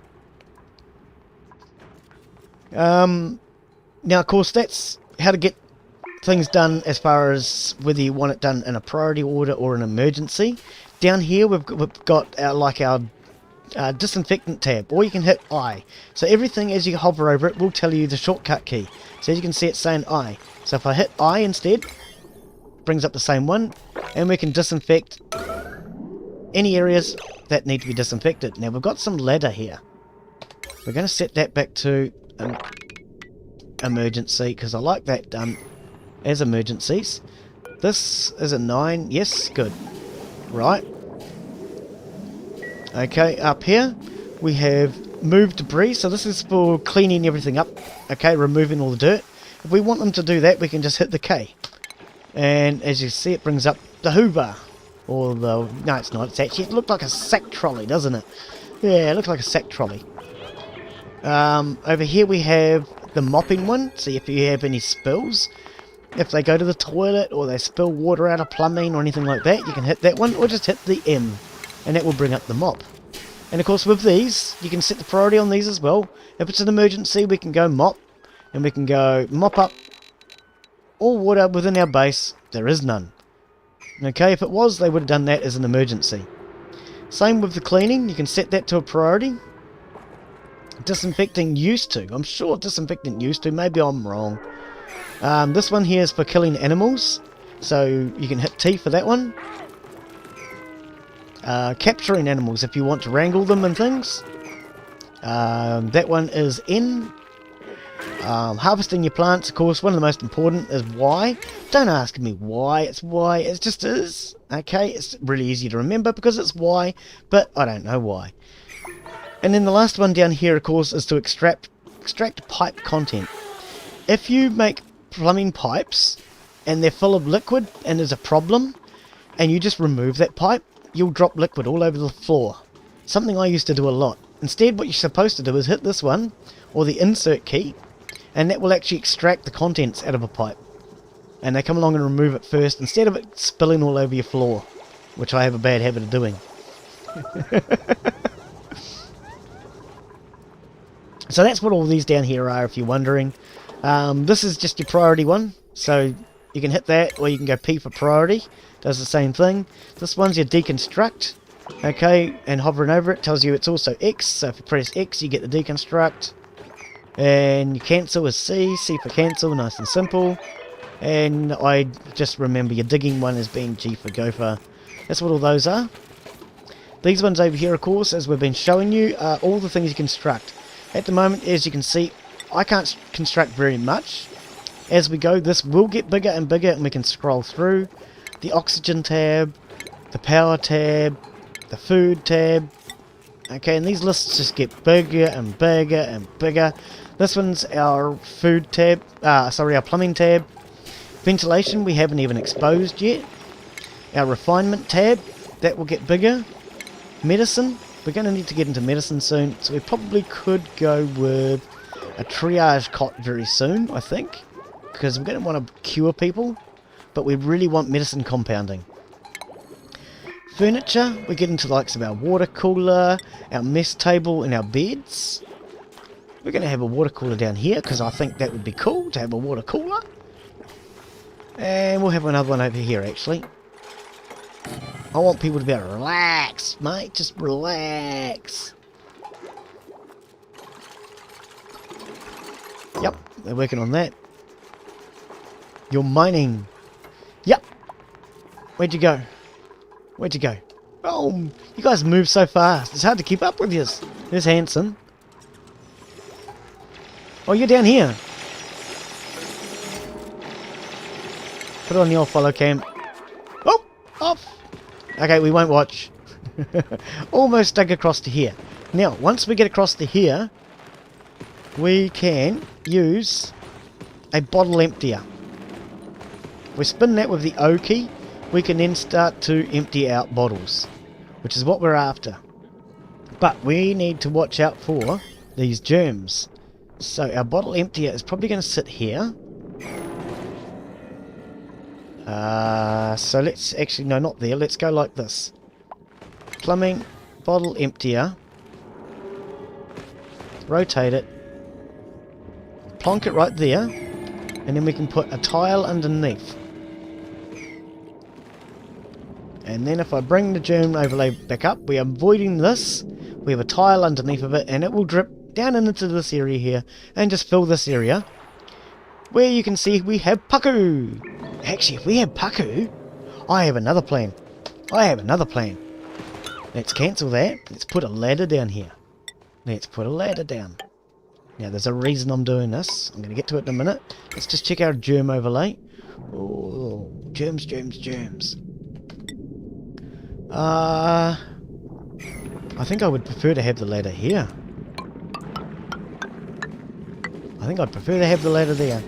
Now, of course, that's how to get things done as far as whether you want it done in a priority order or an emergency. Down here, we've got our disinfectant tab, or you can hit I. So everything, as you hover over it, will tell you the shortcut key. So as you can see, it's saying I. So if I hit I instead, brings up the same one, and we can disinfect any areas that need to be disinfected. Now we've got some ladder here. We're going to set that back to emergency, because I like that done as emergencies. This is a 9. Yes, good. Right. Okay, up here we have move debris, so this is for cleaning everything up, okay, removing all the dirt. If we want them to do that, we can just hit the K. And as you see, it brings up the Hoover. Or the... no, it's not. It's actually... it looked like a sack trolley, doesn't it? Yeah, it looks like a sack trolley. Over here we have the mopping one. See if you have any spills. If they go to the toilet or they spill water out of plumbing or anything like that, you can hit that one or just hit the M. And that will bring up the mop. And of course with these, you can set the priority on these as well. If it's an emergency, we can go mop. And we can go mop up all water within our base. There is none. Okay, if it was, they would have done that as an emergency. Same with the cleaning, you can set that to a priority. Disinfecting used to. I'm sure disinfectant used to, maybe I'm wrong. This one here is for killing animals. So you can hit T for that one. Capturing animals if you want to wrangle them and things. That one is N. Harvesting your plants, of course, one of the most important is Y. Don't ask me why, it's Y, it just is. Okay, it's really easy to remember because it's Y, but I don't know why. And then the last one down here, of course, is to extract pipe content. If you make plumbing pipes and they're full of liquid and there's a problem, and you just remove that pipe, you'll drop liquid all over the floor. Something I used to do a lot. Instead, what you're supposed to do is hit this one, or the insert key, and that will actually extract the contents out of a pipe. And they come along and remove it first, instead of it spilling all over your floor, which I have a bad habit of doing. So that's what all these down here are, if you're wondering. This is just your priority one, so you can hit that, or you can go P for priority. Does the same thing. This one's your deconstruct. Okay, and hovering over it tells you it's also X, so if you press X you get the deconstruct. And your cancel is C, C for cancel, nice and simple. And I just remember your digging one as being G for gopher. That's what all those are. These ones over here, of course, as we've been showing you, are all the things you construct. At the moment, as you can see, I can't construct very much. As we go, this will get bigger and bigger, and we can scroll through. The oxygen tab, the power tab, the food tab. Okay, and these lists just get bigger and bigger and bigger. This one's our food tab, our plumbing tab. Ventilation we haven't even exposed yet. Our refinement tab, that will get bigger. Medicine, we're going to need to get into medicine soon, so we probably could go with a triage cot very soon, I think. Because we're going to want to cure people, but we really want medicine compounding. Furniture, we get into the likes of our water cooler, our mess table and our beds. We're going to have a water cooler down here because I think that would be cool to have a water cooler. And we'll have another one over here actually. I want people to be able to relax, mate, just relax. Yep, they're working on that. You're mining. Yep. Where'd you go? Where'd you go? Oh, you guys move so fast. It's hard to keep up with you. There's Hanson. Oh, you're down here. Put it on the old follow cam. Oh, off. Okay, we won't watch. Almost dug across to here. Now, once we get across to here, we can use a bottle emptier. We spin that with the O key. We can then start to empty out bottles, which is what we're after. But we need to watch out for these germs. So our bottle emptier is probably going to sit here. So let's actually, no, not there. Let's go like this. Plumbing, bottle emptier. Rotate it. Plonk it right there. And then we can put a tile underneath. And then if I bring the germ overlay back up, we are avoiding this. We have a tile underneath of it, and it will drip down into this area here, and just fill this area. Where you can see we have Paku. Actually, if we have Paku, I have another plan. I have another plan. Let's cancel that. Let's put a ladder down here. Let's put a ladder down. Now, there's a reason I'm doing this. I'm going to get to it in a minute. Let's just check our germ overlay. Oh, germs, germs, germs. I think I would prefer to have the ladder here. I think I'd prefer to have the ladder there.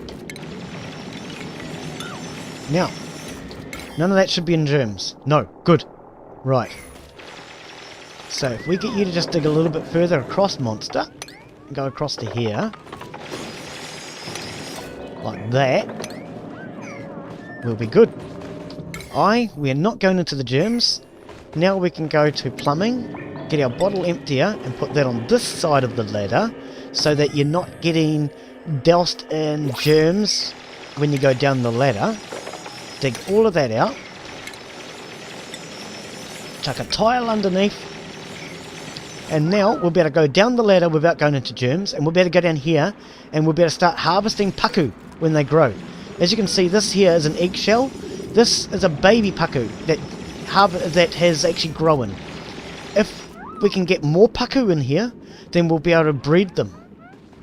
Now, none of that should be in germs. No, good. Right. So if we get you to just dig a little bit further across, monster, and go across to here, like that, we'll be good. We're not going into the germs. Now we can go to plumbing, get our bottle emptier, and put that on this side of the ladder, so that you're not getting doused in germs when you go down the ladder. Dig all of that out. Chuck a tile underneath. And now we'll be able to go down the ladder without going into germs, and we'll be able to go down here, and we'll be able to start harvesting paku when they grow. As you can see, this here is an eggshell. This is a baby paku that has actually grown. If we can get more paku in here, then we'll be able to breed them.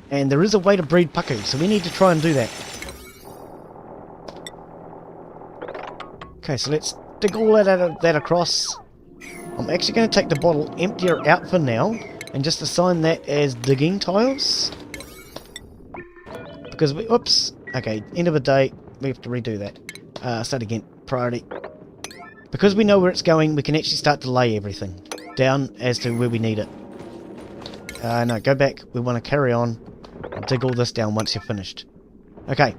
And there is a way to breed paku, so we need to try and do that. Okay, so let's dig all that across. I'm actually going to take the bottle emptier out for now, and just assign that as digging tiles. Because we, oops, okay, end of the day, we have to redo that. Start again, priority. Because we know where it's going, we can actually start to lay everything down as to where we need it. No, go back, we want to carry on. I'll dig all this down once you're finished. Okay,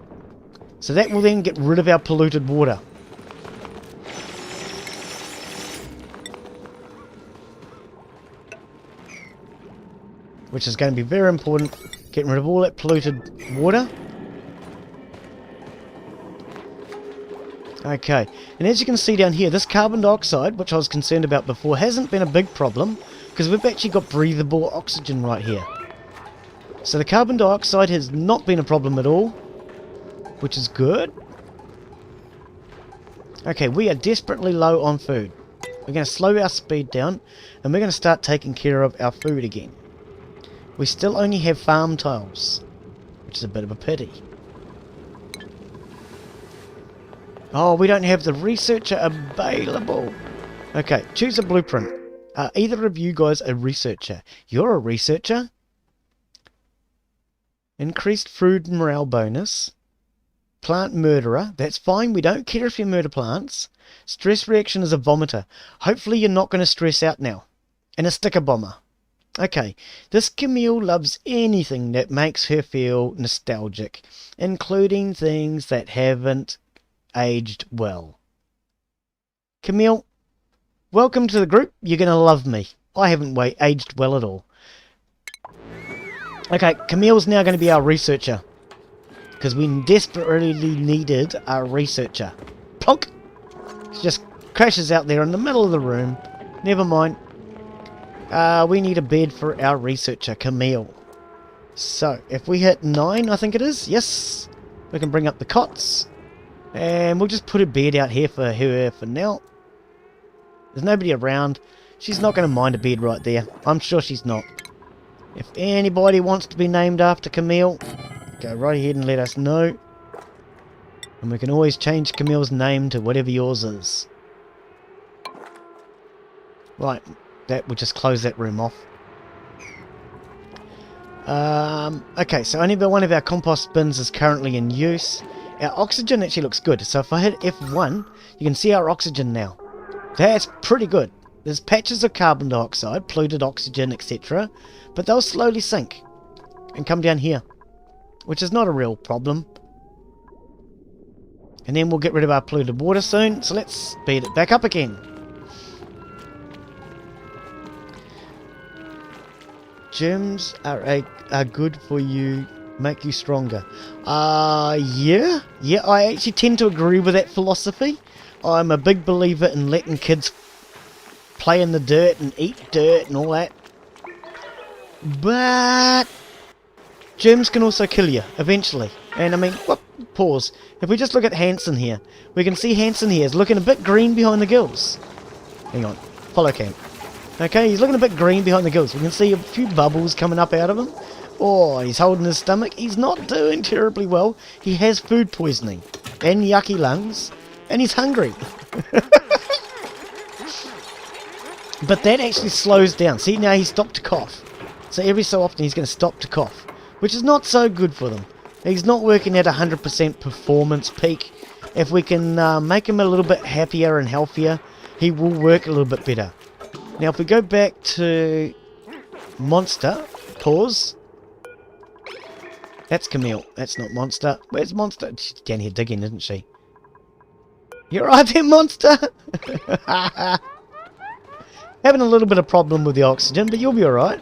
so that will then get rid of our polluted water. Which is going to be very important, getting rid of all that polluted water. Okay, and as you can see down here, this carbon dioxide, which I was concerned about before, hasn't been a big problem, because we've actually got breathable oxygen right here. So the carbon dioxide has not been a problem at all, which is good. Okay, we are desperately low on food. We're going to slow our speed down, and we're going to start taking care of our food again. We still only have farm tiles, which is a bit of a pity. Oh, we don't have the researcher available. Okay, choose a blueprint. Are either of you guys a researcher? You're a researcher. Increased food morale bonus. Plant murderer. That's fine. We don't care if you murder plants. Stress reaction is a vomiter. Hopefully you're not going to stress out now. And a sticker bomber. Okay, this Camille loves anything that makes her feel nostalgic, including things that haven't aged well. Camille, welcome to the group. You're going to love me. I haven't aged well at all. Okay, Camille's now going to be our researcher, because we desperately needed a researcher. Plonk! She just crashes out there in the middle of the room. Never mind. We need a bed for our researcher, Camille. So, if we hit 9, I think it is, yes, we can bring up the cots. And we'll just put a bed out here for her for now. There's nobody around. She's not going to mind a bed right there. I'm sure she's not. If anybody wants to be named after Camille, go right ahead and let us know. And we can always change Camille's name to whatever yours is. Right. We'll just close that room off. Okay, so only one of our compost bins is currently in use. Our oxygen actually looks good. So if I hit F1, you can see our oxygen now. That's pretty good. There's patches of carbon dioxide, polluted oxygen, etc. But they'll slowly sink and come down here, which is not a real problem. And then we'll get rid of our polluted water soon. So let's speed it back up again. Germs are good for you, make you stronger. Yeah, I actually tend to agree with that philosophy. I'm a big believer in letting kids play in the dirt and eat dirt and all that. But germs can also kill you eventually. And I mean, whoop, pause. If we just look at Hansen here, we can see Hansen here is looking a bit green behind the gills. Hang on, follow cam. Okay, he's looking a bit green behind the gills. We can see a few bubbles coming up out of him. Oh, he's holding his stomach. He's not doing terribly well. He has food poisoning and yucky lungs, and he's hungry. But that actually slows down. See, now he stopped to cough. So every so often he's going to stop to cough, which is not so good for them. He's not working at 100% performance peak. If we can make him a little bit happier and healthier, he will work a little bit better. Now if we go back to Monster, pause. That's Camille, that's not Monster. Where's Monster? She's down here digging, isn't she? You're right there, Monster! Having a little bit of problem with the oxygen, but you'll be alright.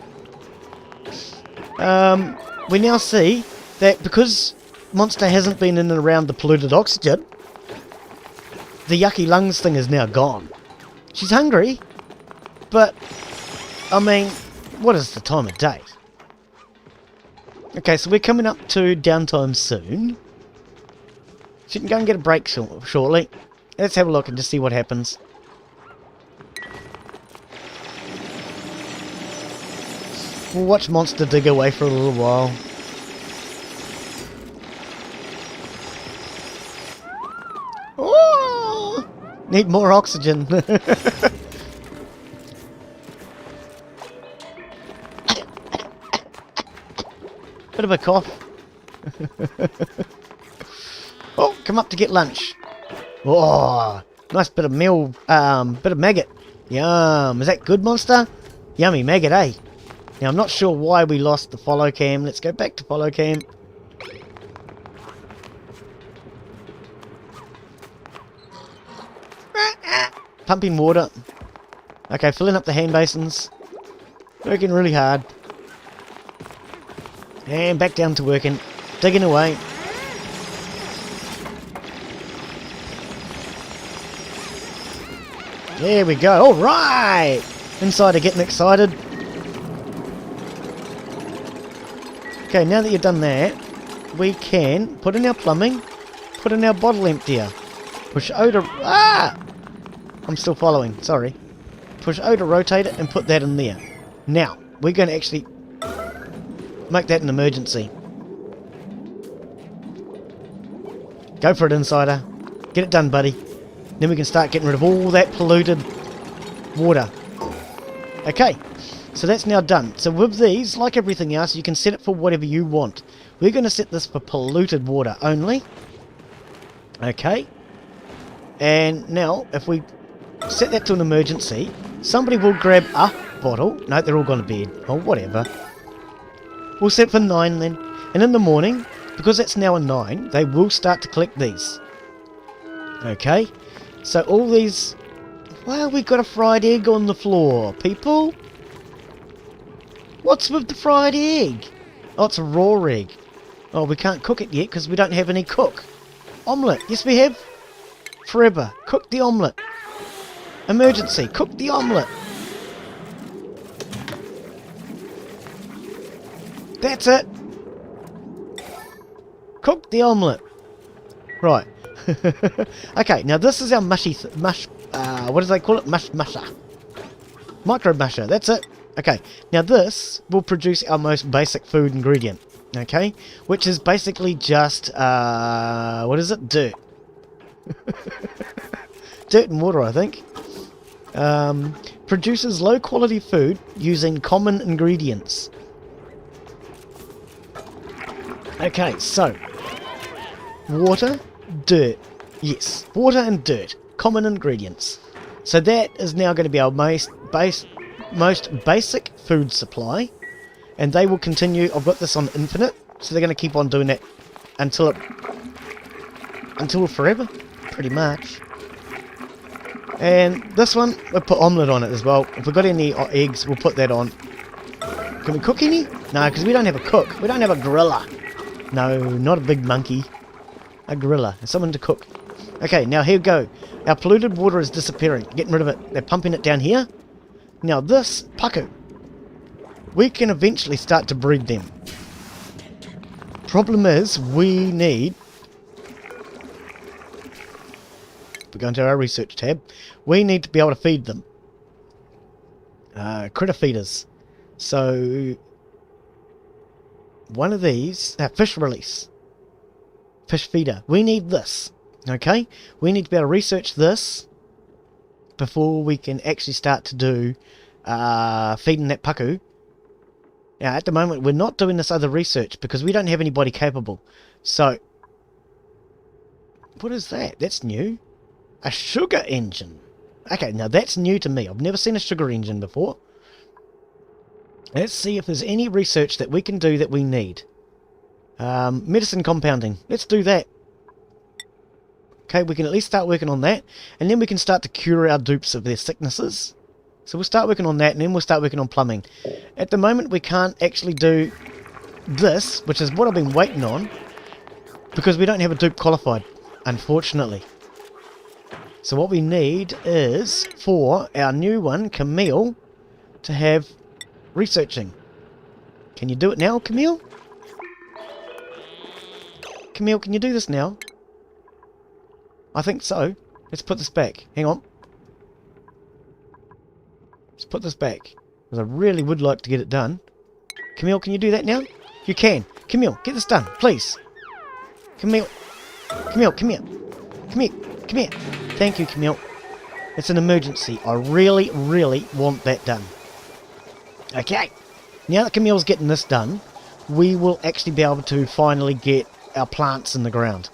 We now see that because Monster hasn't been in and around the polluted oxygen, the yucky lungs thing is now gone. She's hungry, but, I mean, what is the time of day? Okay, so we're coming up to downtime soon. She can go and get a break shortly. Let's have a look and just see what happens. We'll watch Monster dig away for a little while. Oh! Need more oxygen. Bit of a cough. Oh, come up to get lunch. Oh, nice bit of meal, bit of maggot. Yum. Is that good, Monster? Yummy maggot, eh? Now, I'm not sure why we lost the follow cam. Let's go back to follow cam. Pumping water. Okay, filling up the hand basins. Working really hard. And back down to working. Digging away. There we go. Alright! Insider getting excited. Okay, now that you've done that, we can put in our plumbing, put in our bottle emptier. Push O to... Ah! I'm still following, sorry. Push O to rotate it and put that in there. Now, we're going to actually make that an emergency. Go for it, Insider. Get it done, buddy. Then we can start getting rid of all that polluted water. Okay, so that's now done. So with these, like everything else, you can set it for whatever you want. We're going to set this for polluted water only. Okay. And now, if we set that to an emergency, somebody will grab a bottle. No, they're all gone to bed. Oh, whatever. We'll set for 9 then. And in the morning, because it's now a 9, they will start to collect these. Okay. So all these... Well, we've got a fried egg on the floor, people. What's with the fried egg? Oh, it's a raw egg. Oh, we can't cook it yet because we don't have any cook. Omelette. Yes, we have. Forever. Cook the omelette. Emergency. Cook the omelette. That's it. Cook the omelette. Right. Okay, now this is our mushy... what do they call it? Musher. Micro musher. That's it. Okay, now this will produce our most basic food ingredient. Okay, which is basically just... what is it? Dirt. Dirt and water, I think. Produces low quality food using common ingredients. Okay, so water, dirt. Yes, water and dirt, common ingredients. So that is now going to be our most basic food supply, and they will continue. I've got this on infinite, so they're going to keep on doing that until forever, pretty much. And this one, we'll put omelette on it as well. If we've got any eggs, we'll put that on. Can we cook any? No, because we don't have a cook. We don't have a gorilla. No, not a big monkey. A gorilla. Someone to cook. Okay, now here we go. Our polluted water is disappearing. Getting rid of it. They're pumping it down here. Now this, paku. We can eventually start to breed them. Problem is, we need... We're going to our research tab. We need to be able to feed them. Critter feeders. So... one of these, fish release, fish feeder. We need this, okay? We need to be able to research this before we can actually start to do feeding that paku. Now, at the moment, we're not doing this other research because we don't have anybody capable. So, what is that? That's new. A sugar engine. Okay, now that's new to me. I've never seen a sugar engine before. Let's see if there's any research that we can do that we need. Medicine compounding. Let's do that. Okay, we can at least start working on that. And then we can start to cure our dupes of their sicknesses. So we'll start working on that, and then we'll start working on plumbing. At the moment, we can't actually do this, which is what I've been waiting on, because we don't have a dupe qualified, unfortunately. So what we need is for our new one, Camille, to have researching. Can you do it now, Camille? Camille, can you do this now? I think so. Let's put this back. Hang on. Let's put this back, because I really would like to get it done. Camille, can you do that now? You can. Camille, get this done, please. Camille. Camille, come here. Come here. Come here. Thank you, Camille. It's an emergency. I really, really want that done. Okay. Now that Camille's getting this done, we will actually be able to finally get our plants in the ground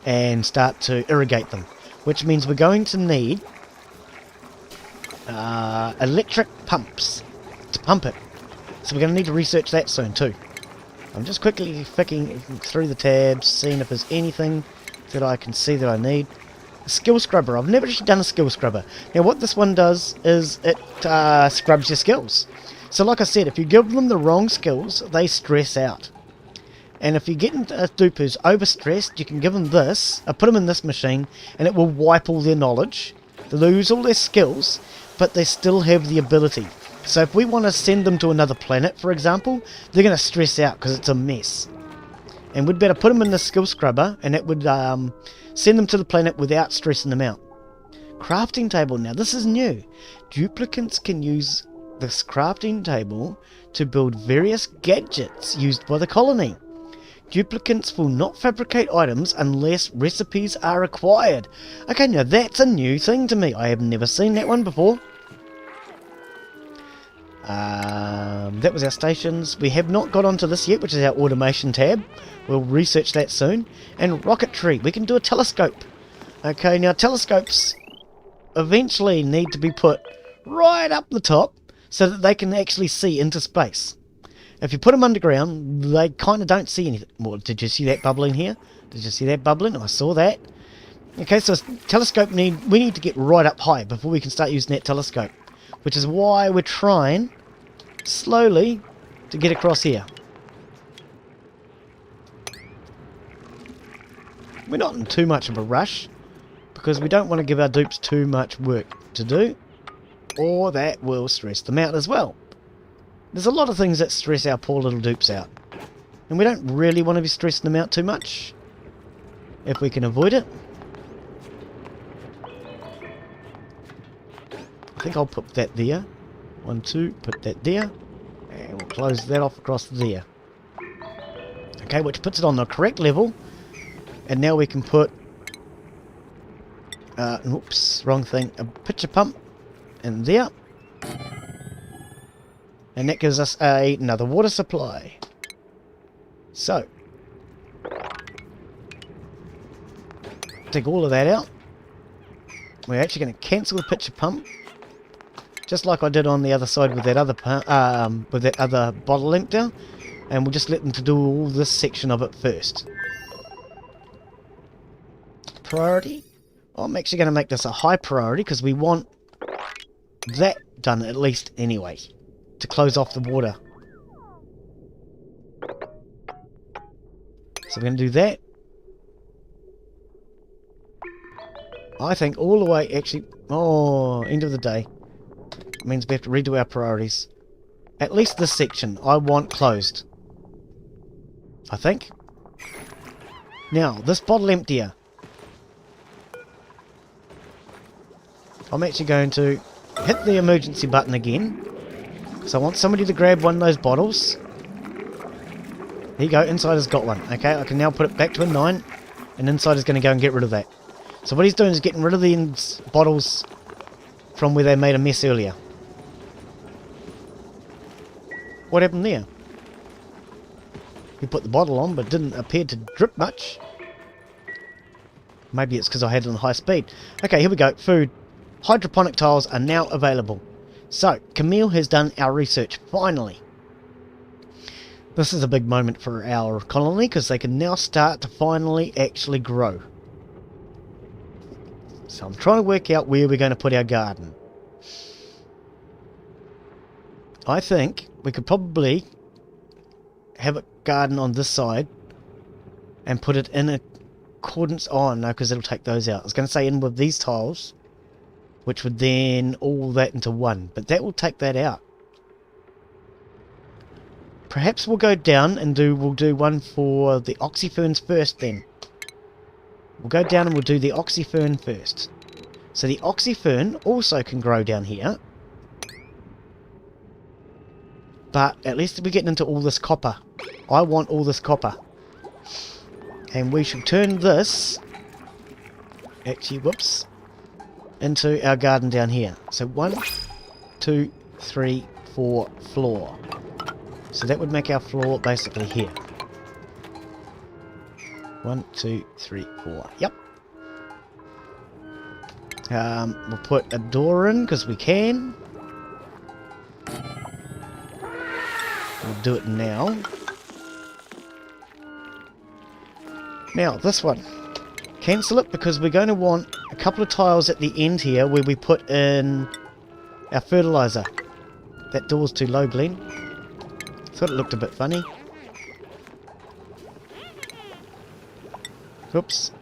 and start to irrigate them, which means we're going to need electric pumps to pump it. So we're going to need to research that soon too. I'm just quickly flicking through the tabs, seeing if there's anything that I can see that I need. A skill scrubber. I've never actually done a skill scrubber. Now what this one does is it scrubs your skills. So like I said, if you give them the wrong skills, they stress out. And if you get a dupe who's overstressed, you can give them this, put them in this machine, and it will wipe all their knowledge. They lose all their skills, but they still have the ability. So if we want to send them to another planet, for example, they're going to stress out because it's a mess. And we'd better put them in the skill scrubber, and it would send them to the planet without stressing them out. Crafting table. Now this is new. Duplicants can use this crafting table to build various gadgets used by the colony. Duplicants will not fabricate items unless recipes are required. Okay, now that's a new thing to me. I have never seen that one before. That was our stations. We have not got onto this yet, which is our automation tab. We'll research that soon. And rocketry. We can do a telescope. Okay, now telescopes eventually need to be put right up the top so that they can actually see into space. If you put them underground, they kind of don't see anything. Well, did you see that bubbling here? Did you see that bubbling? I saw that. Okay, so telescope we need to get right up high before we can start using that telescope, which is why we're trying slowly to get across here. We're not in too much of a rush because we don't want to give our dupes too much work to do, or that will stress them out as well. There's a lot of things that stress our poor little dupes out, and we don't really want to be stressing them out too much if we can avoid it. I think I'll put that there. 1, 2, put that there, and we'll close that off across there. Okay, which puts it on the correct level, and now we can put oops, wrong thing, a pitcher pump in there. And that gives us another water supply. So, take all of that out. We're actually going to cancel the pitcher pump, just like I did on the other side with that other bottle empty, and we'll just let them to do all this section of it first. Priority. I'm actually going to make this a high priority because we want that done at least anyway, to close off the water. So we're going to do that. I think all the way, actually, end of the day. It means we have to redo our priorities. At least this section I want closed, I think. Now, this bottle emptier. I'm actually going to hit the emergency button again. So I want somebody to grab one of those bottles. There you go, inside has got one. Okay, I can now put it back to a 9, and inside is going to go and get rid of that. So what he's doing is getting rid of the bottles from where they made a mess earlier. What happened there? He put the bottle on, but didn't appear to drip much. Maybe it's because I had it on high speed. Okay, here we go. Food. Hydroponic tiles are now available. So, Camille has done our research, finally. This is a big moment for our colony, because they can now start to finally actually grow. So I'm trying to work out where we're going to put our garden. I think we could probably have a garden on this side and put it in accordance... Oh, no, because it'll take those out. I was going to say in with these tiles, which would then all that into one, but that will take that out. Perhaps we'll go down and we'll do one for the oxyferns first then. We'll go down and we'll do the oxyfern first. So the oxyfern also can grow down here. But at least we're getting into all this copper. I want all this copper. And we should turn this... Actually, whoops. Into our garden down here. So 1, 2, 3, 4 floor. So that would make our floor basically here. 1, 2, 3, 4. Yep. We'll put a door in because we can. We'll do it now. Now, this one. Cancel it because we're going to want a couple of tiles at the end here where we put in our fertilizer. That door's too low, Glenn. Thought it looked a bit funny. Oops.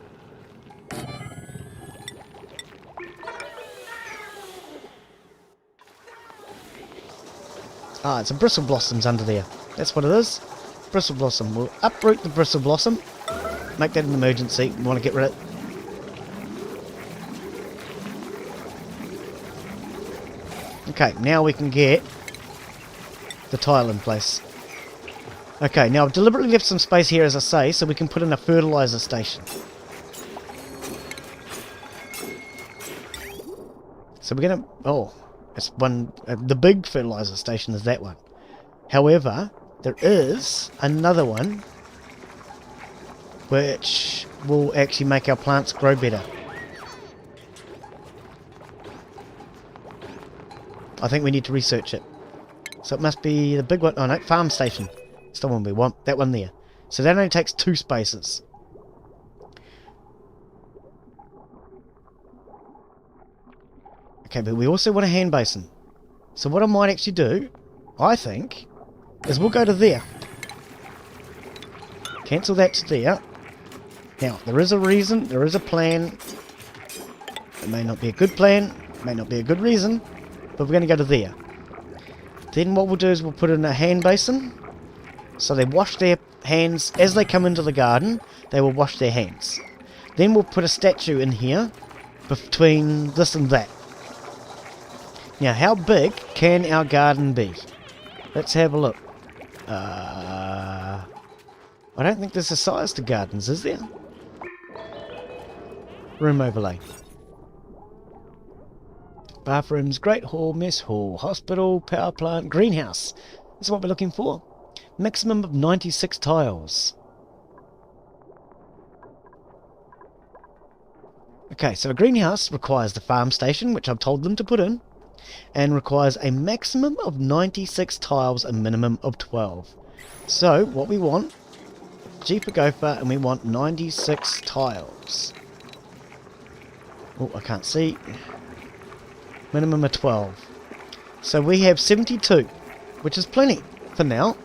Ah, it's a bristle blossoms under there. That's what it is. Bristle blossom. We'll uproot the bristle blossom. Make that an emergency. We want to get rid of it. Okay, now we can get the tile in place. Okay, now I've deliberately left some space here, as I say, so we can put in a fertilizer station. So we're gonna... Oh, it's one... the big fertilizer station is that one. However, there is another one which will actually make our plants grow better. I think we need to research it. So it must be the big one. Oh no, farm station. It's the one we want. That one there. So that only takes 2 spaces. Okay, but we also want a hand basin. So what I might actually do, I think, is we'll go to there. Cancel that to there. Now, there is a reason, there is a plan. It may not be a good plan, it may not be a good reason, but we're going to go to there. Then what we'll do is we'll put in a hand basin. So they wash their hands as they come into the garden. They will wash their hands. Then we'll put a statue in here between this and that. Now, how big can our garden be? Let's have a look. I don't think there's a size to gardens, is there? Room overlay. Bathrooms, great hall, mess hall, hospital, power plant, greenhouse. That's what we're looking for. Maximum of 96 tiles. Okay, so a greenhouse requires the farm station, which I've told them to put in, and requires a maximum of 96 tiles, a minimum of 12. So, what we want, G for gopher, and we want 96 tiles. Oh, I can't see. Minimum of 12. So we have 72, which is plenty for now.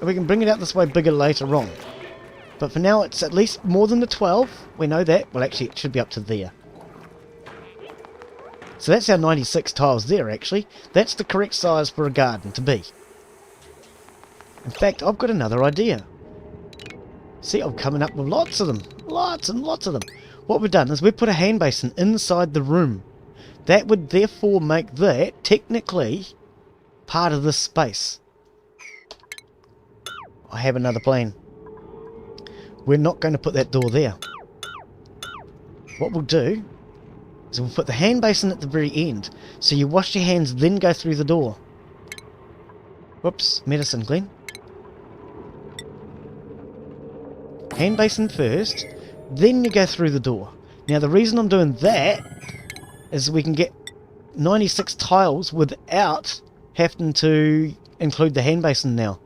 We can bring it out this way bigger later on. But for now, it's at least more than the 12. We know that. Well, actually, it should be up to there. So that's our 96 tiles there, actually. That's the correct size for a garden to be. In fact, I've got another idea. See, I'm coming up with lots of them. Lots and lots of them. What we've done is we've put a hand basin inside the room. That would therefore make that, technically, part of this space. I have another plan. We're not going to put that door there. What we'll do So we'll put the hand basin at the very end. So you wash your hands, then go through the door. Whoops, medicine, Glenn. Hand basin first, then you go through the door. Now the reason I'm doing that is we can get 96 tiles without having to include the hand basin now.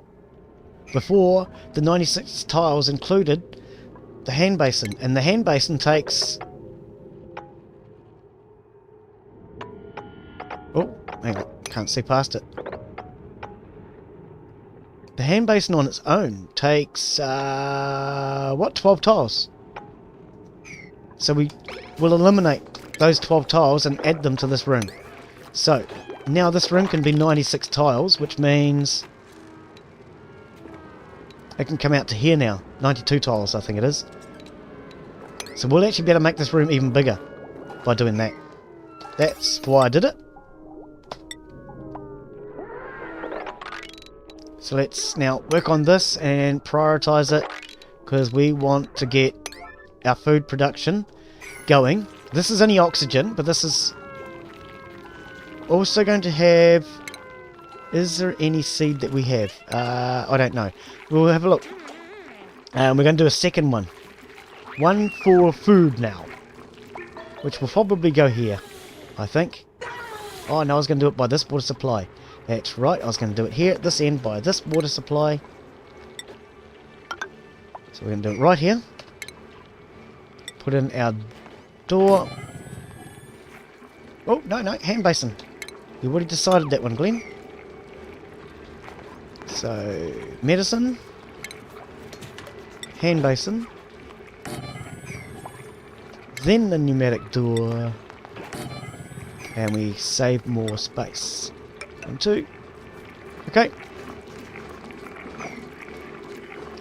Before, the 96 tiles included the hand basin, and the hand basin takes... Oh, hang on, can't see past it. The hand basin on its own takes, 12 tiles? So we will eliminate those 12 tiles and add them to this room. So, now this room can be 96 tiles, which means it can come out to here now. 92 tiles, I think it is. So we'll actually be able to make this room even bigger by doing that. That's why I did it. So let's now work on this and prioritize it, because we want to get our food production going. This is only oxygen, but this is also going to have... Is there any seed that we have? I don't know. We'll have a look. We're going to do a second one. One for food now, which will probably go here, I think. Oh no, I was going to do it by this water supply. That's right, I was going to do it here at this end by this water supply. So we're going to do it right here. Put in our door. Oh, no, hand basin. You already decided that one, Glenn. So, medicine. Hand basin. Then the pneumatic door. And we save more space. 1, 2. Okay.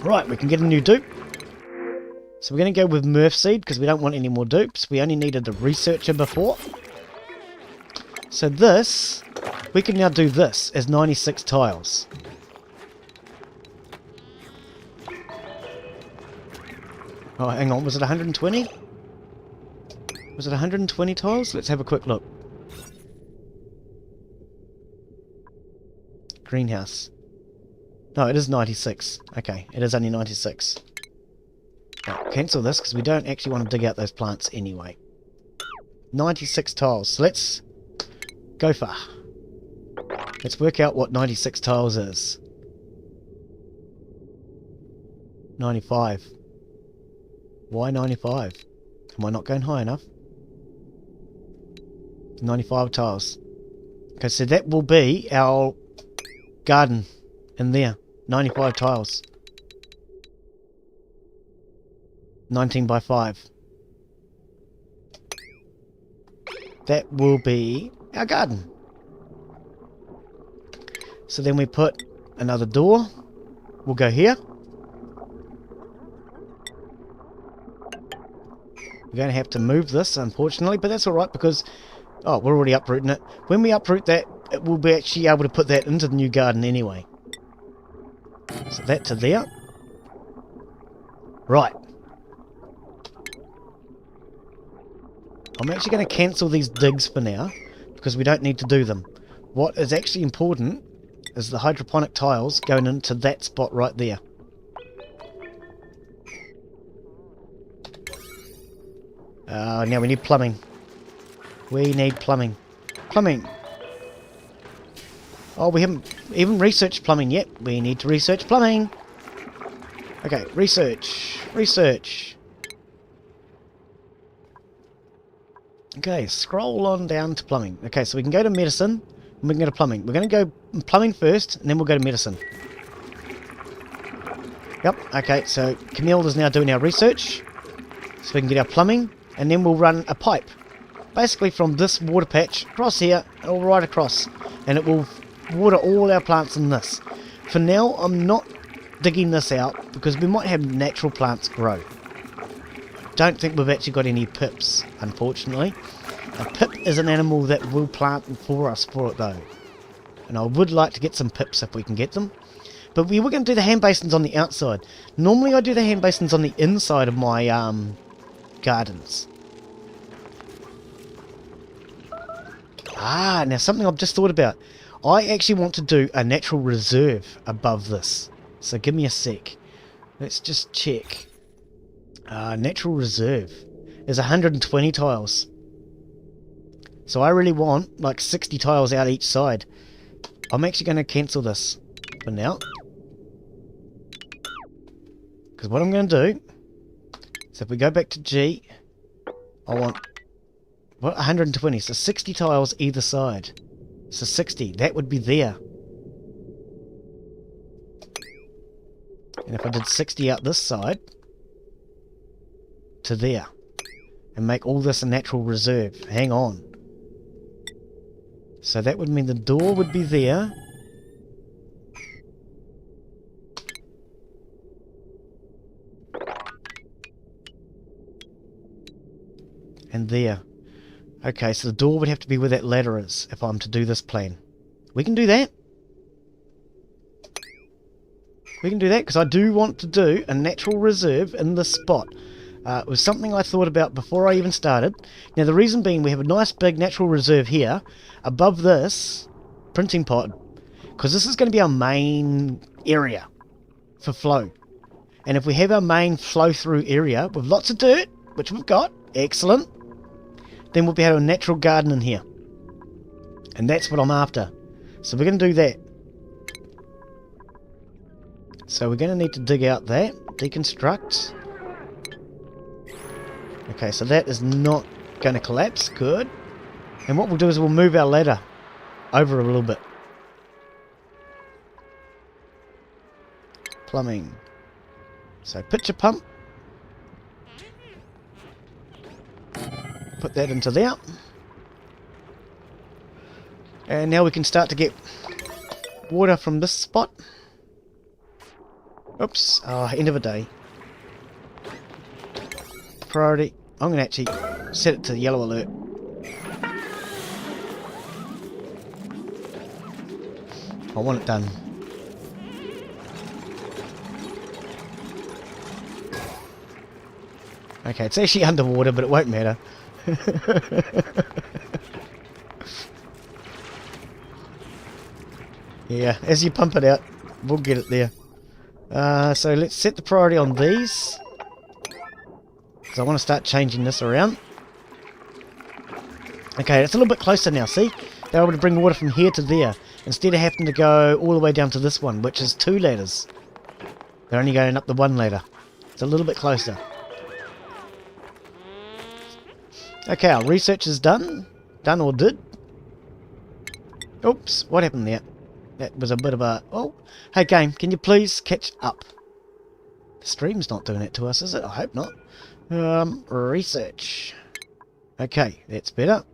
Right, we can get a new dupe. So we're going to go with Murph Seed because we don't want any more dupes. We only needed a researcher before. So this, we can now do this as 96 tiles. Oh, hang on, was it 120? Was it 120 tiles? Let's have a quick look. Greenhouse. No, it is 96. Okay, it is only 96. Right, cancel this because we don't actually want to dig out those plants anyway. 96 tiles. So let's go far. Let's work out what 96 tiles is. 95. Why 95? Am I not going high enough? 95 tiles. Okay, so that will be our garden in there. 95 tiles. 19 by 5. That will be our garden. So then we put another door. We'll go here. We're going to have to move this, unfortunately, but that's alright because... Oh, we're already uprooting it. When we uproot that, it will be actually able to put that into the new garden anyway. So that to there. Right. I'm actually going to cancel these digs for now, because we don't need to do them. What is actually important is the hydroponic tiles going into that spot right there. Now we need plumbing. We need plumbing. Plumbing! Oh, we haven't even researched plumbing yet. We need to research plumbing! Okay, research. Research. Okay, scroll on down to plumbing. Okay, so we can go to medicine, and we can go to plumbing. We're going to go plumbing first, and then we'll go to medicine. Yep, okay, so Camille is now doing our research. So we can get our plumbing, and then we'll run a pipe. Basically from this water patch, across here, all right across. And it will water all our plants in this. For now, I'm not digging this out, because we might have natural plants grow. Don't think we've actually got any pips, unfortunately. A pip is an animal that will plant for us for it though. And I would like to get some pips if we can get them. But we were going to do the hand basins on the outside. Normally I do the hand basins on the inside of my gardens. Ah, now something I've just thought about. I actually want to do a natural reserve above this. So give me a sec. Let's just check. Natural reserve is 120 tiles. So I really want like 60 tiles out each side. I'm actually going to cancel this for now. Because what I'm going to do, so if we go back to G, I want, what, 120, so 60 tiles either side. So 60, that would be there. And if I did 60 out this side, to there, and make all this a natural reserve, hang on. So that would mean the door would be there. And there. Okay, so the door would have to be where that ladder is if I'm to do this plan. We can do that. We can do that because I do want to do a natural reserve in this spot. It was something I thought about before I even started. Now the reason being we have a nice big natural reserve here above this printing pod, because this is going to be our main area for flow. And if we have our main flow through area with lots of dirt, which we've got, excellent, then we'll be able to have a natural garden in here. And that's what I'm after. So we're going to do that. So we're going to need to dig out that, deconstruct. Okay, so that is not going to collapse. Good. And what we'll do is we'll move our ladder over a little bit. Plumbing. So pitcher pump. Put that into there. And now we can start to get water from this spot. Oops. End of a day. Priority. I'm going to actually set it to yellow alert. I want it done. Okay, it's actually underwater, but it won't matter. Yeah, as you pump it out, we'll get it there. So let's set the priority on these. Because I want to start changing this around. Okay, it's a little bit closer now, see? They're able to bring water from here to there, instead of having to go all the way down to this one, which is 2 ladders. They're only going up the 1 ladder. It's a little bit closer. Okay, our research is done. Done or did. Oops, what happened there? That was a bit of a... Oh, hey game, can you please catch up? The stream's not doing it to us, is it? I hope not. Research. Okay, that's better.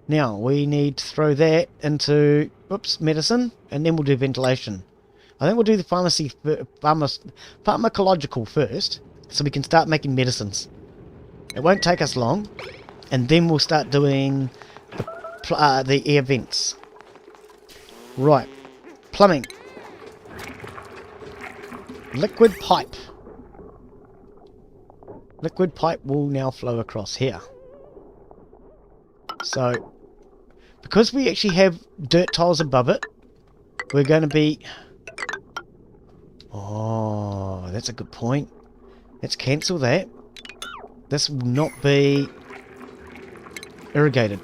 Now, we need to throw that into... Oops, medicine, and then we'll do ventilation. I think we'll do the pharmacological first, so we can start making medicines. It won't take us long. And then we'll start doing the air vents. Right. Plumbing. Liquid pipe. Liquid pipe will now flow across here. So, because we actually have dirt tiles above it, we're going to be... Oh, that's a good point. Let's cancel that. This will not be... irrigated.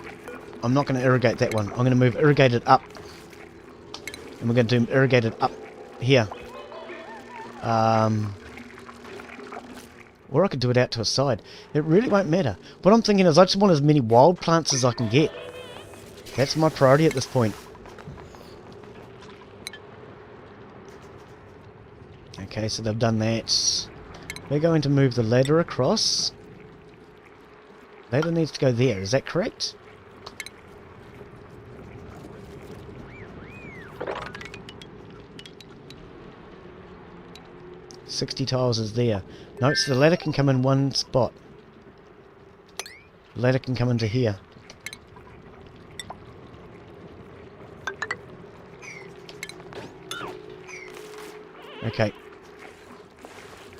I'm not going to irrigate that one. I'm going to move irrigated up. And we're going to do irrigated up here. Or I could do it out to a side. It really won't matter. What I'm thinking is I just want as many wild plants as I can get. That's my priority at this point. Okay, so they've done that. We're going to move the ladder across. Ladder needs to go there, is that correct? $60 tiles is there. No, so the ladder can come in one spot. The ladder can come into here. Okay.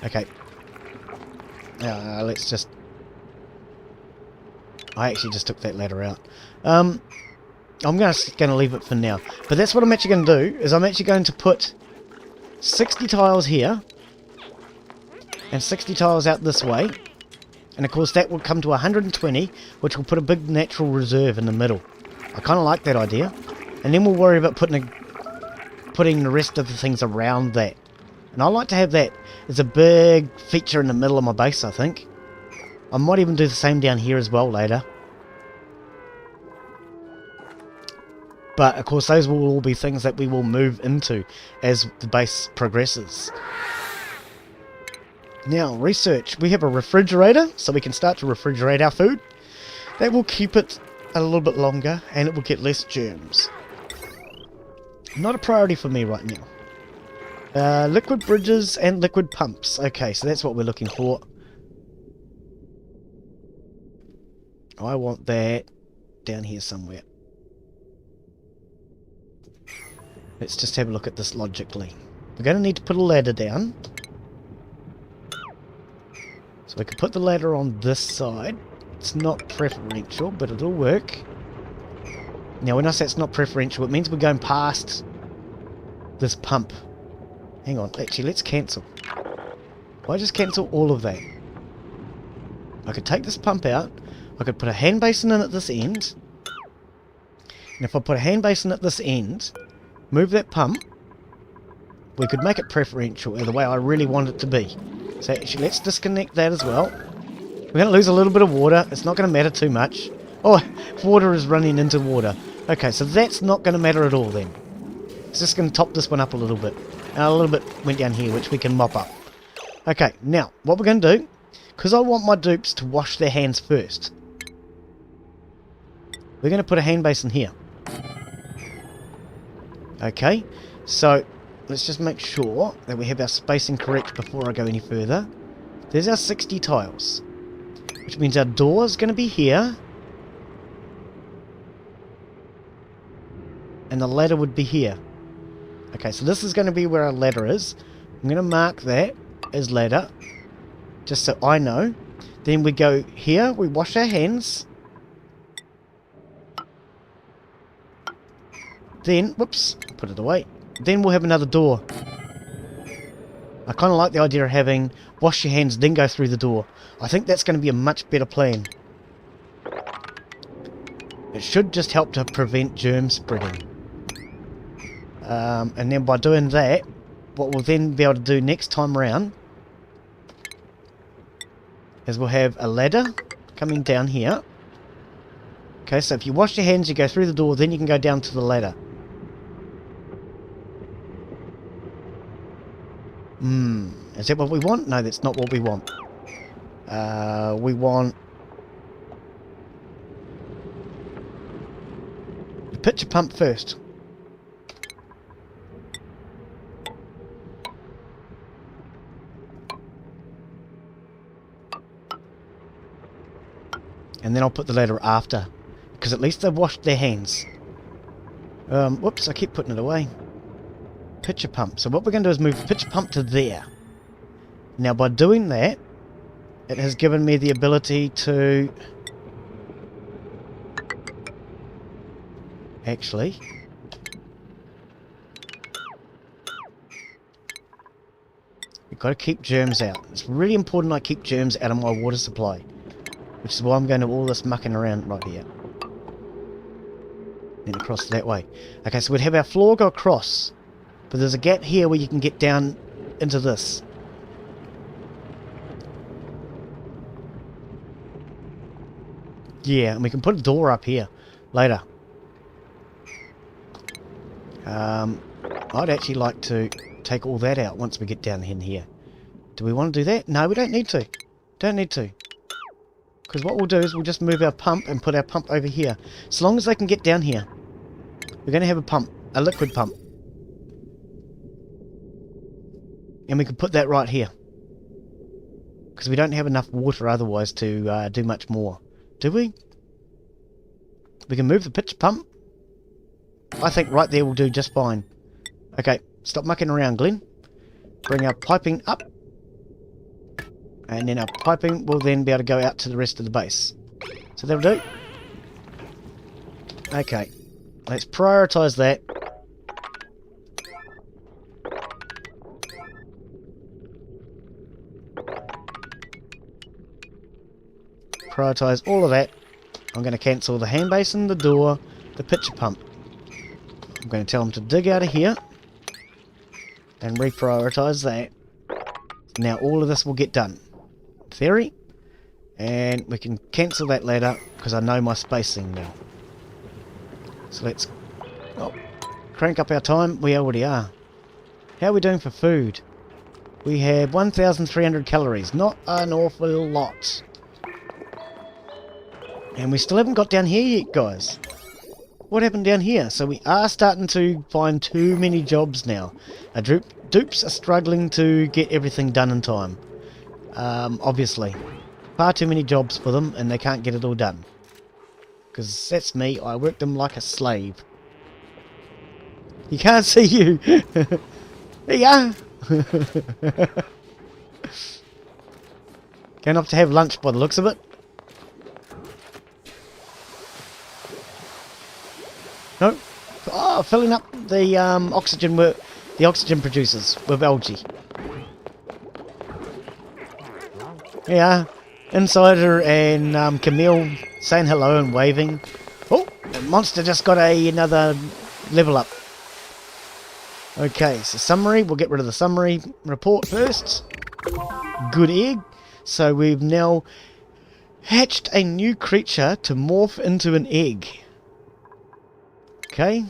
Okay. Let's just... I actually just took that ladder out. I'm going to leave it for now. But that's what I'm actually going to do, is I'm actually going to put 60 tiles here, and 60 tiles out this way. And of course that will come to 120, which will put a big natural reserve in the middle. I kind of like that idea. And then we'll worry about putting the rest of the things around that. And I like to have that as a big feature in the middle of my base, I think. I might even do the same down here as well later. But of course those will all be things that we will move into as the base progresses. Now, research. We have a refrigerator, so we can start to refrigerate our food. That will keep it a little bit longer, and it will get less germs. Not a priority for me right now. Liquid bridges and liquid pumps. Okay, so that's what we're looking for. I want that down here somewhere. Let's just have a look at this logically. We're going to need to put a ladder down. So we can put the ladder on this side. It's not preferential, but it'll work. Now when I say it's not preferential, it means we're going past this pump. Hang on, actually let's cancel. Why just cancel all of that? I could take this pump out. I could put a hand basin in at this end. And if I put a hand basin at this end, move that pump, we could make it preferential the way I really want it to be. So actually, let's disconnect that as well. We're going to lose a little bit of water. It's not going to matter too much. Oh, water is running into water. Okay, so that's not going to matter at all then. It's just going to top this one up a little bit. And a little bit went down here, which we can mop up. Okay, now, what we're going to do, because I want my dupes to wash their hands first, we're going to put a hand basin here. Okay, so let's just make sure that we have our spacing correct before I go any further. There's our 60 tiles, which means our door is going to be here, and the ladder would be here. Okay, so this is going to be where our ladder is. I'm going to mark that as ladder, just so I know. Then we go here, we wash our hands. Then, whoops, put it away. Then we'll have another door. I kind of like the idea of having wash your hands, then go through the door. I think that's going to be a much better plan. It should just help to prevent germ spreading. And then by doing that, what we'll then be able to do next time round is we'll have a ladder coming down here. Okay, so if you wash your hands, you go through the door, then you can go down to the ladder. Is that what we want? No, that's not what we want. We want the pitcher pump first. And then I'll put the ladder after, because at least they've washed their hands. Whoops, I keep putting it away. Pitcher pump. So what we're going to do is move the pitcher pump to there. Now by doing that, it has given me the ability to actually we've got to keep germs out. It's really important I keep germs out of my water supply, which is why I'm going to all this mucking around right here. Then across that way. Okay, so we'd have our floor go across, but there's a gap here where you can get down into this. Yeah, and we can put a door up here later. I'd actually like to take all that out once we get down in here. Do we want to do that? No, we don't need to. Don't need to. Because what we'll do is we'll just move our pump and put our pump over here. As long as they can get down here. We're going to have a pump. A liquid pump. And we can put that right here. Because we don't have enough water otherwise to do much more. Do we? We can move the pitcher pump. I think right there will do just fine. Okay, stop mucking around, Glenn. Bring our piping up. And then our piping will then be able to go out to the rest of the base. So that'll do. Okay. Let's prioritise that. Prioritise all of that. I'm going to cancel the hand basin, the door, the pitcher pump. I'm going to tell them to dig out of here and reprioritise that. Now all of this will get done. Theory. And we can cancel that ladder because I know my spacing now. So let's crank up our time. We already are. How are we doing for food? We have 1,300 calories. Not an awful lot. And we still haven't got down here yet, guys. What happened down here? So we are starting to find too many jobs now. Our dupes are struggling to get everything done in time. Obviously. Far too many jobs for them, and they can't get it all done. Because that's me, I work them like a slave. You can't see you! There you are! Going up to have lunch by the looks of it. No. Oh, filling up the oxygen producers with algae. Yeah, Insider and Camille saying hello and waving. Oh, the monster just got another level up. Okay, so summary. We'll get rid of the summary report first. Good egg. So we've now hatched a new creature to morph into an egg. Okay.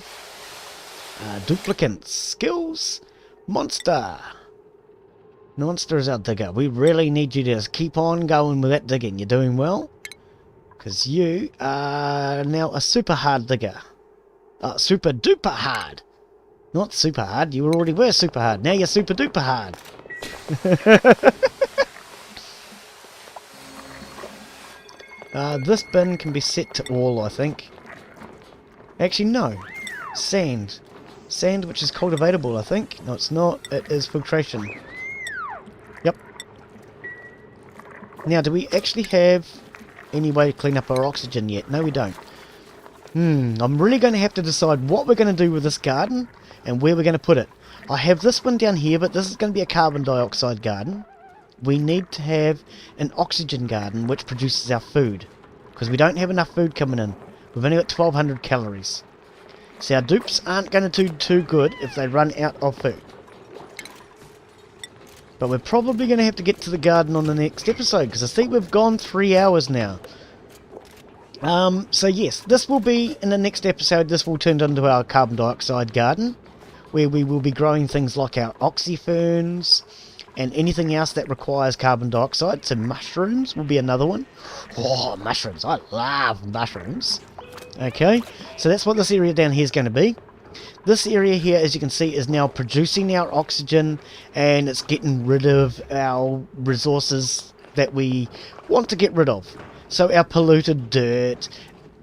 Duplicant. Skills. Monster. Monster is our digger. We really need you to just keep on going with that digging. You're doing well. Because you are now a super hard digger. Super duper hard. Not super hard. You already were super hard. Now you're super duper hard. This bin can be set to all, I think. Actually, no. Sand. Sand, which is cultivatable, I think. No, it's not. It is filtration. Yep. Now, do we actually have any way to clean up our oxygen yet? No, we don't. I'm really going to have to decide what we're going to do with this garden and where we're going to put it. I have this one down here, but this is going to be a carbon dioxide garden. We need to have an oxygen garden which produces our food, because we don't have enough food coming in. We've only got 1,200 calories. So our dupes aren't going to do too good if they run out of food. But we're probably going to have to get to the garden on the next episode, because I see we've gone 3 hours now. So yes, this will be, in the next episode, this will turn into our carbon dioxide garden, where we will be growing things like our oxyferns, and anything else that requires carbon dioxide. So mushrooms will be another one. Oh, mushrooms. I love mushrooms. Okay, so that's what this area down here is going to be. This area here, as you can see, is now producing our oxygen, and it's getting rid of our resources that we want to get rid of. So our polluted dirt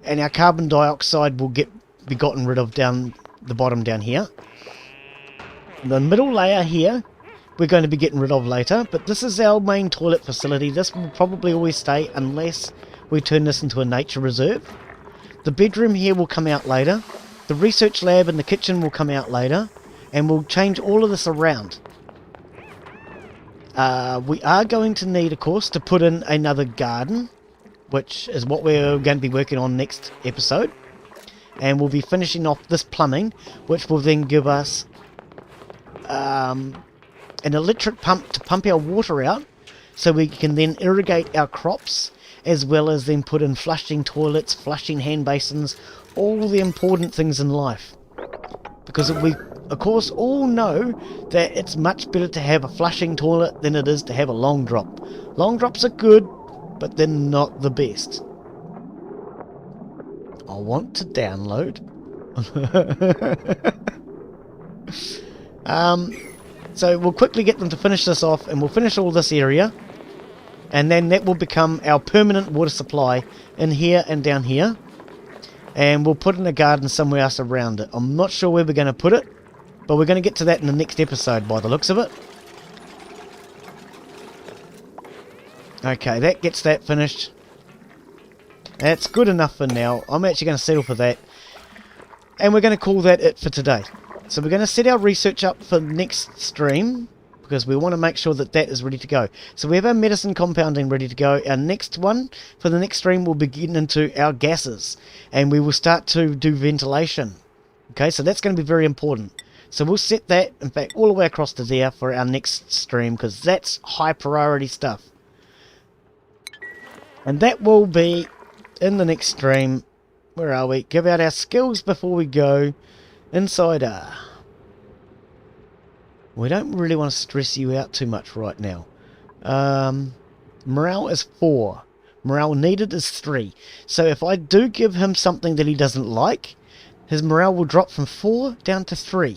and our carbon dioxide will be gotten rid of down the bottom down here. The middle layer here, we're going to be getting rid of later, but this is our main toilet facility. This will probably always stay unless we turn this into a nature reserve. The bedroom here will come out later. The research lab and the kitchen will come out later, and we'll change all of this around. We are going to need, of course, to put in another garden, which is what we're going to be working on next episode. And we'll be finishing off this plumbing, which will then give us an electric pump to pump our water out, so we can then irrigate our crops, as well as then put in flushing toilets, flushing hand basins, all the important things in life. Because we, of course, all know that it's much better to have a flushing toilet than it is to have a long drop. Long drops are good, but they're not the best. I want to download. So we'll quickly get them to finish this off, and we'll finish all this area, and then that will become our permanent water supply in here and down here, and we'll put in a garden somewhere else around it. I'm not sure where we're going to put it, but we're going to get to that in the next episode by the looks of it. Okay, that gets that finished. That's good enough for now. I'm actually going to settle for that. And we're going to call that it for today. So we're going to set our research up for next stream, because we want to make sure that that is ready to go. So we have our medicine compounding ready to go. Our next one for the next stream will be getting into our gases, and we will start to do ventilation. Okay, so that's going to be very important. So we'll set that, in fact, all the way across to there for our next stream, because that's high priority stuff. And that will be in the next stream. Where are we? Give out our skills before we go. Insider. We don't really want to stress you out too much right now. Morale is 4. Morale needed is 3. So if I do give him something that he doesn't like, his morale will drop from 4 down to 3.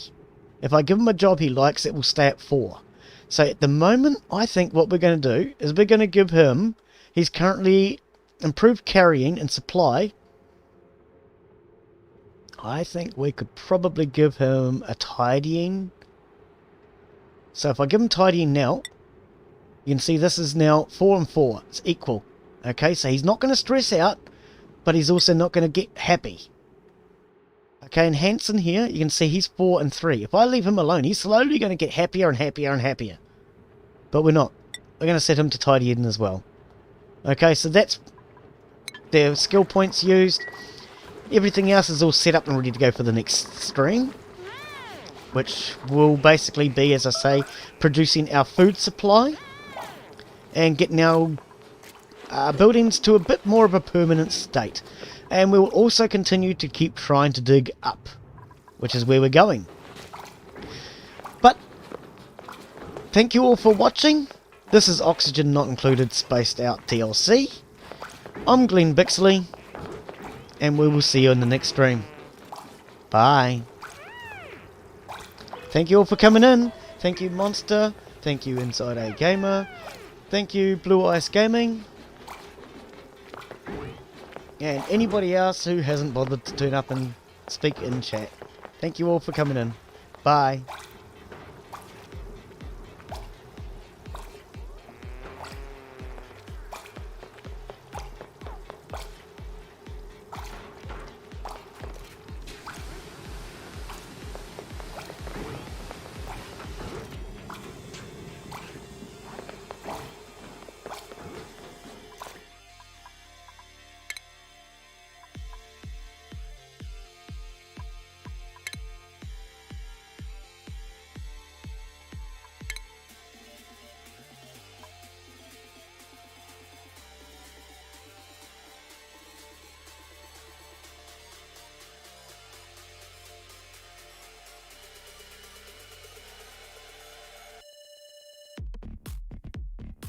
If I give him a job he likes, it will stay at 4. So at the moment, I think what we're going to do is we're going to give him, he's currently improved carrying and supply. I think we could probably give him a tidying. So if I give him tidying now, you can see this is now 4 and 4. It's equal. Okay, so he's not going to stress out, but he's also not going to get happy. Okay, and Hanson here, you can see he's 4 and 3. If I leave him alone, he's slowly going to get happier and happier and happier. But we're not. We're going to set him to tidying as well. Okay, so that's their skill points used. Everything else is all set up and ready to go for the next stream, which will basically be, as I say, producing our food supply and getting our buildings to a bit more of a permanent state. And we will also continue to keep trying to dig up, which is where we're going. But thank you all for watching. This is Oxygen Not Included Spaced Out DLC. I'm Glenn Bixley, and we will see you in the next stream. Bye. Thank you all for coming in. Thank you, Monster. Thank you, Inside A Gamer. Thank you, Blue Ice Gaming. And anybody else who hasn't bothered to turn up and speak in chat. Thank you all for coming in. Bye.